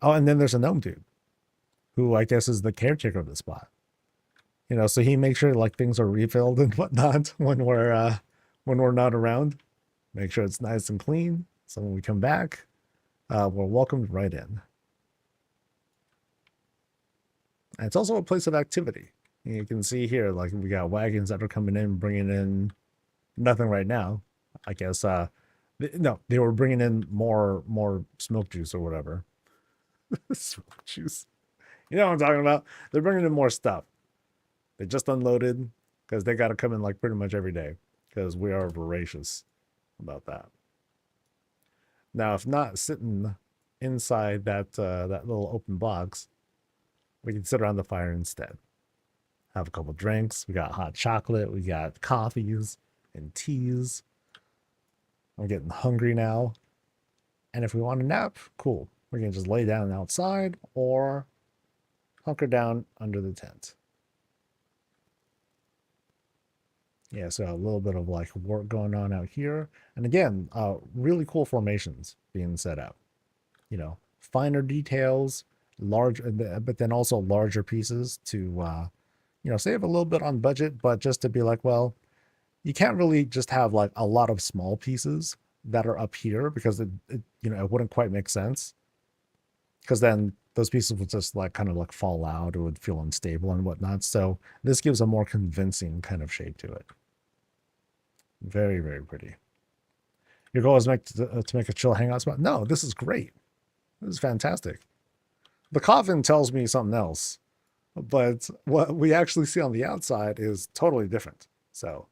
Oh, and then there's a gnome dude, who I guess is the caretaker of the spot. You know, so he makes sure like things are refilled and whatnot when we're not around. Make sure it's nice and clean. So when we come back, we're welcomed right in. And it's also a place of activity. You can see here, like we got wagons that are coming in, bringing in nothing right now. I guess, no, they were bringing in more smoke juice or whatever. Smoke juice. You know what I'm talking about? They're bringing in more stuff. They just unloaded because they got to come in like pretty much every day because we are voracious about that. Now, if not sitting inside that little open box, we can sit around the fire instead. Have a couple drinks. We got hot chocolate. We got coffees and teas. I'm getting hungry now. And if we want to nap, cool. We can just lay down outside or hunker down under the tent. Yeah, so a little bit of like work going on out here. And again, really cool formations being set out. You know, finer details, large, but then also larger pieces to you know, save a little bit on budget, but just to be like, well, you can't really just have like a lot of small pieces that are up here because it you know, it wouldn't quite make sense. Because then those pieces would just like kind of like fall out, it would feel unstable and whatnot. So this gives a more convincing kind of shape to it. Very, very pretty. Your goal is to make a chill hangout spot? No, this is great. This is fantastic. The coffin tells me something else, but what we actually see on the outside is totally different. So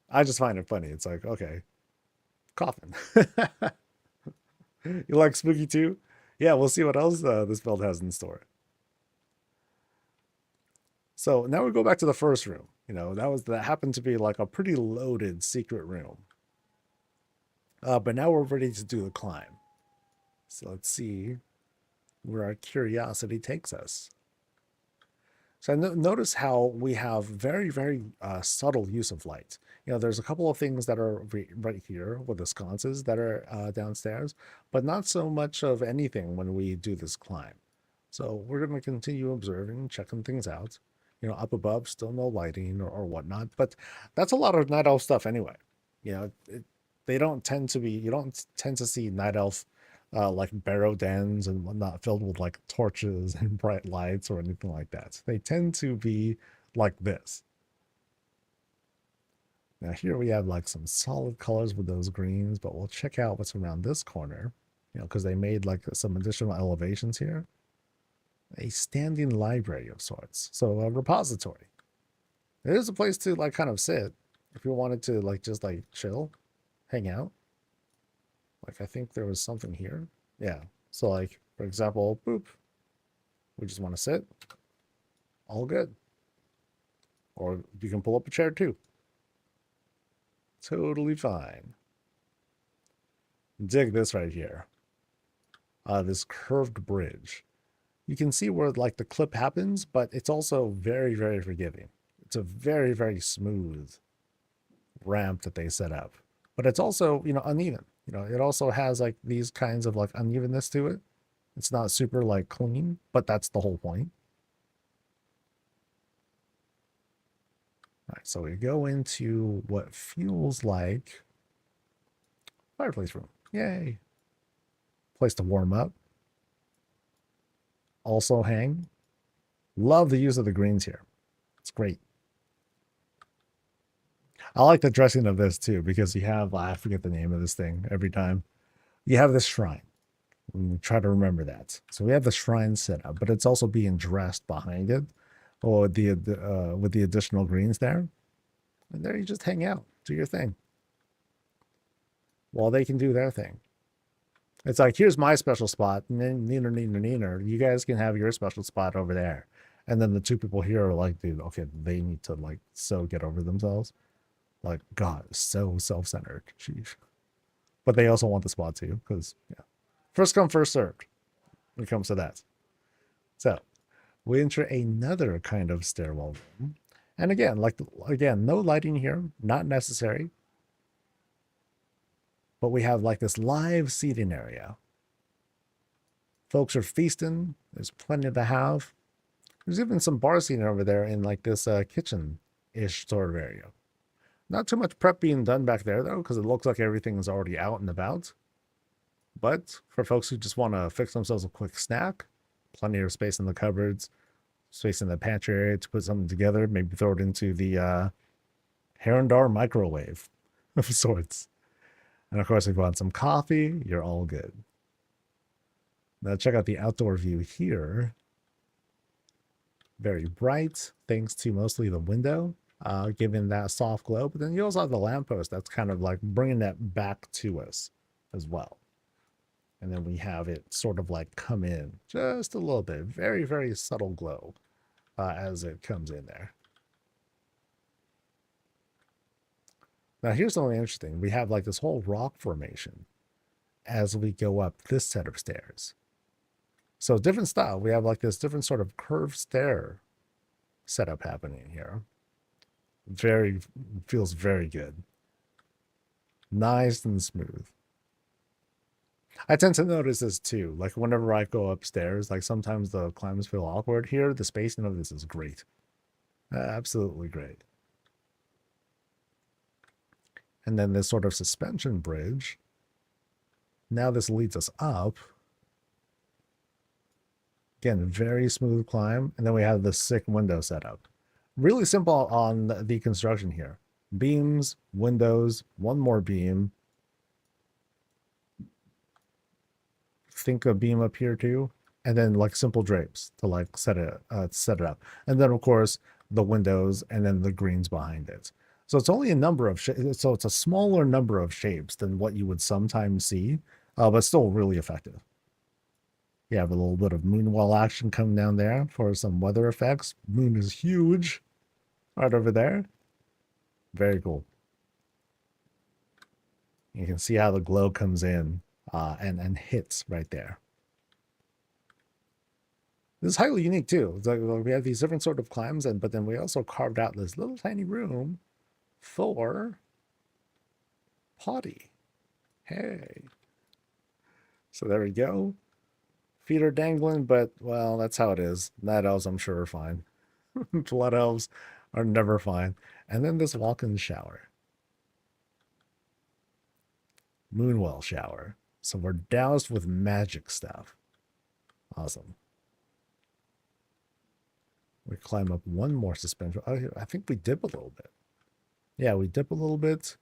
I just find it funny. It's like, okay, coffin. You like spooky too? Yeah, we'll see what else this build has in store. So now we go back to the first room. You know, that happened to be like a pretty loaded secret room. But now we're ready to do the climb. So let's see where our curiosity takes us. So notice how we have very, very subtle use of light. You know, there's a couple of things that are right here with the sconces that are downstairs, but not so much of anything when we do this climb. So we're going to continue observing, checking things out. You know, up above, still no lighting or whatnot, but that's a lot of night elf stuff anyway. You know, they don't tend to be, you don't tend to see night elf like barrow dens and whatnot filled with like torches and bright lights or anything like that. They tend to be like this. Now here we have like some solid colors with those greens, but we'll check out what's around this corner, you know, because they made like some additional elevations here. A standing library of sorts. So a repository. It is a place to like kind of sit if you wanted to like just like chill, hang out. Like I think there was something here. Yeah. So like, for example, boop. We just want to sit. All good. Or you can pull up a chair too. Totally fine. Dig this right here. This curved bridge. You can see where like the clip happens, but it's also very, very forgiving. It's a very, very smooth ramp that they set up. But it's also, you know, uneven. You know, it also has like these kinds of like unevenness to it. It's not super like clean, but that's the whole point. All right, so we go into what feels like fireplace room. Yay. Place to warm up. Also hang. Love the use of the greens here. It's great. I like the dressing of this too, because you have, I forget the name of this thing every time. You have this shrine. We try to remember that. So we have the shrine set up, but it's also being dressed behind it, or with the additional greens there. And there you just hang out, do your thing, while they can do their thing. It's like, here's my special spot, and then neener, you guys can have your special spot over there. And then the two people here are like, dude, okay, they need to like so get over themselves. Like, God, so self-centered. Sheesh. But they also want the spot too, because yeah, first come, first served when it comes to that. So we enter another kind of stairwell room. And again, no lighting here, not necessary. But we have like this live seating area. Folks are feasting. There's plenty to have. There's even some bar seating over there in like this kitchen-ish sort of area. Not too much prep being done back there, though, because it looks like everything is already out and about. But for folks who just want to fix themselves a quick snack, plenty of space in the cupboards, space in the pantry area to put something together, maybe throw it into the Herondar microwave of sorts. And of course, if you want some coffee, you're all good. Now check out the outdoor view here. Very bright, thanks to mostly the window. Giving that soft glow, but then you also have the lamppost that's kind of like bringing that back to us as well. And then we have it sort of like come in just a little bit, very, very subtle glow as it comes in there. Now here's something interesting. We have like this whole rock formation as we go up this set of stairs. So different style. We have like this different sort of curved stair setup happening here. Feels very good. Nice and smooth. I tend to notice this too. Like whenever I go upstairs, like sometimes the climbs feel awkward. Here, the spacing of this is great. Absolutely great. And then this sort of suspension bridge. Now this leads us up. Again, very smooth climb. And then we have this sick window setup. Really simple on the construction here. Beams, windows, one more beam. Think a beam up here too. And then like simple drapes to like set it up. And then of course the windows and then the greens behind it. So it's only a number of so it's a smaller number of shapes than what you would sometimes see, but still really effective. You have a little bit of moonwell action coming down there for some weather effects. Moon is huge right over there. Very cool. You can see how the glow comes in and hits right there. This is highly unique too. It's like we have these different sort of climbs, but then we also carved out this little tiny room for potty. Hey. So there we go. Feet are dangling, but, well, that's how it is. Night elves, I'm sure, are fine. Blood elves are never fine. And then this walk-in shower. Moonwell shower. So we're doused with magic stuff. Awesome. We climb up one more suspension. Oh, I think we dip a little bit. Yeah, we dip a little bit.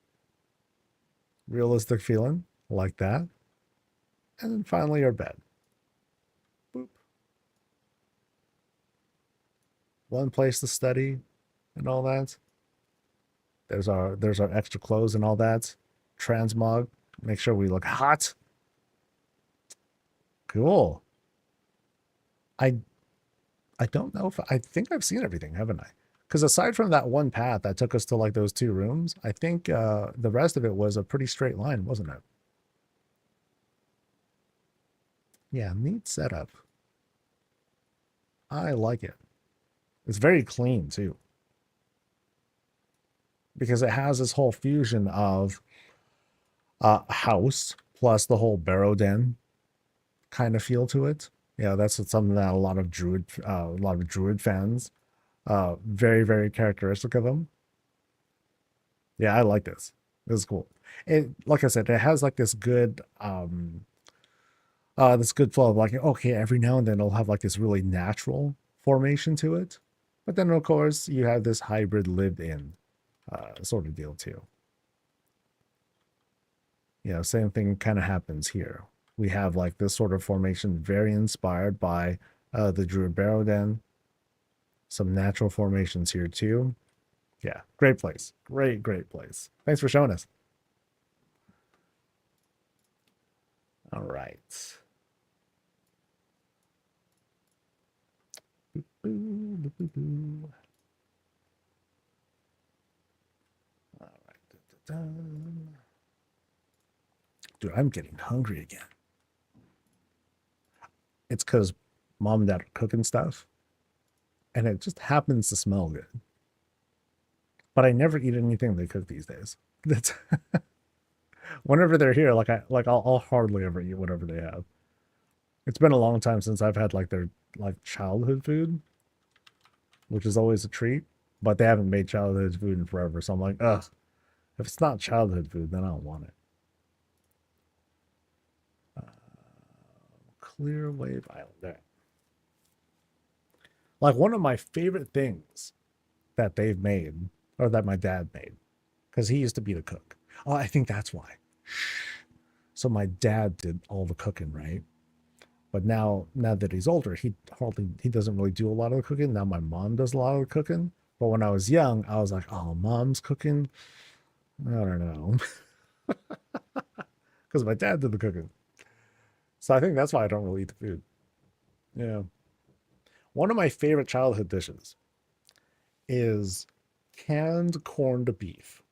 Realistic feeling, like that. And then finally our bed. Boop. One place to study and all that. There's our extra clothes and all that. Transmog. Make sure we look hot. Cool. I don't know if I think I've seen everything, haven't I? Because aside from that one path that took us to like those two rooms, I think the rest of it was a pretty straight line, wasn't it? Yeah, neat setup. I like it. It's very clean too. Because it has this whole fusion of house plus the whole barrow den kind of feel to it. Yeah, that's something that a lot of druid fans very, very characteristic of them. Yeah, I like this. This is cool. It, like I said, it has like this good flow of like, okay, every now and then it'll have like this really natural formation to it. But then of course you have this hybrid lived in sort of deal too. You know, same thing kind of happens here. We have like this sort of formation very inspired by the Druid Barrow Den. Some natural formations here too. Yeah, great place. Great place. Thanks for showing us. All right. All right. Dude, I'm getting hungry again. It's because mom and dad are cooking stuff, and it just happens to smell good. But I never eat anything they cook these days. That's whenever they're here, I'll hardly ever eat whatever they have. It's been a long time since I've had like their like childhood food, which is always a treat. But they haven't made childhood food in forever, so I'm like, ugh. If it's not childhood food, then I don't want it. Clear Wave Island. There. Like one of my favorite things that they've made, or that my dad made, because he used to be the cook. Oh, I think that's why. So my dad did all the cooking, right? But now that he's older, he doesn't really do a lot of the cooking. Now my mom does a lot of the cooking. But when I was young, I was like, oh, mom's cooking? I don't know. Because my dad did the cooking. So I think that's why I don't really eat the food. Yeah. One of my favorite childhood dishes is canned corned beef.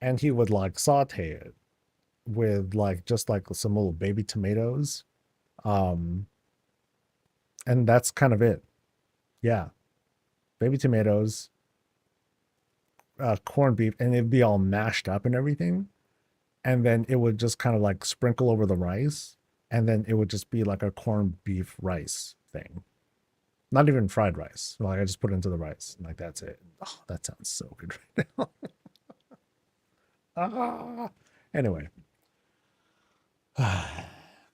And he would like saute it with like just like some little baby tomatoes. And that's kind of it. Yeah. Baby tomatoes, corned beef, and it'd be all mashed up and everything. and then it would just kind of like sprinkle over the rice, and then it would just be like a corned beef rice thing. Not even fried rice. Like I just put it into the rice. Like that's it. Oh, that sounds so good right now. Anyway.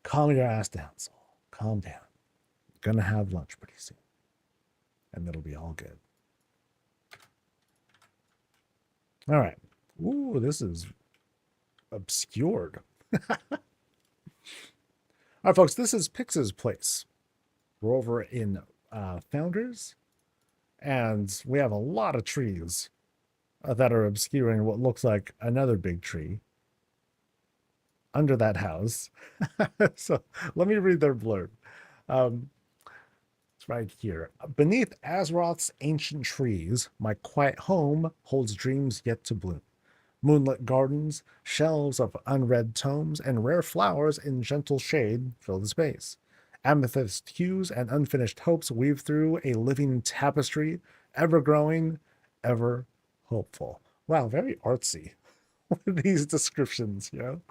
Calm your ass down, Saul. Calm down. Gonna have lunch pretty soon. And it'll be all good. All right. Ooh, this is obscured. All right, folks, this is Pix's place. We're over in Founders, and we have a lot of trees that are obscuring what looks like another big tree under that house. So let me read their blurb. It's right here. Beneath Azeroth's ancient trees, my quiet home holds dreams yet to bloom. Moonlit gardens, shelves of unread tomes, and rare flowers in gentle shade fill the space. Amethyst hues and unfinished hopes weave through a living tapestry, ever growing, ever hopeful. Wow, very artsy. These descriptions, you know?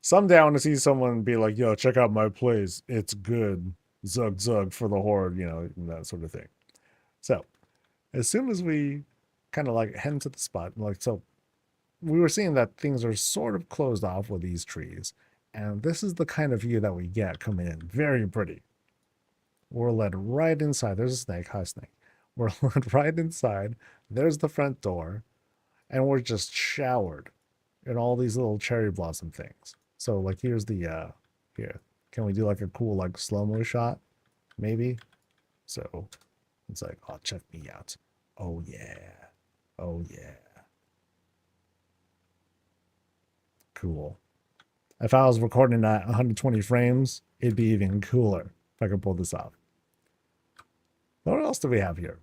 Someday I want to see someone be like, yo, check out my place. It's good. Zug zug for the horde, you know, and that sort of thing. So as soon as we kind of like head into the spot, like, so we were seeing that things are sort of closed off with these trees. And this is the kind of view that we get coming in. Very pretty. We're led right inside. There's a snake. Hi, snake. We're led right inside. There's the front door. And we're just showered in all these little cherry blossom things. So like here's the here. Can we do like a cool like slow-mo shot? Maybe. So it's like, oh, check me out. Oh yeah. Oh yeah. Cool. If I was recording at 120 frames, it'd be even cooler if I could pull this off. What else do we have here?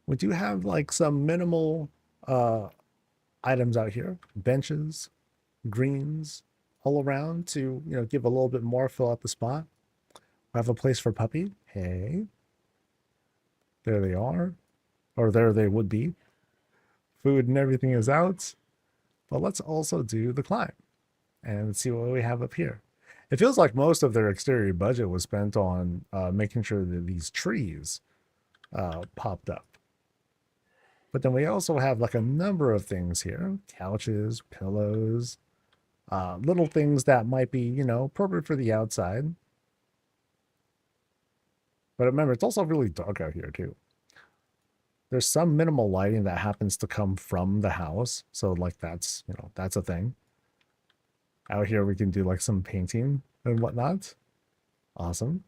We do have like some minimal items out here. Benches, greens all around to, you know, give a little bit more, fill out the spot. We have a place for Puppy. Hey. There they are. Or there they would be. Food and everything is out. But let's also do the climb and see what we have up here. It feels like most of their exterior budget was spent on making sure that these trees popped up. But then we also have like a number of things here. Couches, pillows, little things that might be, you know, appropriate for the outside. But remember, it's also really dark out here too. There's some minimal lighting that happens to come from the house. So like that's, you know, that's a thing. Out here we can do like some painting and whatnot. Awesome.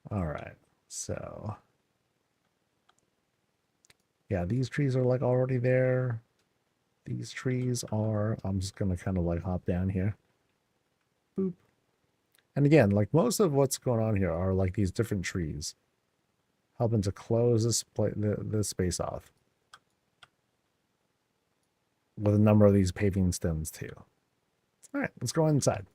All right. So yeah, these trees are like already there. These trees are, I'm just going to kind of like hop down here. Boop. And again, like most of what's going on here are like these different trees helping to close this space off with a number of these paving stems too. All right, let's go inside.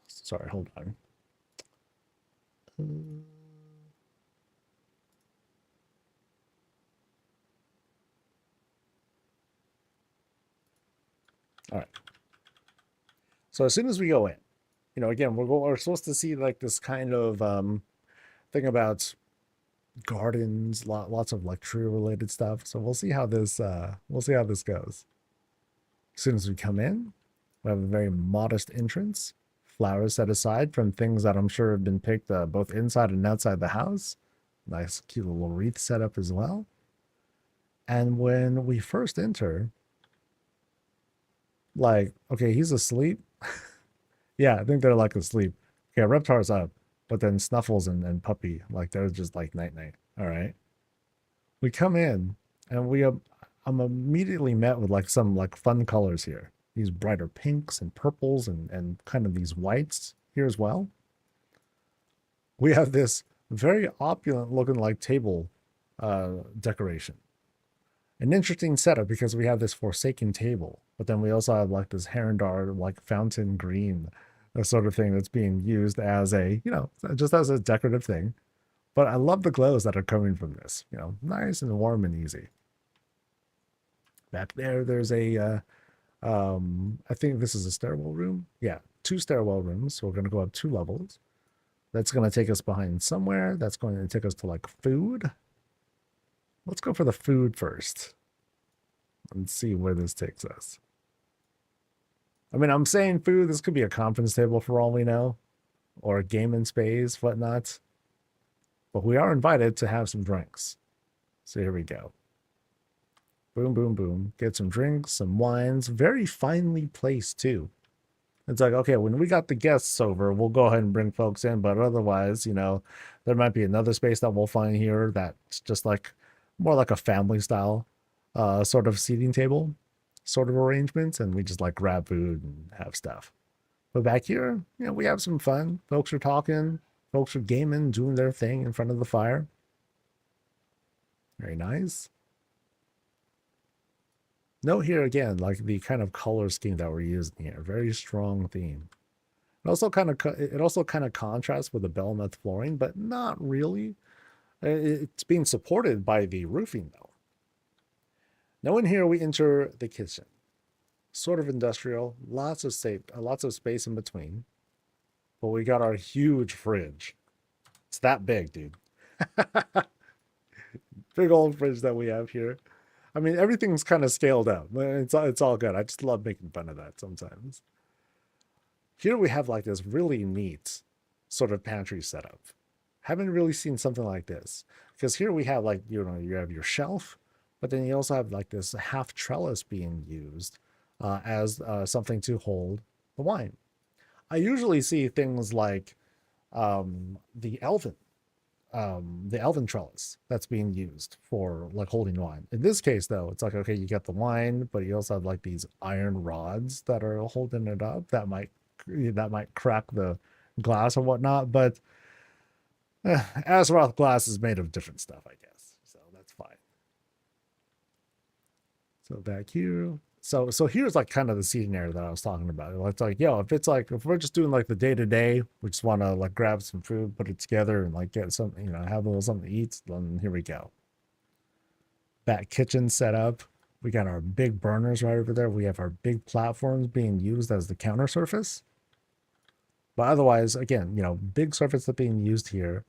Sorry, hold on. All right. So as soon as we go in, you know, again, we're supposed to see like this kind of thing about gardens, lots of like tree related stuff. So we'll see how this goes. As soon as we come in, we have a very modest entrance. Flowers set aside from things that I'm sure have been picked both inside and outside the house. Nice, cute little wreath setup as well. And when we first enter, like, okay, he's asleep. Yeah, I think they're like asleep. Okay, Reptar's up, but then Snuffles and Puppy, like they're just like night-night. All right. We come in and I'm immediately met with like some like fun colors here. These brighter pinks and purples and kind of these whites here as well. We have this Very opulent looking like table decoration. An interesting setup because we have this Forsaken table, but then we also have like this Herondar like fountain green sort of thing that's being used as a, just as a decorative thing. But I love the glows that are coming from this, nice and warm and easy. Back there, there's I think this is a stairwell room. Yeah, 2 stairwell rooms. So we're going to go up 2 levels. That's going to take us behind somewhere. That's going to take us to like food. Let's go for the food first and see where this takes us. I mean, I'm saying food. This could be a conference table for all we know, or a gaming space, whatnot. But we are invited to have some drinks. So here we go. Boom, boom, boom. Get some drinks, some wines. Very finely placed, too. It's like, okay, when we got the guests over, we'll go ahead and bring folks in. But otherwise, there might be another space that we'll find here that's just like more like a family style sort of seating table sort of arrangements. And we just like grab food and have stuff. But back here, we have some fun. Folks are talking. Folks are gaming, doing their thing in front of the fire. Very nice. Note here again, like the kind of color scheme that we're using here. Very strong theme. It also kind of contrasts with the Belmeth flooring, but not really. It's being supported by the roofing though. Now in here we enter the kitchen. Sort of industrial, lots of space in between. But we got our huge fridge. It's that big, dude. Big old fridge that we have here. I mean, everything's kind of scaled up. It's all good. I just love making fun of that sometimes. Here we have like this really neat sort of pantry setup. Haven't really seen something like this. Because here we have like, you have your shelf, but then you also have like this half trellis being used as something to hold the wine. I usually see things like the elven trellis that's being used for like holding wine. In this case, though, it's like, okay, you get the wine, but you also have like these iron rods that are holding it up that might crack the glass or whatnot. But Azeroth glass is made of different stuff, I guess, so that's fine. So back here, so here's like kind of the seating area that I was talking about. It's like, if we're just doing like the day-to-day, we just want to like grab some food, put it together, and like get something, have a little something to eat, then here we go. Back kitchen set up. We got our big burners right over there. We have our big platforms being used as the counter surface. But otherwise, again, big surface that's being used here.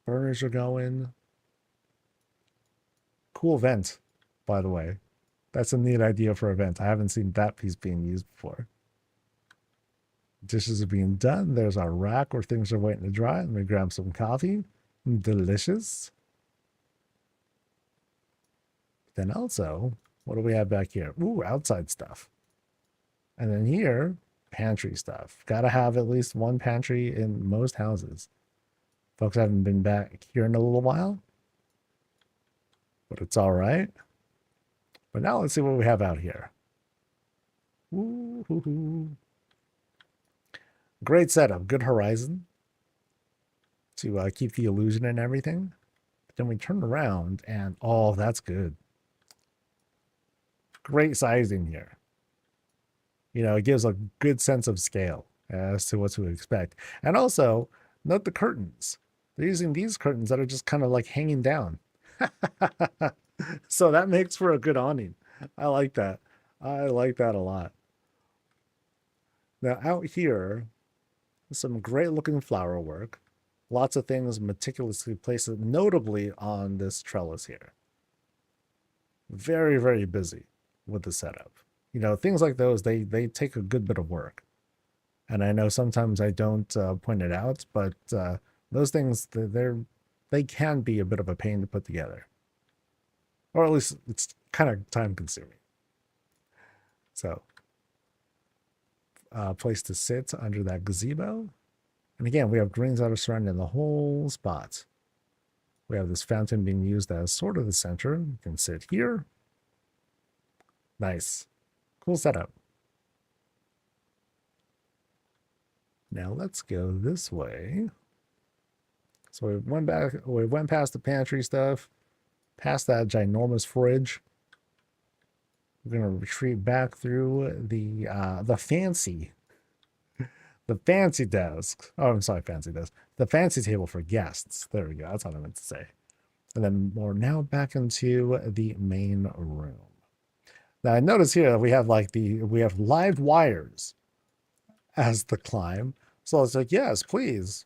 Burners are going. Cool vent, by the way. That's a neat idea for a vent. I haven't seen that piece being used before. Dishes are being done. There's our rack where things are waiting to dry. Let me grab some coffee. Delicious. Then also, what do we have back here? Ooh, outside stuff. And then here, pantry stuff. Gotta have at least one pantry in most houses. Folks haven't been back here in a little while, but it's all right. But now let's see what we have out here. Ooh, great setup, good horizon to keep the illusion and everything. But then we turn around and, oh, that's good. Great sizing here. It gives a good sense of scale as to what to expect. And also, note the curtains. They're using these curtains that are just kind of like hanging down. So that makes for a good awning. I like that. I like that a lot. Now out here, some great looking flower work. Lots of things meticulously placed, notably on this trellis here. Very, very busy with the setup. Things like those, they take a good bit of work. And I know sometimes I don't point it out, but those things, they can be a bit of a pain to put together. Or at least it's kind of time consuming. So, place to sit under that gazebo. And again, we have greens that are surrounding the whole spot. We have this fountain being used as sort of the center. You can sit here. Nice. Cool setup. Now let's go this way. So we went past the pantry stuff, past that ginormous fridge. We're gonna retreat back through the fancy desk. Oh, I'm sorry, fancy desk. The fancy table for guests. There we go. That's what I meant to say. And then we're now back into the main room. Now I notice here we have live wires as the climb. So it's like, yes, please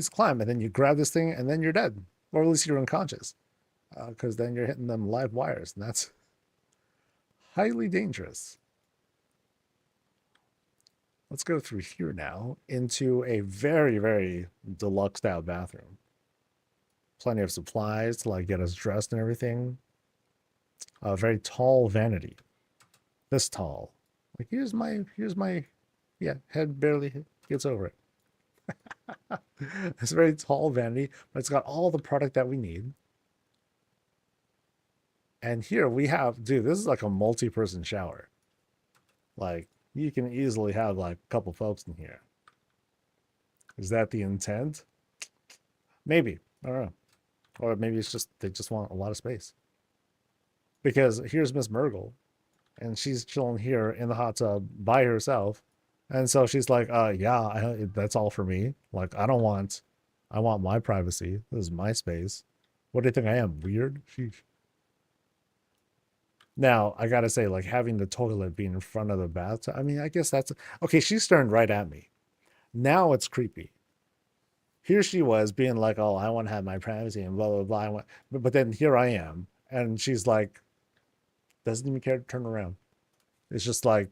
climb. And then you grab this thing and then you're dead. Or at least you're unconscious. Because then you're hitting them live wires. And that's highly dangerous. Let's go through here now into a very, very deluxe style bathroom. Plenty of supplies to like get us dressed and everything. A very tall vanity. This tall. Like here's my yeah, head barely gets over it. It's a very tall vanity, but it's got all the product that we need. And here we have, dude, this is like a multi-person shower. Like you can easily have like a couple folks in here. Is that the intent? Maybe. I don't know. Or maybe it's just they just want a lot of space. Because here's Miss Murgle, and she's chilling here in the hot tub by herself. And so she's like, yeah, that's all for me. Like, I want my privacy. This is my space. What do you think I am? Weird? Sheesh. Now, I gotta say, like, having the toilet be in front of the bathtub, I mean, I guess that's... Okay, she's staring right at me. Now it's creepy. Here she was being like, oh, I want to have my privacy and blah, blah, blah. But then here I am. And she's like, doesn't even care to turn around. It's just like,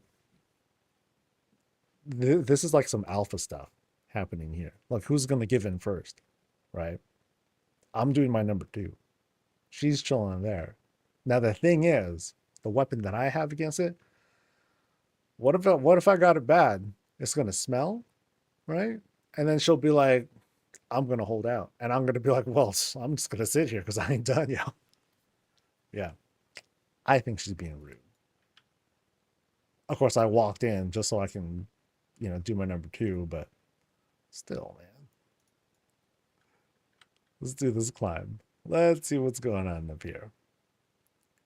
this is like some alpha stuff happening here. Like, who's going to give in first, right? I'm doing my number 2. She's chilling there. Now, the thing is, the weapon that I have against it, what if I got it bad? It's going to smell, right? And then she'll be like, I'm going to hold out. And I'm going to be like, well, I'm just going to sit here because I ain't done yet. Yeah. I think she's being rude. Of course, I walked in just so I can, do my number 2, but still, man. Let's do this climb. Let's see what's going on up here.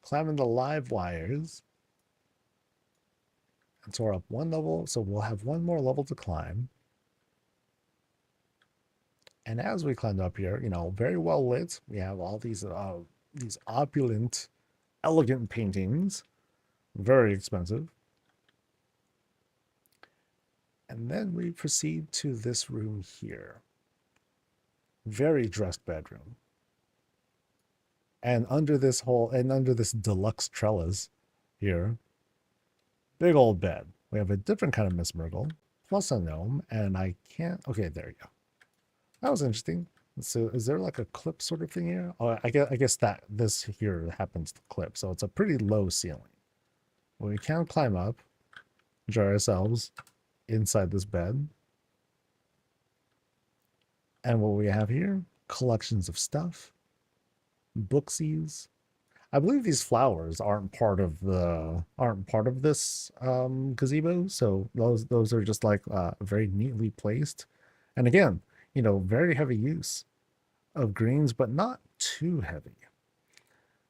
Climbing the live wires. And so we're up 1 level, so we'll have 1 more level to climb. And as we climb up here, very well lit. We have all these opulent, elegant paintings. Very expensive. And then we proceed to this room here. Very dressed bedroom. And under this deluxe trellis here, big old bed. We have a different kind of Miss Murgle, plus a gnome, and I can't... Okay, there you go. That was interesting. So is there like a clip sort of thing here? Oh, I guess that this here happens to clip. So it's a pretty low ceiling. We can climb up, enjoy ourselves inside this bed. And what we have here, collections of stuff, booksies. I believe these flowers aren't part of this gazebo. So those are just like very neatly placed. And again, very heavy use of greens, but not too heavy.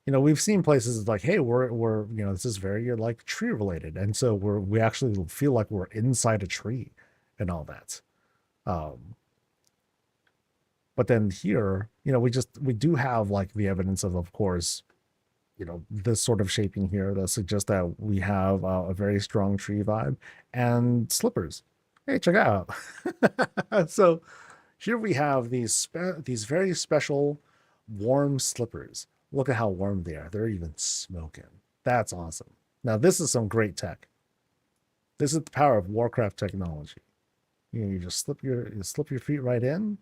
We've seen places like, hey, we're this is very like tree related, and so we actually feel like we're inside a tree and all that. But then here, we do have like the evidence of course, this sort of shaping here that suggests that we have a very strong tree vibe and slippers. Hey, check out. So here we have these very special warm slippers. Look at how warm they are. They're even smoking. That's awesome. Now, this is some great tech. This is the power of Warcraft technology. You just slip your feet right in,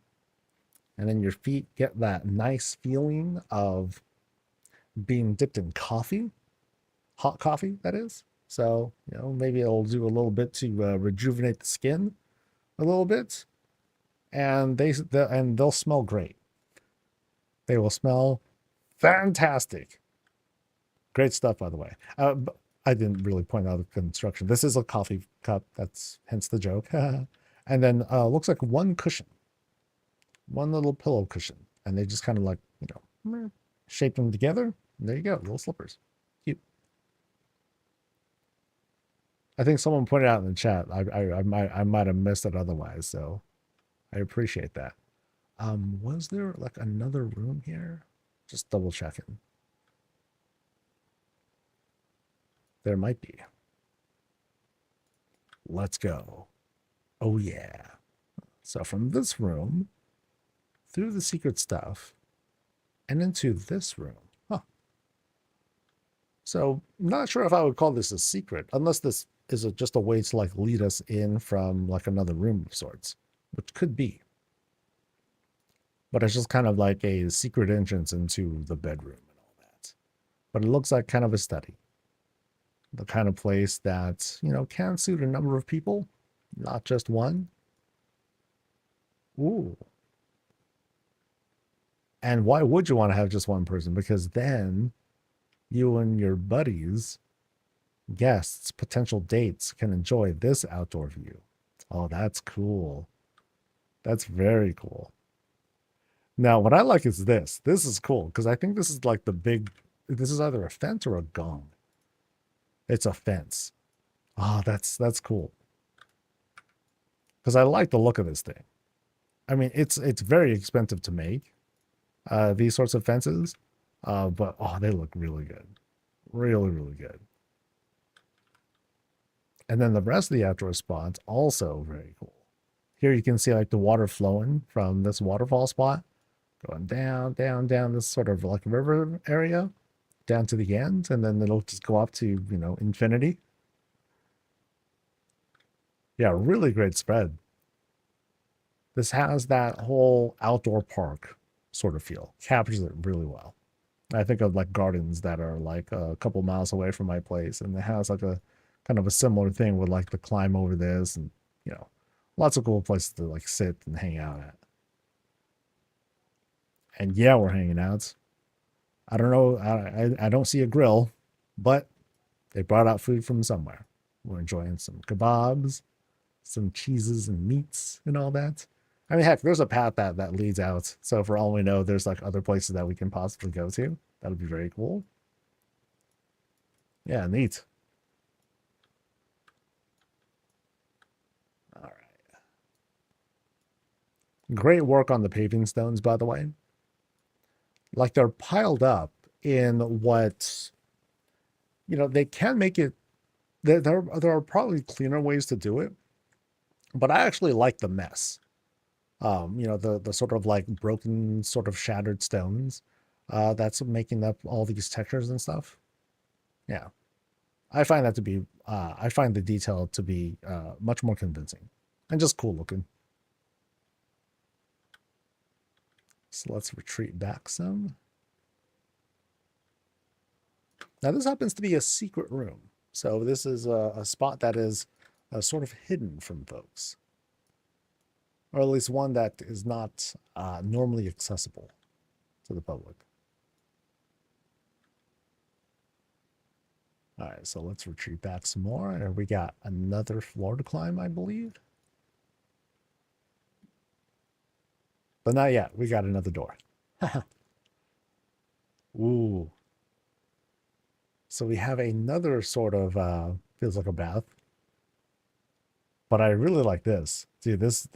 and then your feet get that nice feeling of being dipped in coffee, hot coffee, that is. So, maybe it'll do a little bit to rejuvenate the skin a little bit. And they'll smell great. They will smell fantastic. Great stuff, by the way. I didn't really point out the construction. This is a coffee cup. That's hence the joke. And then looks like 1 cushion. one little pillow cushion, and they just kind of like, shape them together. And there you go, little slippers. Cute. I think someone pointed out in the chat. I might have missed it otherwise, so I appreciate that. Was there like another room here? Just double checking. There might be. Let's go. Oh yeah. So from this room, through the secret stuff, and into this room. Huh. So not sure if I would call this a secret, unless this is just a way to like lead us in from like another room of sorts, which could be. But it's just kind of like a secret entrance into the bedroom and all that. But it looks like kind of a study. The kind of place that, can suit a number of people, not just one. Ooh. And why would you want to have just one person? Because then you and your buddies, guests, potential dates can enjoy this outdoor view. Oh, that's cool. That's very cool. Now, what I like is this. This is cool because I think this is like this is either a fence or a gong. It's a fence. Oh, that's cool. Because I like the look of this thing. I mean, it's very expensive to make these sorts of fences, but oh, they look really good. Really, really good. And then the rest of the outdoor spots also very cool. Here you can see like the water flowing from this waterfall spot, going down, down, down this sort of like river area, down to the end, and then it'll just go up to, infinity. Yeah, really great spread. This has that whole outdoor park sort of feel. Captures it really well. I think of like gardens that are like a couple miles away from my place, and it has like a kind of a similar thing with like the climb over this, and lots of cool places to like sit and hang out at. And yeah, we're hanging out. I don't know. I don't see a grill, but they brought out food from somewhere. We're enjoying some kebabs, some cheeses and meats and all that. I mean, heck, there's a path that leads out. So for all we know, there's like other places that we can possibly go to. That would be very cool. Yeah, neat. All right. Great work on the paving stones, by the way. Like they're piled up in what, they can make it. There are probably cleaner ways to do it, but I actually like the mess. The sort of like broken, sort of shattered stones that's making up all these textures and stuff. Yeah, I find that to be, I find the detail to be much more convincing and just cool looking. So let's retreat back some. Now this happens to be a secret room. So this is a spot that is sort of hidden from folks. Or at least one that is not normally accessible to the public. All right, so let's retreat back some more. And we got another floor to climb, I believe. But not yet. We got another door. Ooh. So we have another sort of, feels like a bath. But I really like this. See, this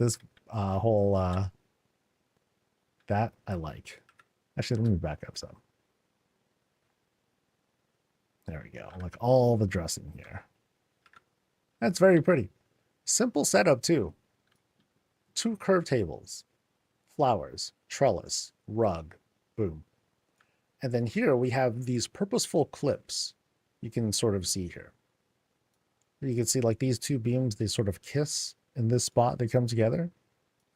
whole, that I like. Actually, let me back up some. There we go. Like all the dressing here. That's very pretty. Simple setup too. 2 curved tables, flowers, trellis, rug, boom. And then here we have these purposeful clips you can sort of see here. You can see like these 2 beams, they sort of kiss in this spot. They come together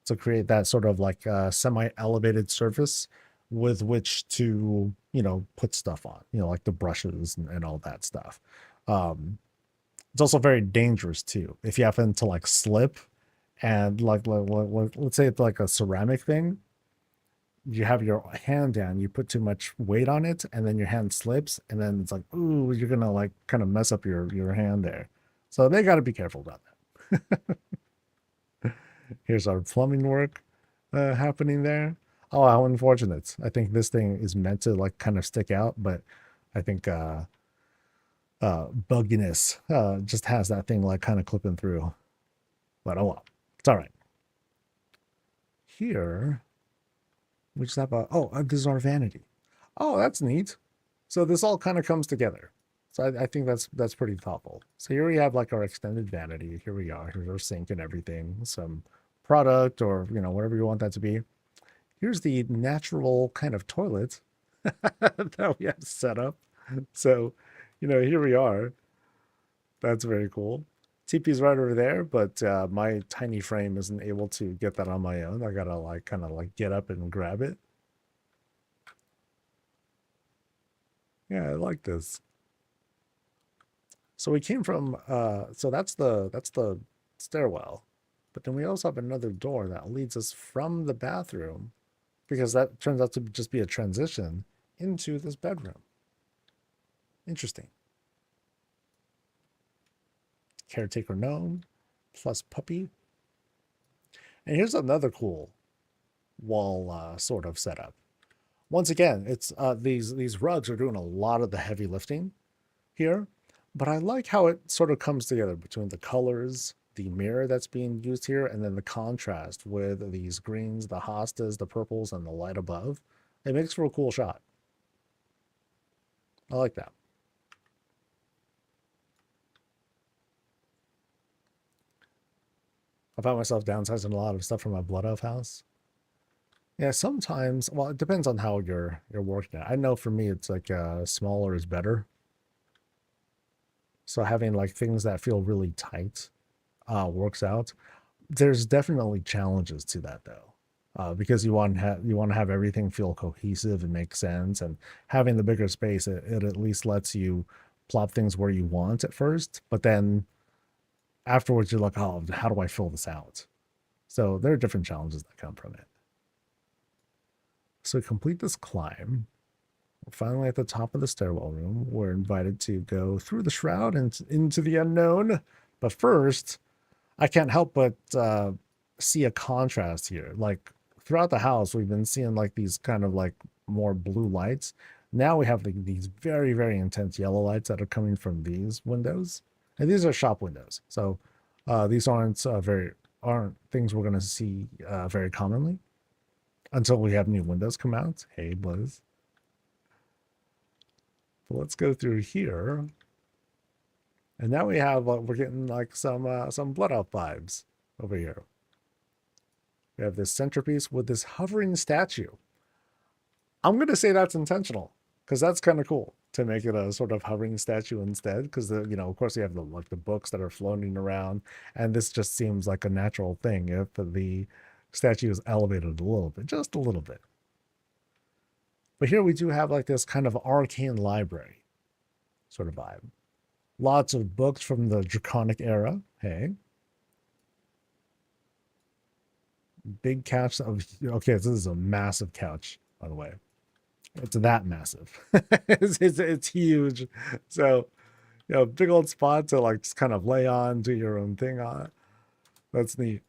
to create that sort of like semi-elevated surface with which to, put stuff on, like the brushes and all that stuff. It's also very dangerous too. If you happen to like slip and like let's say it's like a ceramic thing, you have your hand down, you put too much weight on it, and then your hand slips, and then it's like, ooh, you're gonna like kind of mess up your hand there. So they got to be careful about that. Here's our plumbing work. happening there. Oh, how unfortunate. I think this thing is meant to like kind of stick out, but I think bugginess just has that thing like kind of clipping through. But oh well, it's all right. Here we just have a this is our vanity. Oh, that's neat. So this all kind of comes together. So I think that's pretty thoughtful. So here we have like our extended vanity. Here we are. Here's our sink and everything. Some product or whatever you want that to be. Here's the natural kind of toilet that we have set up. So, here we are. That's very cool. TP's right over there, but my tiny frame isn't able to get that on my own. I gotta like kind of like get up and grab it. Yeah, I like this. So we came from so that's the stairwell. But then we also have another door that leads us from the bathroom because that turns out to just be a transition into this bedroom. Interesting. Caretaker gnome plus puppy. And here's another cool wall sort of setup. Once again, it's these rugs are doing a lot of the heavy lifting here, but I like how it sort of comes together between the colors, the mirror that's being used here, and then the contrast with these greens, the hostas, the purples, and the light above. It makes for a cool shot. I like that. I found myself downsizing a lot of stuff from my Blood Elf house. Yeah, sometimes, well, it depends on how you're working at. I know for me, it's like smaller is better. So having like things that feel really tight works out. There's definitely challenges to that though, because you want to have everything feel cohesive and make sense, and having the bigger space, it at least lets you plop things where you want at first, but then afterwards you're like, oh, how do I fill this out? So there are different challenges that come from it. So complete this climb. We're finally at the top of the stairwell room. We're invited to go through the shroud and into the unknown. But first, I can't help but see a contrast here. Like throughout the house, we've been seeing like these kind of like more blue lights. Now we have like these very, very intense yellow lights that are coming from these windows. And these are shop windows. So these aren't things we're going to see very commonly until we have new windows come out. Hey, Blizz. But let's go through here. And now we have, we're getting like some Blood Elf vibes over here. We have this centerpiece with this hovering statue. I'm going to say that's intentional because that's kind of cool to make it a sort of hovering statue instead. Because, of course, you have the books that are floating around. And this just seems like a natural thing if the statue is elevated a little bit, just a little bit. But here we do have like this kind of arcane library sort of vibe. Lots of books from the Draconic era. Hey. Big couch. Okay, this is a massive couch, by the way. It's that massive. it's huge. So, big old spot to like just kind of lay on, do your own thing on. That's neat.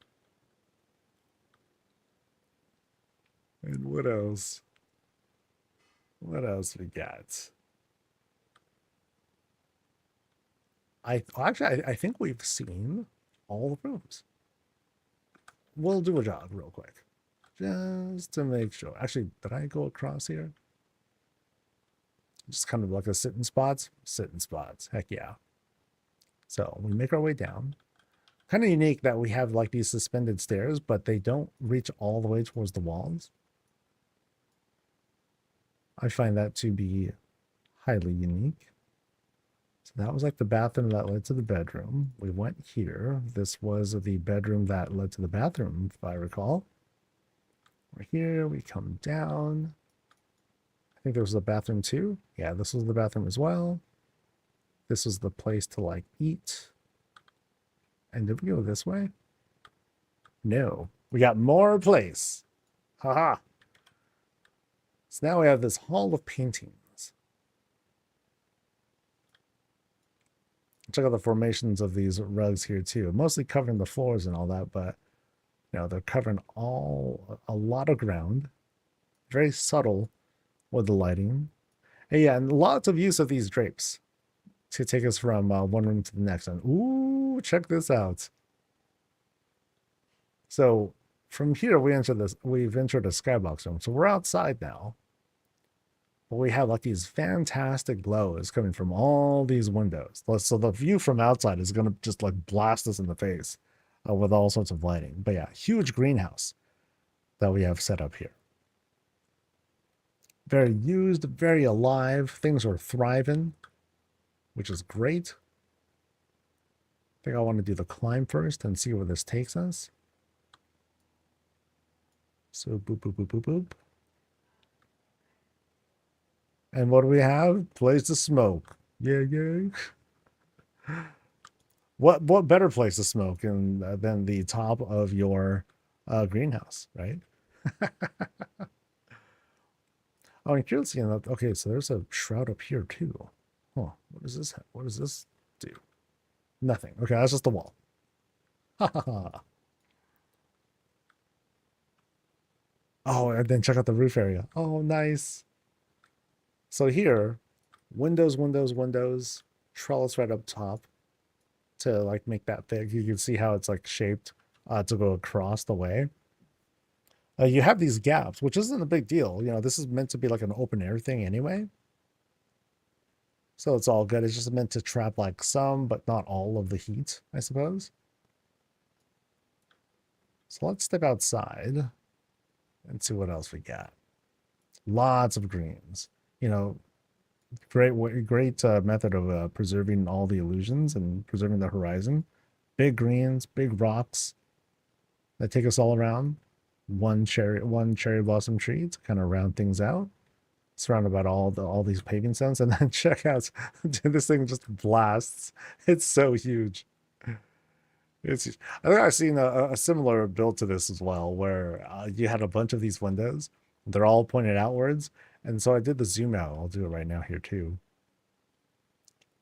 And what else? What else we got? I think we've seen all the rooms. We'll do a jog real quick, just to make sure. Actually, did I go across here? Just kind of like a sitting spots. Heck yeah. So we make our way down. Kind of unique that we have like these suspended stairs, but they don't reach all the way towards the walls. I find that to be highly unique. So that was like the bathroom that led to the bedroom. We went here. This was the bedroom that led to the bathroom, if I recall. We're here. We come down. I think there was a bathroom too. Yeah, this was the bathroom as well. This was the place to like eat. And did we go this way? No. We got more place. Haha. So now we have this hall of paintings. Check out the formations of these rugs here too. Mostly covering the floors and all that, but they're covering a a lot of ground, very subtle with the lighting. And yeah, and lots of use of these drapes to take us from one room to the next. And ooh, check this out. So from here, we've entered a skybox room. So we're outside now. But we have like these fantastic glows coming from all these windows. So the view from outside is going to just like blast us in the face with all sorts of lighting. But yeah, huge greenhouse that we have set up here. Very used, very alive. Things are thriving, which is great. I think I want to do the climb first and see where this takes us. So boop, boop, boop, boop, boop. And what do we have? Place to smoke. Yeah, yeah. What better place to smoke than the top of your greenhouse, right? Oh, and curious, okay, so there's a shroud up here too. Huh, what is this? What does this do? Nothing. Okay, that's just the wall. Ha ha ha. Oh, and then check out the roof area. Oh, nice. So here, windows, windows, windows, trellis right up top to like make that big. You can see how it's like shaped to go across the way. You have these gaps, which isn't a big deal. This is meant to be like an open air thing anyway. So it's all good. It's just meant to trap like some, but not all of the heat, I suppose. So let's step outside and see what else we got. Lots of greens. Great method of preserving all the illusions and preserving the horizon. Big greens, big rocks that take us all around. One cherry blossom tree to kind of round things out. Surrounded by all these paving stones, and then check out, this thing just blasts. It's so huge. It's huge. I think I've seen a similar build to this as well, where you had a bunch of these windows. They're all pointed outwards, and so I did the zoom out. I'll do it right now here too.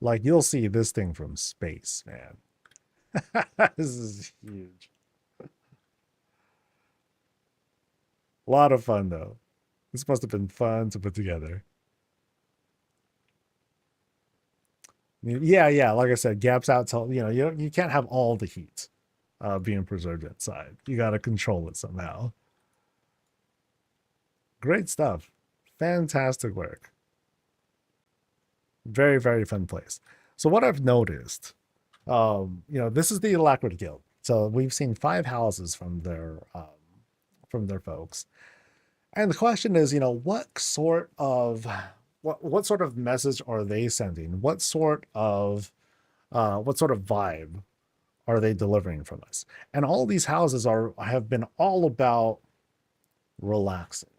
Like you'll see this thing from space, man. This is huge. A lot of fun though. This must have been fun to put together. Yeah. Like I said, gaps out till you can't have all the heat being preserved inside. You got to control it somehow. Great stuff. Fantastic work. Very, very fun place. So what I've noticed, this is the Alacrity Guild. So we've seen 5 houses from their folks. And the question is, what sort of message are they sending? What sort of vibe are they delivering from us? And all these houses have been all about relaxing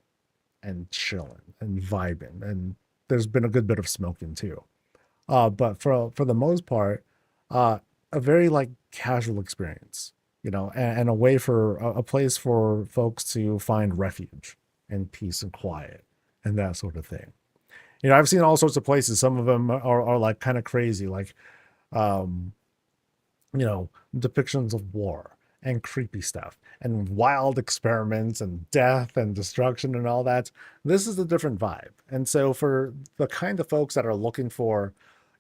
and chilling and vibing, and there's been a good bit of smoking too. But for the most part, a very like casual experience, and a way for a place for folks to find refuge and peace and quiet and that sort of thing. I've seen all sorts of places. Some of them are like kind of crazy, like, depictions of war and creepy stuff and wild experiments and death and destruction and all that. This is a different vibe. And so for the kind of folks that are looking for,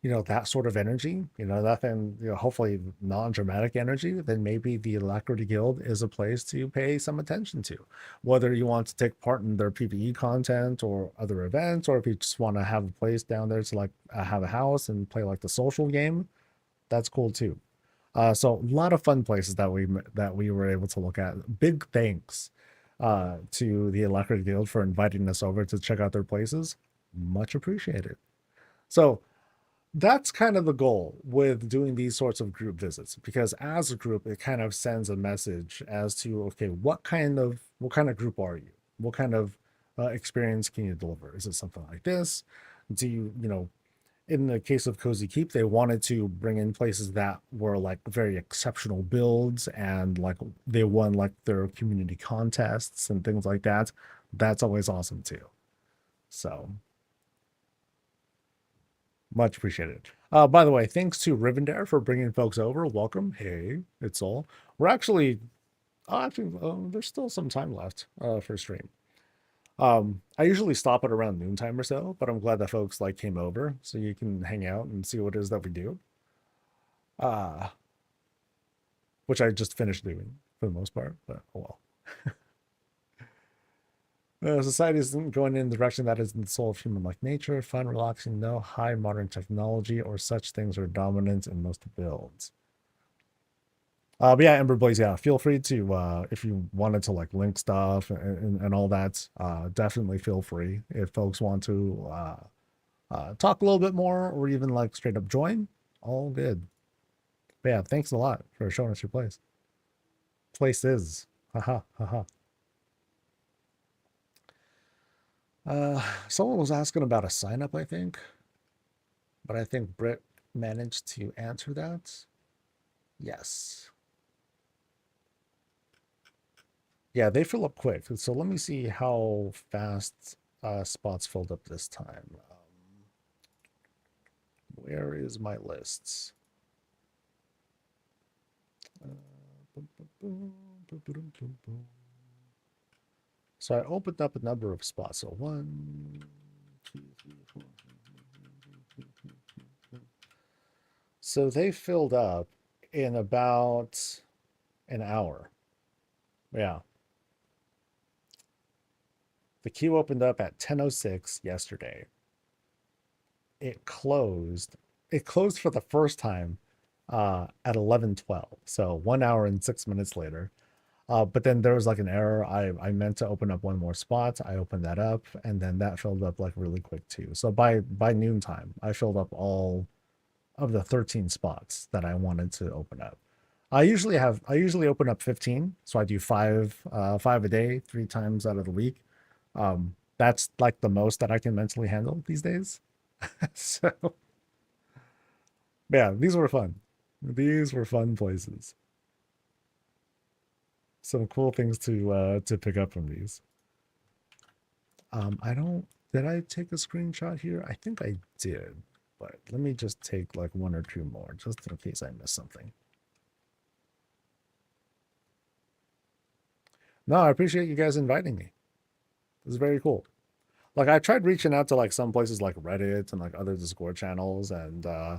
that sort of energy, nothing, hopefully non-dramatic energy, then maybe the Alacrity Guild is a place to pay some attention to. Whether you want to take part in their PvE content or other events, or if you just want to have a place down there to like have a house and play like the social game, that's cool too. So a lot of fun places that we were able to look at. Big thanks to the Alacrity Guild for inviting us over to check out their places. Much appreciated. So that's kind of the goal with doing these sorts of group visits, because as a group, it kind of sends a message as to, okay, what kind of group are you? What kind of experience can you deliver? Is it something like this? Do you, in the case of Cozy Keep, they wanted to bring in places that were like very exceptional builds and like they won like their community contests and things like that. That's always awesome too. So much appreciated. By the way, thanks to Rivendare for bringing folks over. Welcome. Hey, it's all. We're actually Actually, there's still some time left for stream. I usually stop at around noontime or so, but I'm glad that folks like came over so you can hang out and see what it is that we do. Uh, which I just finished doing for the most part, but oh well. Society isn't going in the direction that is in the soul of human-like nature. Fun, relaxing, no high modern technology or such things are dominant in most builds. But yeah, Ember Blaze, yeah, feel free to, if you wanted to like link stuff and all that, definitely feel free. If folks want to talk a little bit more or even like straight up join, all good. But yeah, thanks a lot for showing us your place. Places. Haha, haha. Someone was asking about a sign up, I think, but I think Britt managed to answer that. Yes. Yeah, they fill up quick. So let me see how fast spots filled up this time. Where is my lists? So I opened up a number of spots. So 1, 2, 3, 4. So they filled up in about an hour. Yeah. The queue opened up at 10:06 yesterday. It closed. It closed for the first time at 11:12. So 1 hour and 6 minutes later. But then there was like an error. I meant to open up one more spot. I opened that up, and then that filled up like really quick too. So by noontime, I filled up all of the 13 spots that I wanted to open up. I usually open up 15, so I do five a day, 3 times out of the week. That's like the most that I can mentally handle these days. So yeah, these were fun. These were fun places. Some cool things to pick up from these. I don't did I take a screenshot here? I think I did, but let me just take like 1 or 2 more just in case I missed something. No, I appreciate you guys inviting me. This is very cool. Like I tried reaching out to like some places like Reddit and like other Discord channels, and uh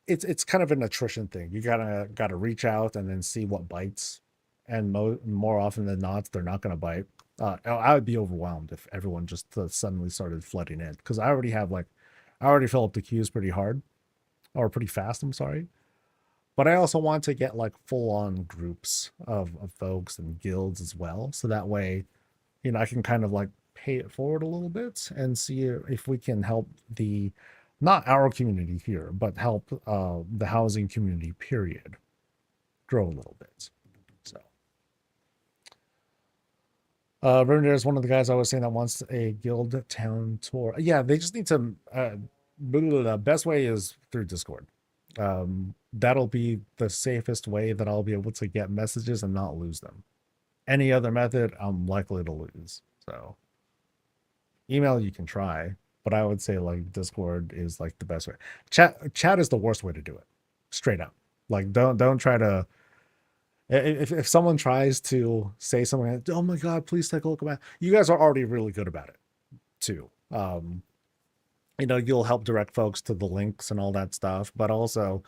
it's kind of an attrition thing. You gotta reach out and then see what bites, and more often than not, they're not gonna bite. I would be overwhelmed if everyone just suddenly started flooding in, because I already fill up the queues pretty hard, or pretty fast. I'm sorry, but I also want to get like full on groups of folks and guilds as well, so that way, I can kind of like pay it forward a little bit and see if we can help the, not our community here, but help the housing community, period, grow a little bit. So, Vernier is one of the guys I was saying that wants a guild town tour. Yeah, they just need to. The best way is through Discord. That'll be the safest way that I'll be able to get messages and not lose them. Any other method, I'm likely to lose. So, email you can try, but I would say like Discord is like the best way. Chat is the worst way to do it. Straight up. Like don't try to, if someone tries to say something like, oh my god, please take a look at my, you guys are already really good about it too. You'll help direct folks to the links and all that stuff, but also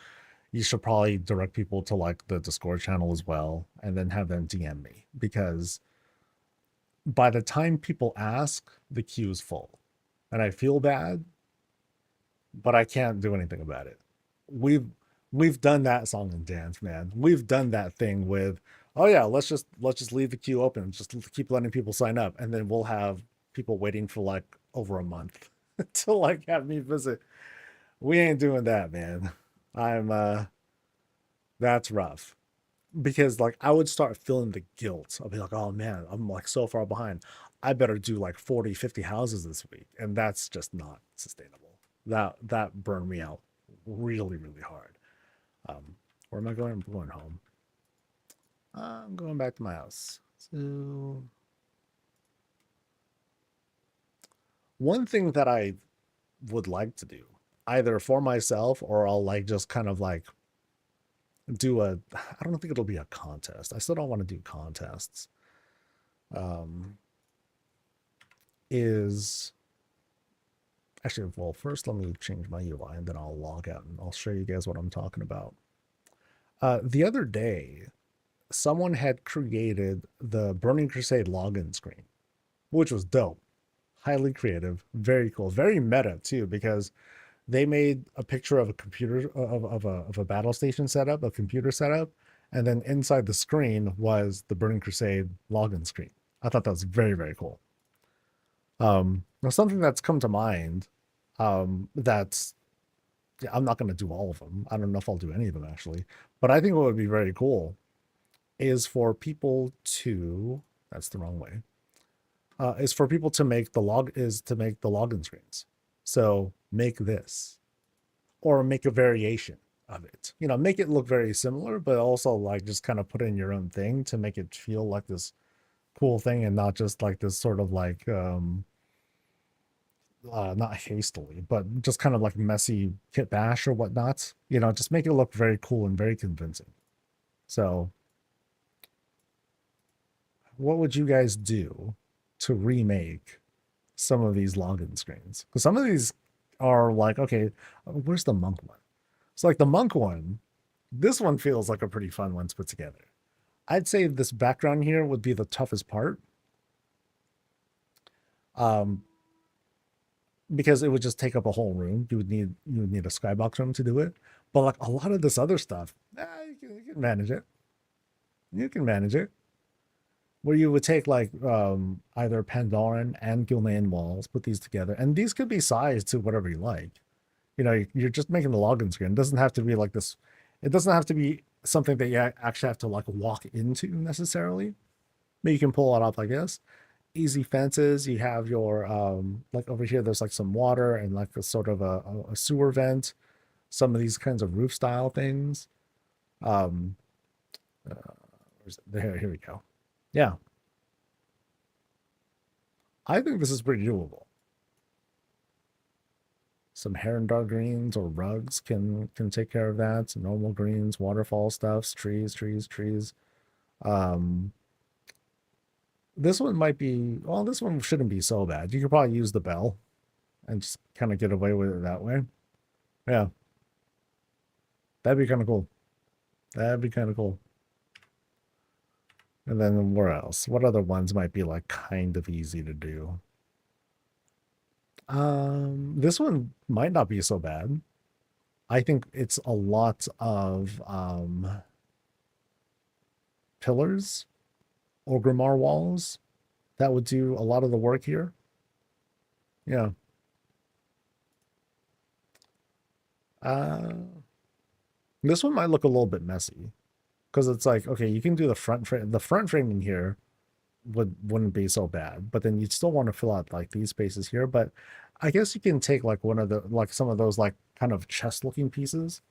you should probably direct people to like the Discord channel as well, and then have them DM me, because by the time people ask, the queue is full, and I feel bad, but I can't do anything about it. We've done that song and dance, man. We've done that thing with, oh yeah, let's just leave the queue open, just keep letting people sign up, and then we'll have people waiting for like over a month to like have me visit. We ain't doing that, man. I'm that's rough, because like I would start feeling the guilt. I'll be like, oh man, I'm like so far behind. I better do like 40, 50 houses this week, and that's just not sustainable. That burned me out really, really hard. Where am I going? I'm going home. I'm going back to my house. So one thing that I would like to do, either for myself or I'll like just kind of like do I don't think it'll be a contest. I still don't want to do contests. Um, is actually, well, first let me change my UI and then I'll log out and I'll show you guys what I'm talking about. The other day, someone had created the Burning Crusade login screen, which was dope, highly creative, very cool, very meta too, because they made a picture of a computer of a battle station setup, a computer setup, and then inside the screen was the Burning Crusade login screen. I thought that was very, very cool. Now something that's come to mind, that's yeah, I'm not going to do all of them. I don't know if I'll do any of them actually, but I think what would be very cool is for people to, that's the wrong way, is for people to make the login screens. So make this, or make a variation of it. You know, make it look very similar, but also like just kind of put in your own thing to make it feel like this cool thing and not just like this sort of like not hastily, but just kind of like messy kit bash or whatnot. You know, just make it look very cool and very convincing. So, what would you guys do to remake some of these login screens? Because some of these are like, okay, where's the monk one? It's like the monk one. This one feels like a pretty fun one to put together. I'd say this background here would be the toughest part. Um, because it would just take up a whole room. You would need a skybox room to do it. But like a lot of this other stuff, you can manage it. You can manage it. Where you would take like either Pandaren and Gilnean walls, put these together, and these could be sized to whatever you like. You know, you're just making the login screen. It doesn't have to be like this. It doesn't have to be something that you actually have to like walk into necessarily. But you can pull it off like this. Easy fences. You have your like over here. There's like some water and like a sort of a sewer vent. Some of these kinds of roof style things. Um, here we go. Yeah, I think this is pretty doable. Some Herondar greens or rugs can take care of that. Some normal greens, waterfall stuffs, trees. Um, this one might be, well, this one shouldn't be so bad. You could probably use the bell and just kind of get away with it that way. Yeah, that'd be kind of cool. That'd be kind of cool. And then where else? What other ones might be like kind of easy to do? This one might not be so bad. I think it's a lot of pillars or Grimoire walls that would do a lot of the work here. Yeah. Uh, this one might look a little bit messy because it's like, okay, you can do the front frame. The front framing here wouldn't be so bad, but then you'd still want to fill out like these spaces here. But I guess you can take like one of the like some of those like kind of chest looking pieces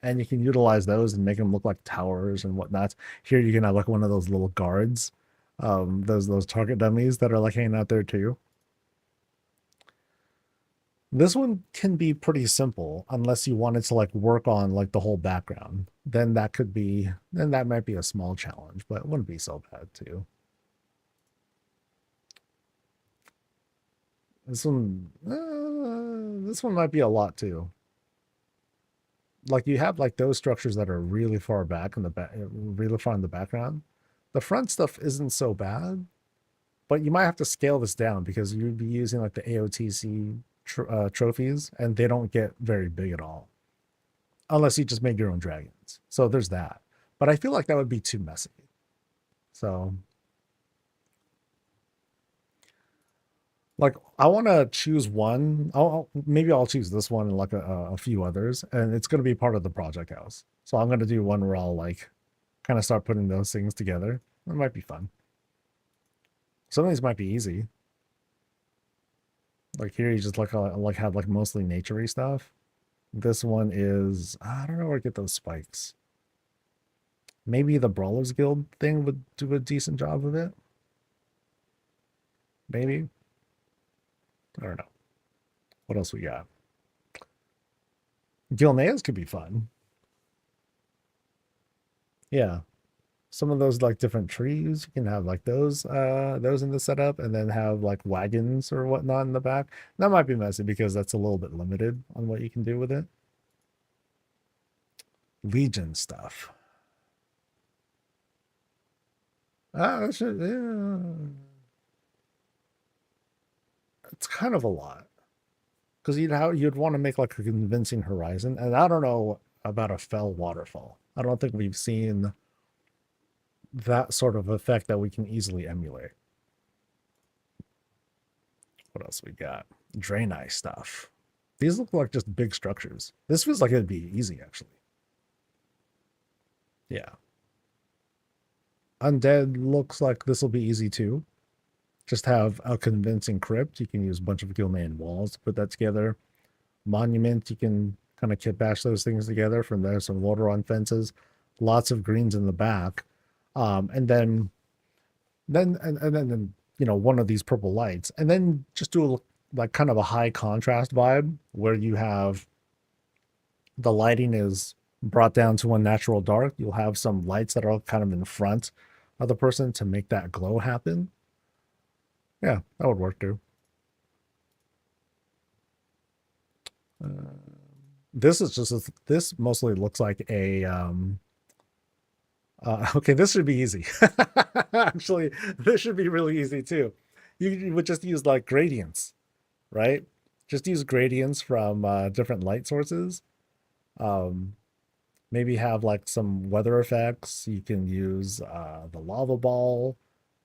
and you can utilize those and make them look like towers and whatnot. Here you can have like one of those little guards, those target dummies that are like hanging out there too. This one can be pretty simple unless you wanted to like work on like the whole background. Then that might be a small challenge, but it wouldn't be so bad too. This one might be a lot too. Like you have like those structures that are really far back in the back, really far in the background. The front stuff isn't so bad, but you might have to scale this down because you'd be using like the AOTC trophies, and they don't get very big at all unless you just made your own dragons. So there's that. But I feel like that would be too messy. So like I want to choose one. Maybe I'll choose this one and like a few others, and it's going to be part of the project house. So I'm going to do one where I'll like kind of start putting those things together. It might be fun. Some of these might be easy. Like here, you just like have like mostly naturey stuff. This one is I don't know where to get those spikes. Maybe the Brawlers Guild thing would do a decent job of it. Maybe. I don't know. What else we got? Gilneas could be fun. Yeah. Some of those like different trees, you can have like those in the setup and then have like wagons or whatnot in the back. That might be messy because that's a little bit limited on what you can do with it. Legion stuff. That should, yeah. It's kind of a lot. Because you'd want to make like a convincing horizon. And I don't know about a fell waterfall. I don't think we've seen that sort of effect that we can easily emulate. What else we got? Draenei stuff. These look like just big structures. This feels like it'd be easy, actually. Yeah. Undead looks like this will be easy too. Just have a convincing crypt. You can use a bunch of Gilnean walls to put that together. Monument, you can kind of kit bash those things together. From there, some Lordaeron fences, lots of greens in the back, and then you know, one of these purple lights, and then just do like kind of a high contrast vibe where you have the lighting is brought down to a natural dark. You'll have some lights that are kind of in front of the person to make that glow happen. Yeah, that would work too. Uh, this is just this mostly looks like a okay, this should be easy. Actually, this should be really easy too. You would just use like gradients, right? Just use gradients from different light sources. Um, Maybe have like some weather effects. You can use the lava ball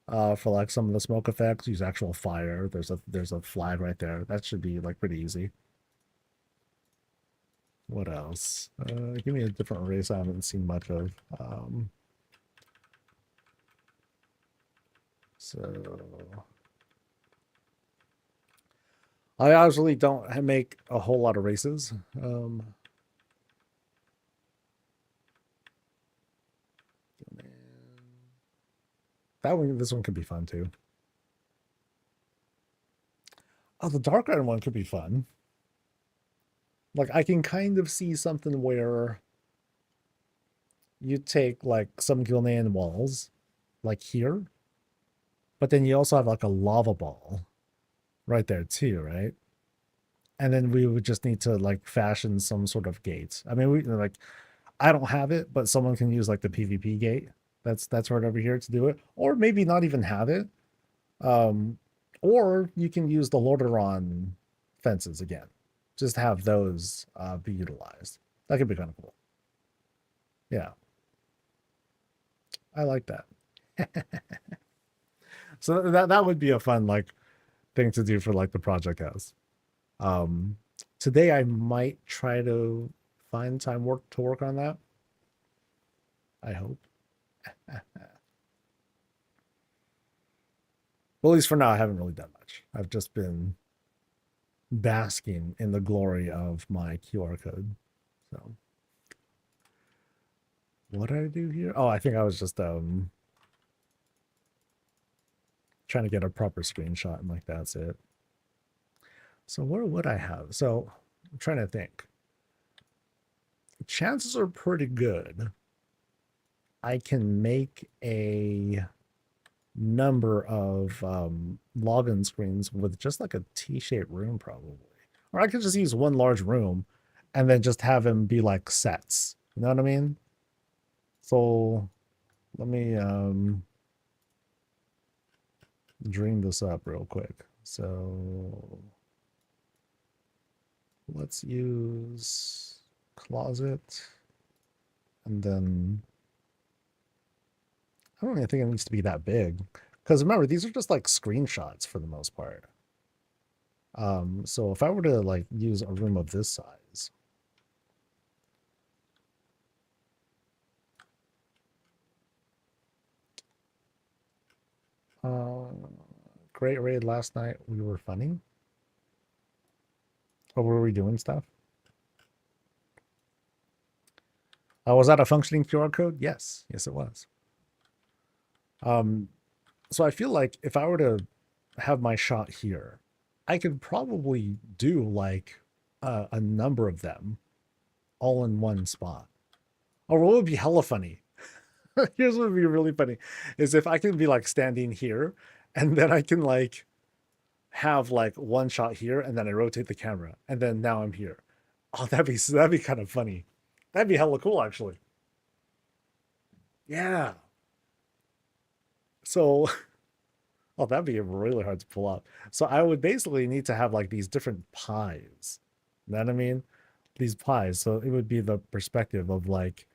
for like some of the smoke effects. Use actual fire. There's a flag right there. That should be like pretty easy. What else? Give me a different race I haven't seen much of. So I actually don't make a whole lot of races. This one could be fun too. Oh, the Dark Iron one could be fun. Like I can kind of see something where you take like some Gilnean walls, like here, but then you also have like a lava ball right there too, right? And then we would just need to like fashion some sort of gate. I mean, we like I don't have it, but someone can use like the PvP gate. That's right over here to do it, or maybe not even have it. Um, or you can use the Lordaeron fences again. Just have those be utilized. That could be kind of cool. Yeah, I like that. So that would be a fun like thing to do for like the project house. Um, Today I might try to find time to work on that. I hope. Well, at least for now, I haven't really done much. I've just been basking in the glory of my QR code. So, what did I do here? Oh, I think I was just trying to get a proper screenshot, and like that's it. So where would I have? So I'm trying to think. Chances are pretty good I can make a number of login screens with just like a T-shaped room probably. Or I could just use one large room and then just have them be like sets. You know what I mean? So let me dream this up real quick. So let's use closet and then I don't even think it needs to be that big. Because remember, these are just like screenshots for the most part. So if I were to like use a room of this size, great raid last night. We were funny. Or were we doing stuff? Was that a functioning QR code? Yes. Yes, it was. So I feel like if I were to have my shot here, I could probably do like a number of them all in one spot. Or what would be hella funny Here's what would be really funny is if I can be like standing here and then I can like have like one shot here and then I rotate the camera and then now I'm here. Oh, that'd be kind of funny. That'd be hella cool actually. Yeah. So, oh, that'd be really hard to pull off. So I would basically need to have like these different pies. You know what I mean? These pies. So it would be the perspective of like,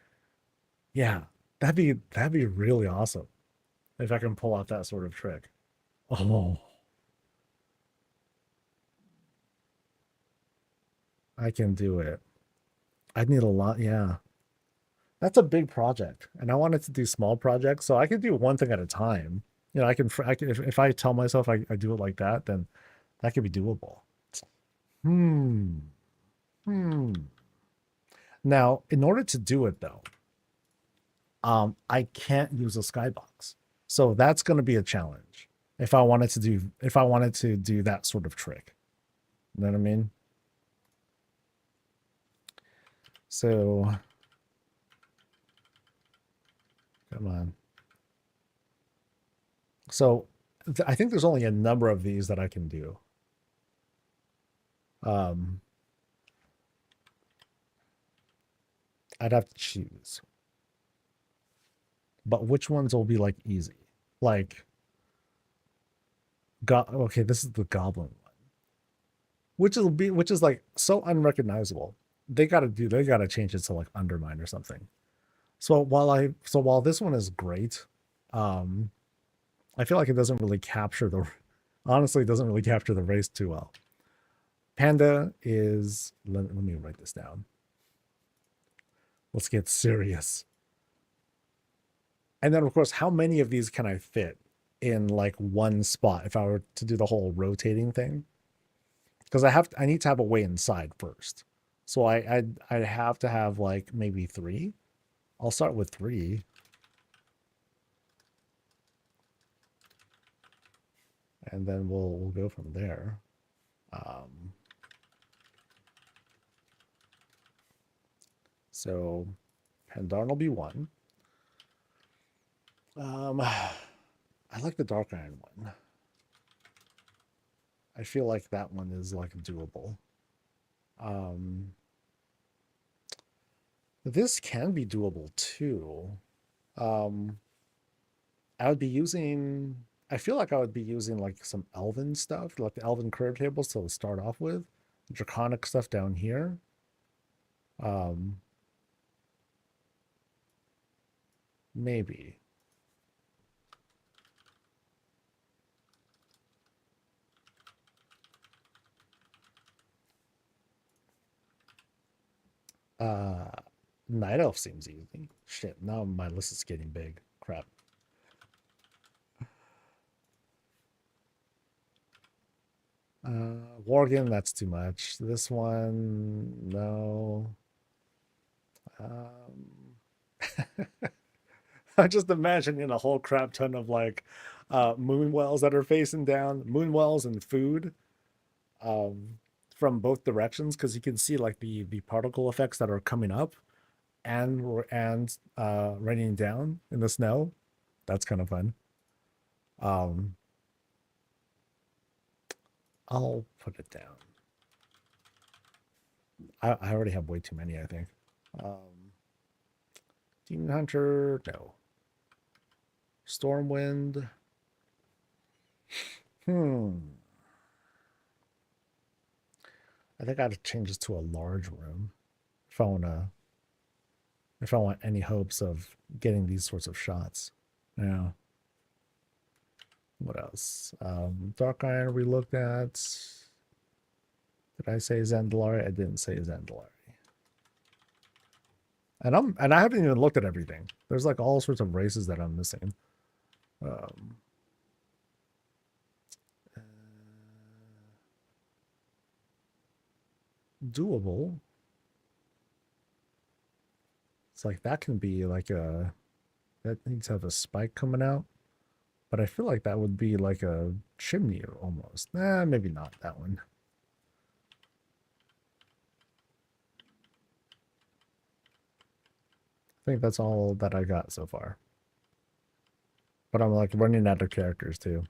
yeah, that'd be really awesome if I can pull off that sort of trick. Oh, I can do it. I'd need a lot. Yeah. That's a big project. And I wanted to do small projects. So I could do one thing at a time. You know, I can, if I tell myself I do it like that, then that could be doable. Hmm. Hmm. Now, in order to do it though, I can't use a skybox. So that's going to be a challenge if I wanted to do that sort of trick. You know what I mean? So come on. So I think there's only a number of these that I can do. Um, I'd have to choose. But which ones will be like easy? Like, okay, this is the goblin one, which is like so unrecognizable. They gotta change it to like undermine or something. So while this one is great, um, I feel like it doesn't really capture the honestly, it doesn't really capture the race too well. Panda is let me write this down. Let's get serious. And then of course, how many of these can I fit in like one spot if I were to do the whole rotating thing? Because I need to have a way inside first. So I'd have to have like maybe three. I'll start with three. And then we'll go from there. So Pandarn will be one. I like the Dark Iron one. I feel like that one is like doable. Um, this can be doable too. Um, I would be using. I feel like I would be using like some Elven stuff, like the Elven curve tables to start off with, Draconic stuff down here. Um, maybe. Uh, Night Elf seems easy. Shit, now my list is getting big. Crap. Worgen, that's too much. This one, no. I'm just imagining a whole crap ton of like moon wells that are facing down, moon wells and food um, from both directions because you can see like the particle effects that are coming up and raining down in the snow. That's kind of fun. Um, I'll put it down. I already have way too many, I think. Um, Demon Hunter, no. Stormwind. I think I have to change this to a large room if I wanna if I want any hopes of getting these sorts of shots. Yeah. What else? Dark Iron we looked at. Did I say Zandalari? I didn't say Zandalari. And I haven't even looked at everything. There's like all sorts of races that I'm missing. Um, doable. It's like that can be like that needs to have a spike coming out. But I feel like that would be like a chimney almost. Nah, maybe not that one. I think that's all that I got so far. But I'm like running out of characters too.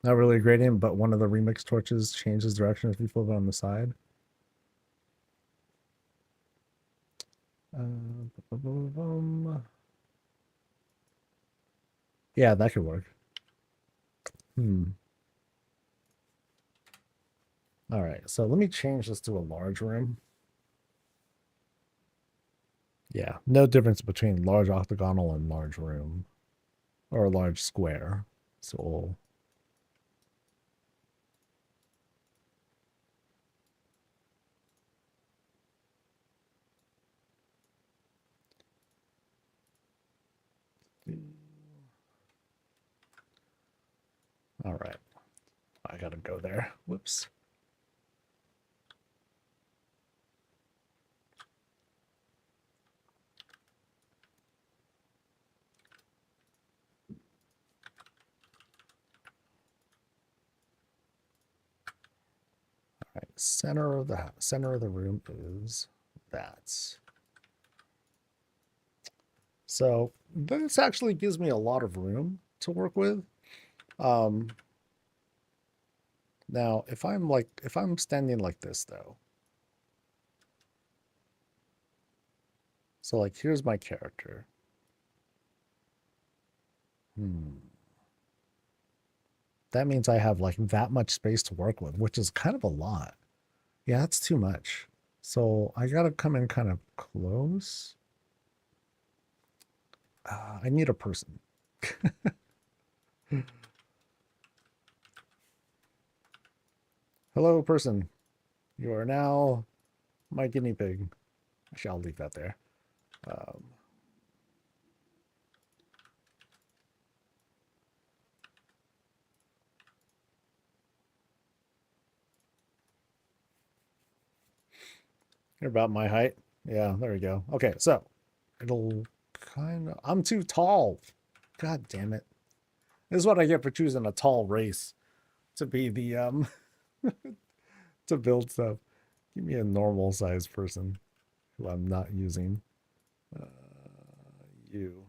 Not really a gradient, but one of the remix torches changes direction if you flip it on the side. Yeah, that could work. All right, so let me change this to a large room. Yeah, no difference between large octagonal and large room or large square. So all right, I gotta go there. Whoops. All right, center of the room is that. So this actually gives me a lot of room to work with. Now if I'm standing like this though. So like here's my character. That means I have like that much space to work with, which is kind of a lot. Yeah, that's too much. So I gotta come in kind of close. I need a person. Hello, person. You are now my guinea pig. Actually, I'll leave that there. You're about my height. Yeah, there we go. Okay, so it'll kind of... I'm too tall. God damn it. This is what I get for choosing a tall race to be the to build stuff. Give me a normal sized person who I'm not using. You.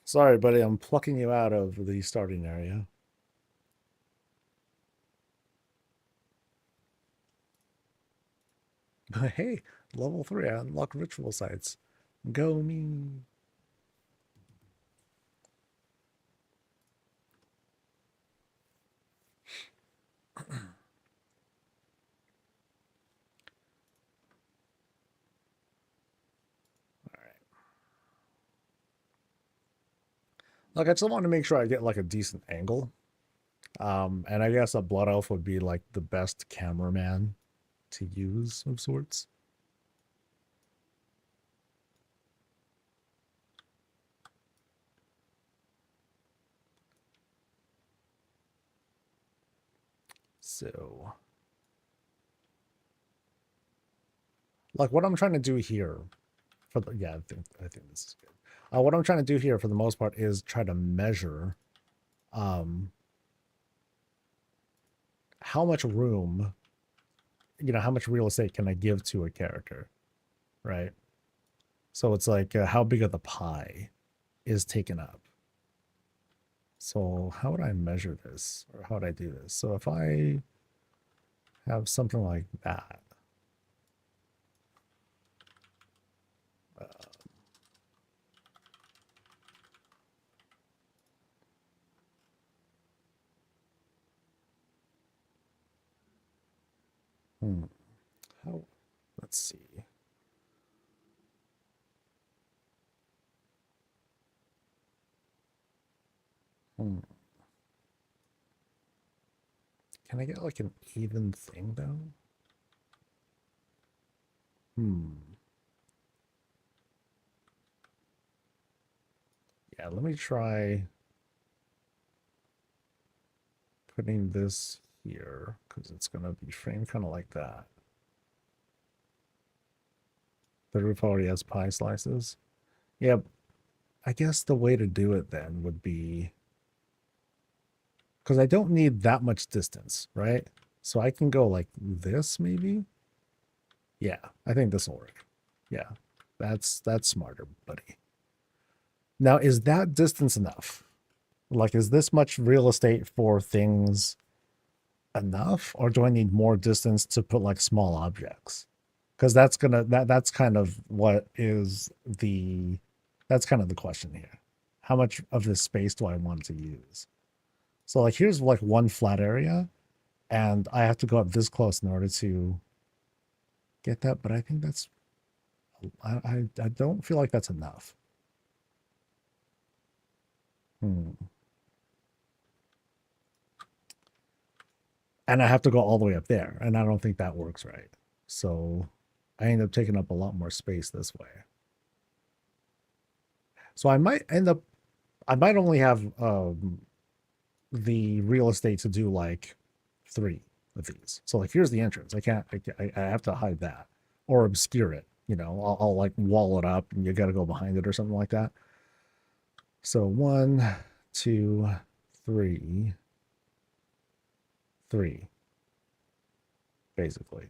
Sorry, buddy, I'm plucking you out of the starting area. Hey, level 3, I unlock ritual sites. Go me. Like, I just want to make sure I get like a decent angle. And I guess a blood elf would be like the best cameraman to use of sorts. So, like, what I'm trying to do here, for the, yeah, I think this is good. What I'm trying to do here, for the most part, is try to measure, how much room, how much real estate can I give to a character, right? So it's like, how big of the pie is taken up. So how would I measure this, or how would I do this? So if I have something like that, how, let's see. Can I get like an even thing though? Yeah, let me try putting this here because it's going to be framed kind of like that. The roof already has pie slices. Yeah, I guess the way to do it then would be, because I don't need that much distance, right? So I can go like this maybe. Yeah, I think this will work. Yeah, that's smarter, buddy. Now, is that distance enough? Like, is this much real estate for things enough, or do I need more distance to put like small objects? Because that's kind of what is the that's kind of the question here. How much of this space do I want to use? So like here's like one flat area, and I have to go up this close in order to get that, but I think that's I don't feel like that's enough. Hmm. And I have to go all the way up there, and I don't think that works right. So I end up taking up a lot more space this way. So I might end up, I might only have the real estate to do like 3 of these. So like here's the entrance. I can't, I have to hide that or obscure it. You know, I'll like wall it up, and you got to go behind it or something like that. So 1, 2, 3, 3, basically.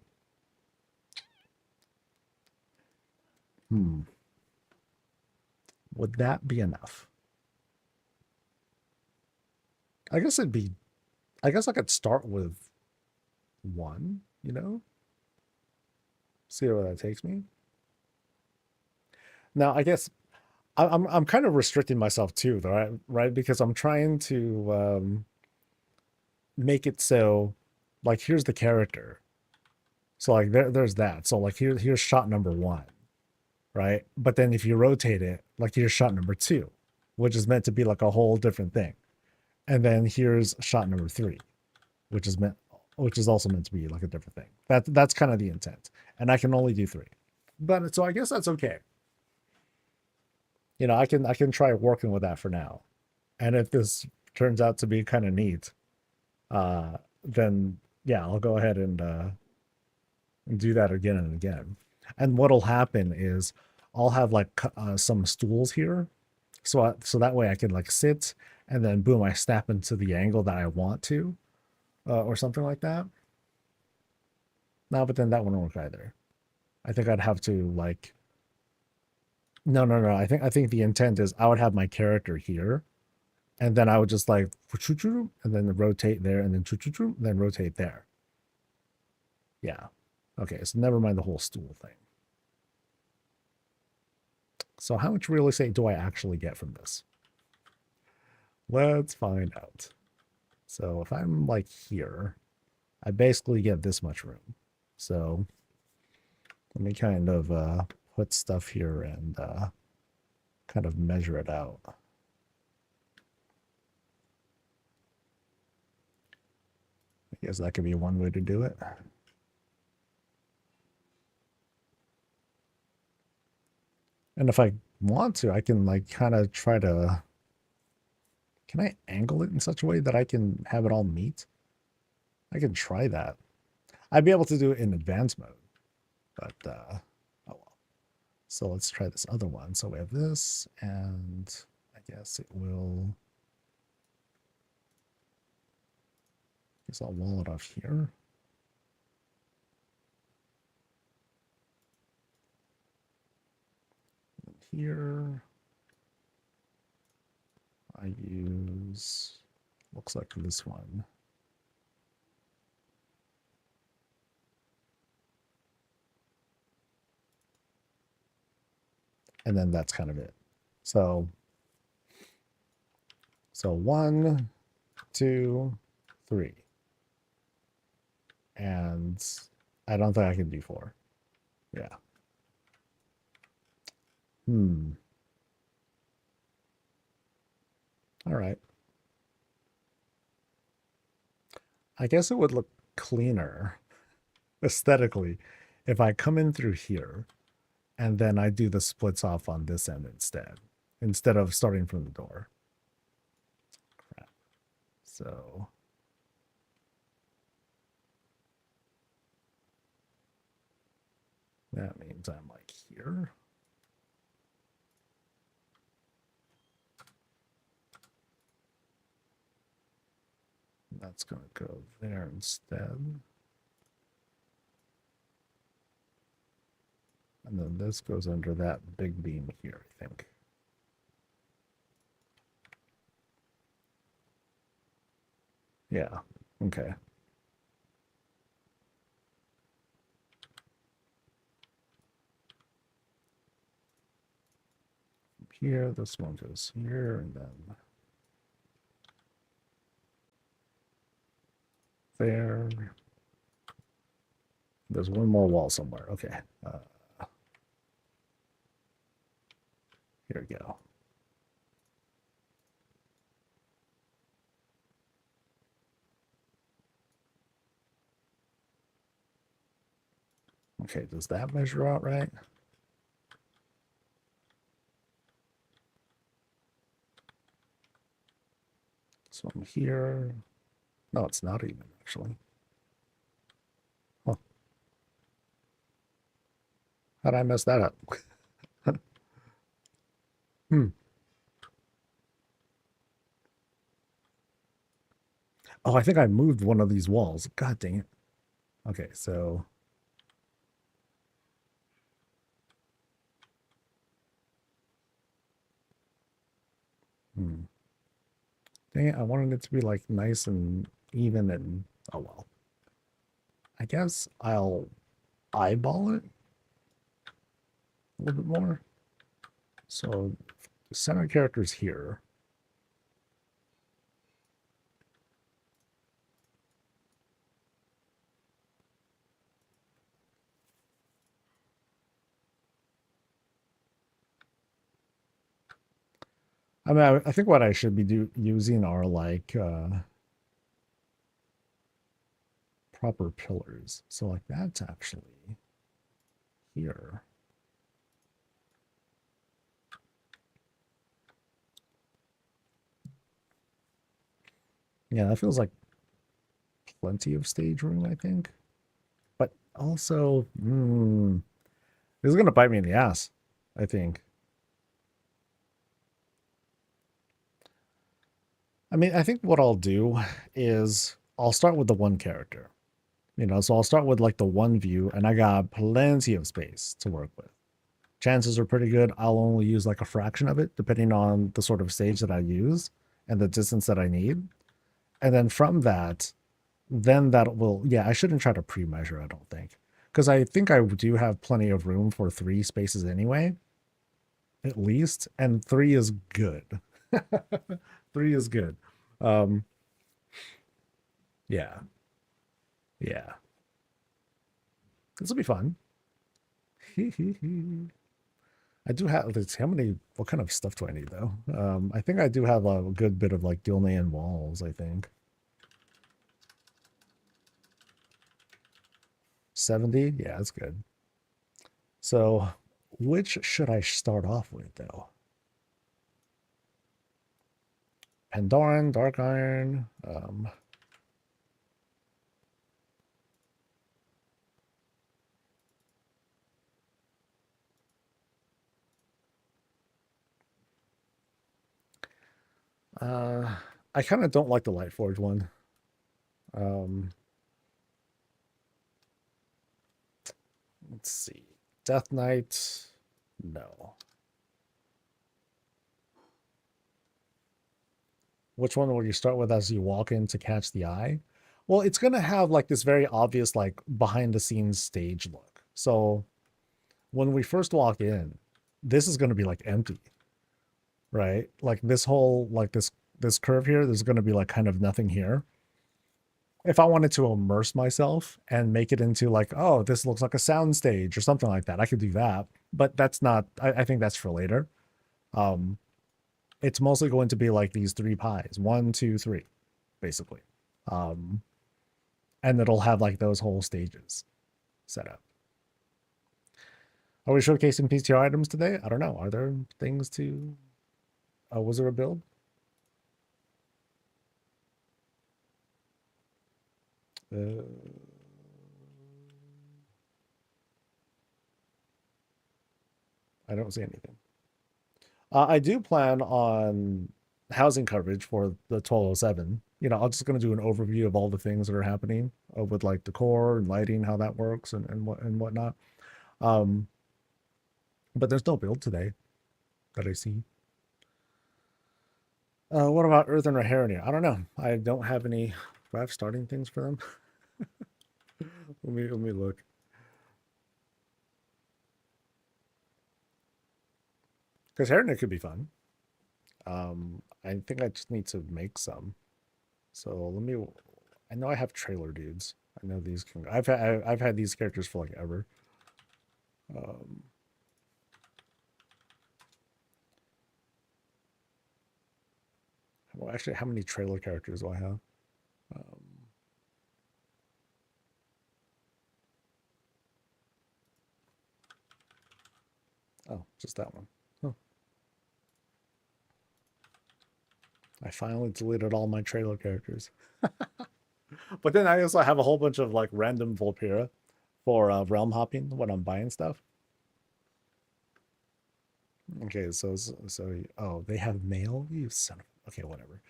Would that be enough? I guess it'd be, I guess I could start with 1, you know, see where that takes me. Now, I guess I'm kind of restricting myself too, though, right? Because I'm trying to make it so, like, here's the character. So like there's that. So like here's shot number 1, right? But then if you rotate it, like here's shot number 2, which is meant to be like a whole different thing. And then here's shot number 3, which is also meant to be like a different thing. That's kind of the intent. And I can only do 3. But so I guess that's okay. You know, I can try working with that for now. And if this turns out to be kind of neat, then yeah, I'll go ahead and do that again and again. And what'll happen is I'll have like some stools here, so that way I can like sit, and then boom, I snap into the angle that I want to, or something like that. No, but then that wouldn't work either. I think I'd have to like no. I think the intent is I would have my character here, and then I would just like and then rotate there, and then rotate there. Yeah. Okay, so never mind the whole stool thing. So how much real estate do I actually get from this? Let's find out. So if I'm like here, I basically get this much room. So let me kind of put stuff here and kind of measure it out. I guess that could be one way to do it. And if I want to, I can like kind of try to, can I angle it in such a way that I can have it all meet? I can try that. I'd be able to do it in advanced mode, but oh well. So let's try this other one. So we have this, and I guess it will, I guess I'll wall it off here. And here, I use, looks like this one. And then that's kind of it. So 1, 2, 3. And I don't think I can do 4. Yeah. All right. I guess it would look cleaner aesthetically if I come in through here and then I do the splits off on this end instead of starting from the door. Crap. So that means I'm like here. That's going to go there instead. And And then this goes under that big beam here, I think. Yeah, okay. Here, this one goes here, and then there. There's one more wall somewhere. Okay. Here we go. Okay, does that measure out right? This one here. No, it's not even, actually. Huh. How'd I mess that up? Hmm. Oh, I think I moved one of these walls. God dang it. Okay, so... Dang it, I wanted it to be like nice and even and... Oh well. I guess I'll eyeball it a little bit more. So, the center character's here. I mean, I think what I should be using are like proper pillars. So like that's actually here. Yeah, that feels like plenty of stage room, I think. But also, this is going to bite me in the ass, I think. I mean, I think what I'll do is I'll start with the one character. You know, so I'll start with like the one view, and I got plenty of space to work with. Chances are pretty good I'll only use like a fraction of it, depending on the sort of stage that I use and the distance that I need. And then from that, then that will, yeah, I shouldn't try to pre-measure, I don't think. Because I think I do have plenty of room for 3 spaces anyway, at least, and 3 is good. 3 is good. Yeah. Yeah. This will be fun. I do have, let's see, what kind of stuff do I need though? I think I do have a good bit of like Dilnean walls, I think. 70? Yeah, that's good. So, which should I start off with though? Pandoran, Dark Iron, I kind of don't like the Lightforge one. Let's see. Death Knight, no. Which one will you start with as you walk in to catch the eye? Well, it's going to have like this very obvious like behind the scenes stage look. So when we first walk in, this is going to be like empty, right? Like this whole, like this curve here, there's going to be like kind of nothing here. If I wanted to immerse myself and make it into like, oh, this looks like a sound stage or something like that, I could do that. But that's not, I think that's for later. It's mostly going to be like these 3 pies, 1, 2, 3, basically. And it'll have like those whole stages set up. Are we showcasing PTR items today? I don't know. Are there things to... was there a build? I don't see anything. I do plan on housing coverage for the 1207. You know, I'm just going to do an overview of all the things that are happening with like decor and lighting, how that works and whatnot. But there's no build today that I see. What about Earth and Raharia? I don't know. I don't have any. Do I have starting things for them? Let me look. Because Harrier could be fun. I think I just need to make some. So let me. I know I have trailer dudes. I know these can. I've had these characters for like ever. Well, actually, how many trailer characters do I have? Oh, just that one. Huh. I finally deleted all my trailer characters. But then I also have a whole bunch of like random Volpira for realm hopping when I'm buying stuff. Okay, so oh, they have mail? You son of, okay, whatever.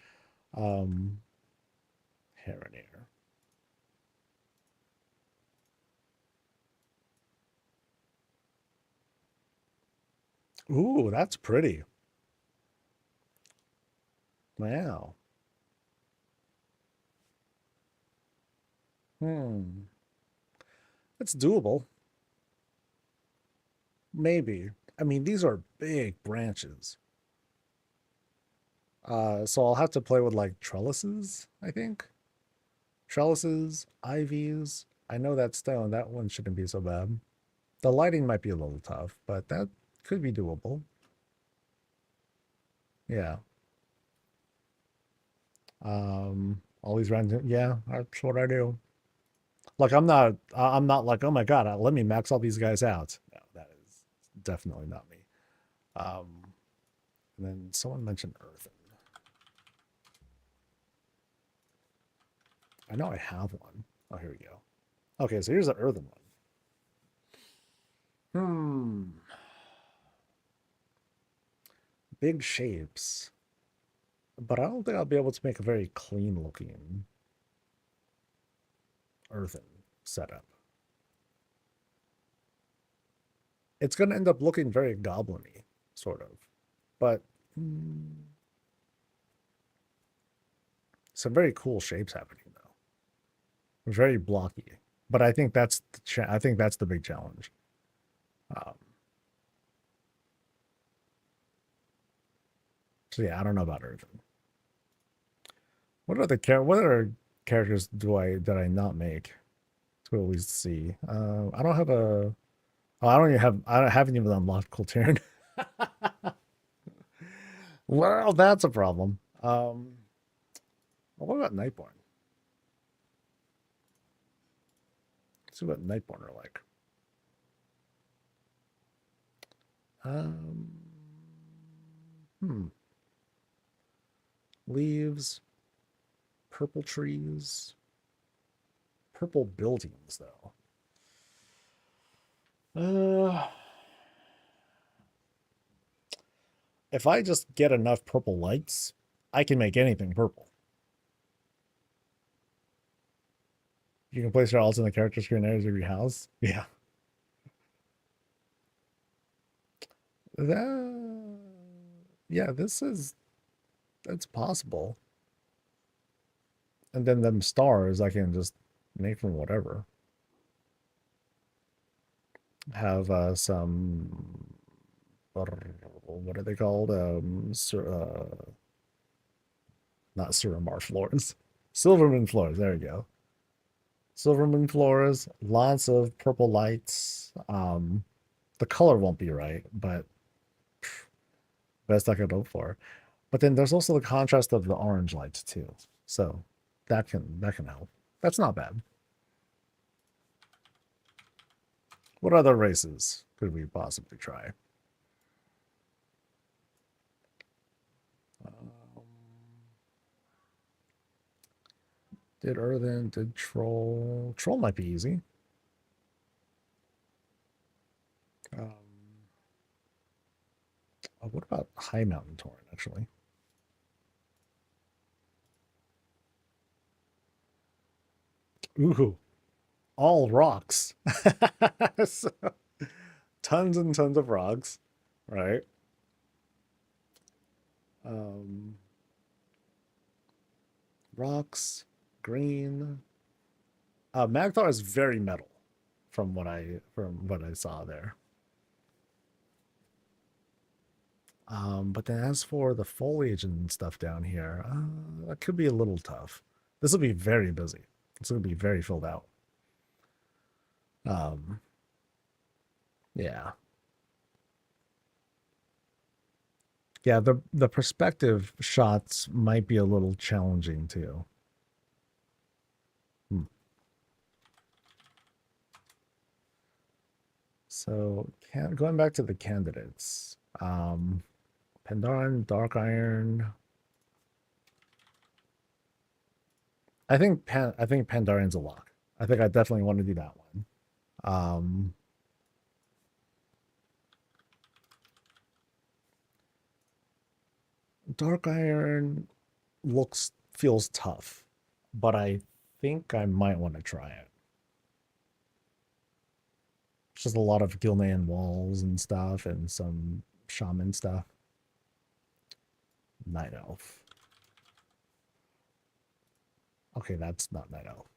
Harrier. Ooh, that's pretty. Wow. Hmm. It's doable. Maybe. I mean, these are big branches. So I'll have to play with like trellises, I think. Trellises, ivies. I know that stone, that one shouldn't be so bad. The lighting might be a little tough, but that could be doable. Yeah. All these random, yeah, that's what I do. Like I'm not like, oh my god, let me max all these guys out. No, that is definitely not me. Um, and then someone mentioned earthen. I know I have one. Oh, here we go. Okay, so here's the earthen one. Big shapes, but I don't think I'll be able to make a very clean looking earthen setup. It's going to end up looking very goblin-y, sort of. But some very cool shapes happening though. Very blocky. But I think that's I think that's the big challenge. Um, so yeah, I don't know about earthen. What other characters did I not make to at least see? I don't have a. Oh, I haven't even unlocked Kultiran. Well, that's a problem. What about Nightborn? Let's see what Nightborn are like. Um, hmm. Leaves, purple trees, purple buildings, though. If I just get enough purple lights, I can make anything purple. You can place your alternate character screen areas of your house. Yeah. That, yeah, that's possible. And then them stars I can just make from whatever. Have some what are they called? Not Suramar floors. Silverman floors, there we go. Silverman floors, lots of purple lights. The color won't be right, but best I could hope for. But then there's also the contrast of the orange lights too. So that can help. That's not bad. What other races could we possibly try? Did Earthen, did Troll. Troll might be easy. What about High Mountain Torrent, actually? Ooh, all rocks. So, tons and tons of rocks, right? Um, rocks, green. Magthar is very metal, from what I saw there. But then as for the foliage and stuff down here, that could be a little tough. This will be very busy. It's going to be very filled out. Um, yeah. Yeah, the perspective shots might be a little challenging too. Hmm. So, going back to the candidates, Pandaren, Dark Iron. I think Pandaren's a lock. I think I definitely want to do that one. Um, Dark Iron feels tough, but I think I might want to try it. It's just a lot of Gilnean walls and stuff, and some shaman stuff. Night Elf. Okay, that's not Night Elf.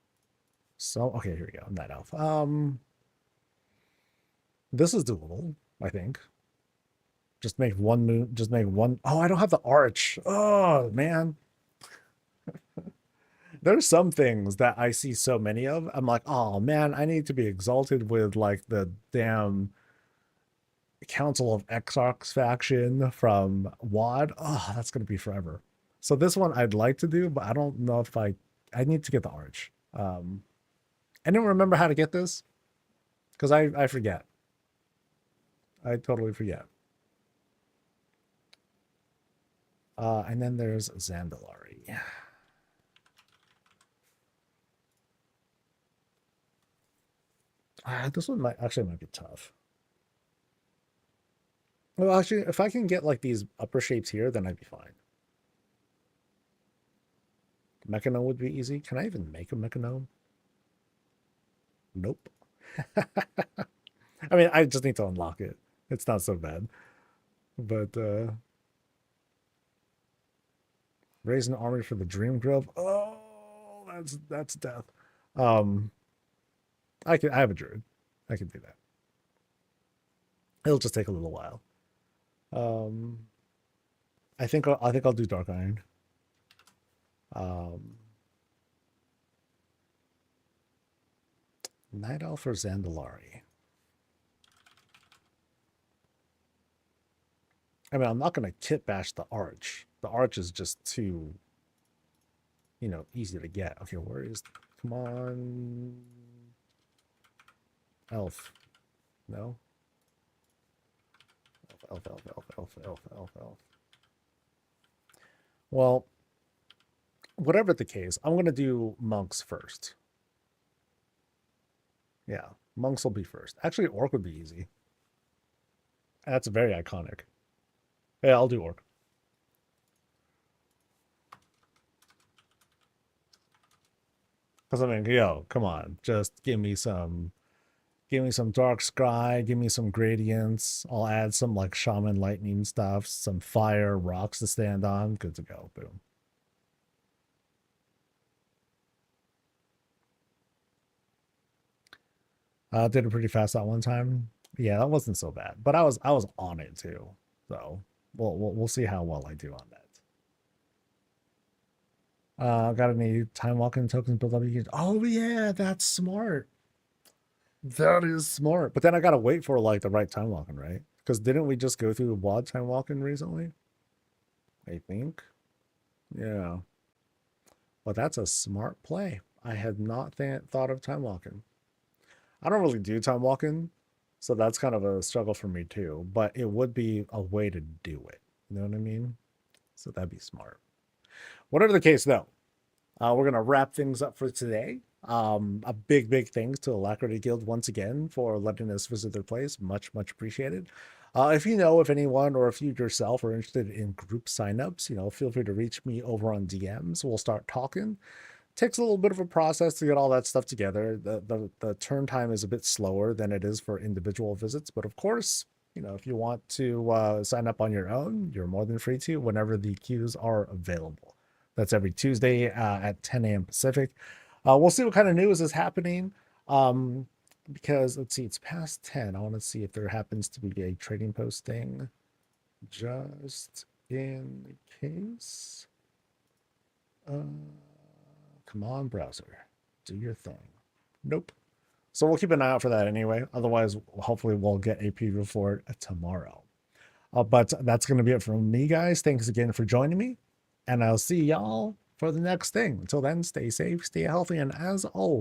So okay, here we go. Night Elf. This is doable, I think. Just make one move. Just make one. Oh, I don't have the arch. Oh man. There's some things that I see so many of. I'm like, oh man, I need to be exalted with like the damn Council of Exarchs faction from WoD. Oh, that's gonna be forever. So this one I'd like to do, but I don't know if I need to get the arch. I don't remember how to get this because I forget. I totally forget. And then there's Zandalari. This one might be tough. Well, actually, if I can get like these upper shapes here, then I'd be fine. Mechanome would be easy. Can I even make a Mechanome? Nope. I mean, I just need to unlock it. It's not so bad. But raise an army for the Dream Grove. Oh, that's death. Um, I have a druid. I can do that. It'll just take a little while. Um, I think I'll do Dark Iron. Night Elf or Zandalari. I mean, I'm not gonna kit bash the arch. The arch is just too, easy to get. Okay, where is? Come on, elf. No. Elf. Well, whatever the case, I'm gonna do monks first. Yeah, monks will be first. Actually, orc would be easy. That's very iconic. Yeah, I'll do orc. Because I mean, come on, just give me some dark scry, give me some gradients. I'll add some like shaman lightning stuff, some fire rocks to stand on. Good to go. Boom. Did it pretty fast that one time. Yeah, that wasn't so bad, but I was on it too. So we'll see how well I do on that. Got any time walking tokens built up? Oh yeah, that's smart. That is smart. But then I gotta wait for like the right time walking, right? Because didn't we just go through WoD time walking recently? I think. Yeah. Well, that's a smart play. I had not thought of time walking. I don't really do time walking, so that's kind of a struggle for me too. But it would be a way to do it. You know what I mean? So that'd be smart. Whatever the case, though, we're going to wrap things up for today. A big thanks to Alacrity Guild once again for letting us visit their place. Much appreciated. If you know of anyone or if you yourself are interested in group signups, feel free to reach me over on DMs. We'll start talking. takes a little bit of a process to get all that stuff together. The turn time is a bit slower than it is for individual visits, but of course, you know, if you want to sign up on your own, you're more than free to whenever the queues are available. That's every Tuesday at 10 a.m. Pacific. We'll see what kind of news is happening. Because let's see, it's past 10. I want to see if there happens to be a trading post thing just in case. Come on, browser, do your thing. Nope. So we'll keep an eye out for that anyway. Otherwise, hopefully we'll get a preview for it tomorrow. But that's going to be it from me, guys. Thanks again for joining me, and I'll see y'all for the next thing. Until then, stay safe, stay healthy, and as always,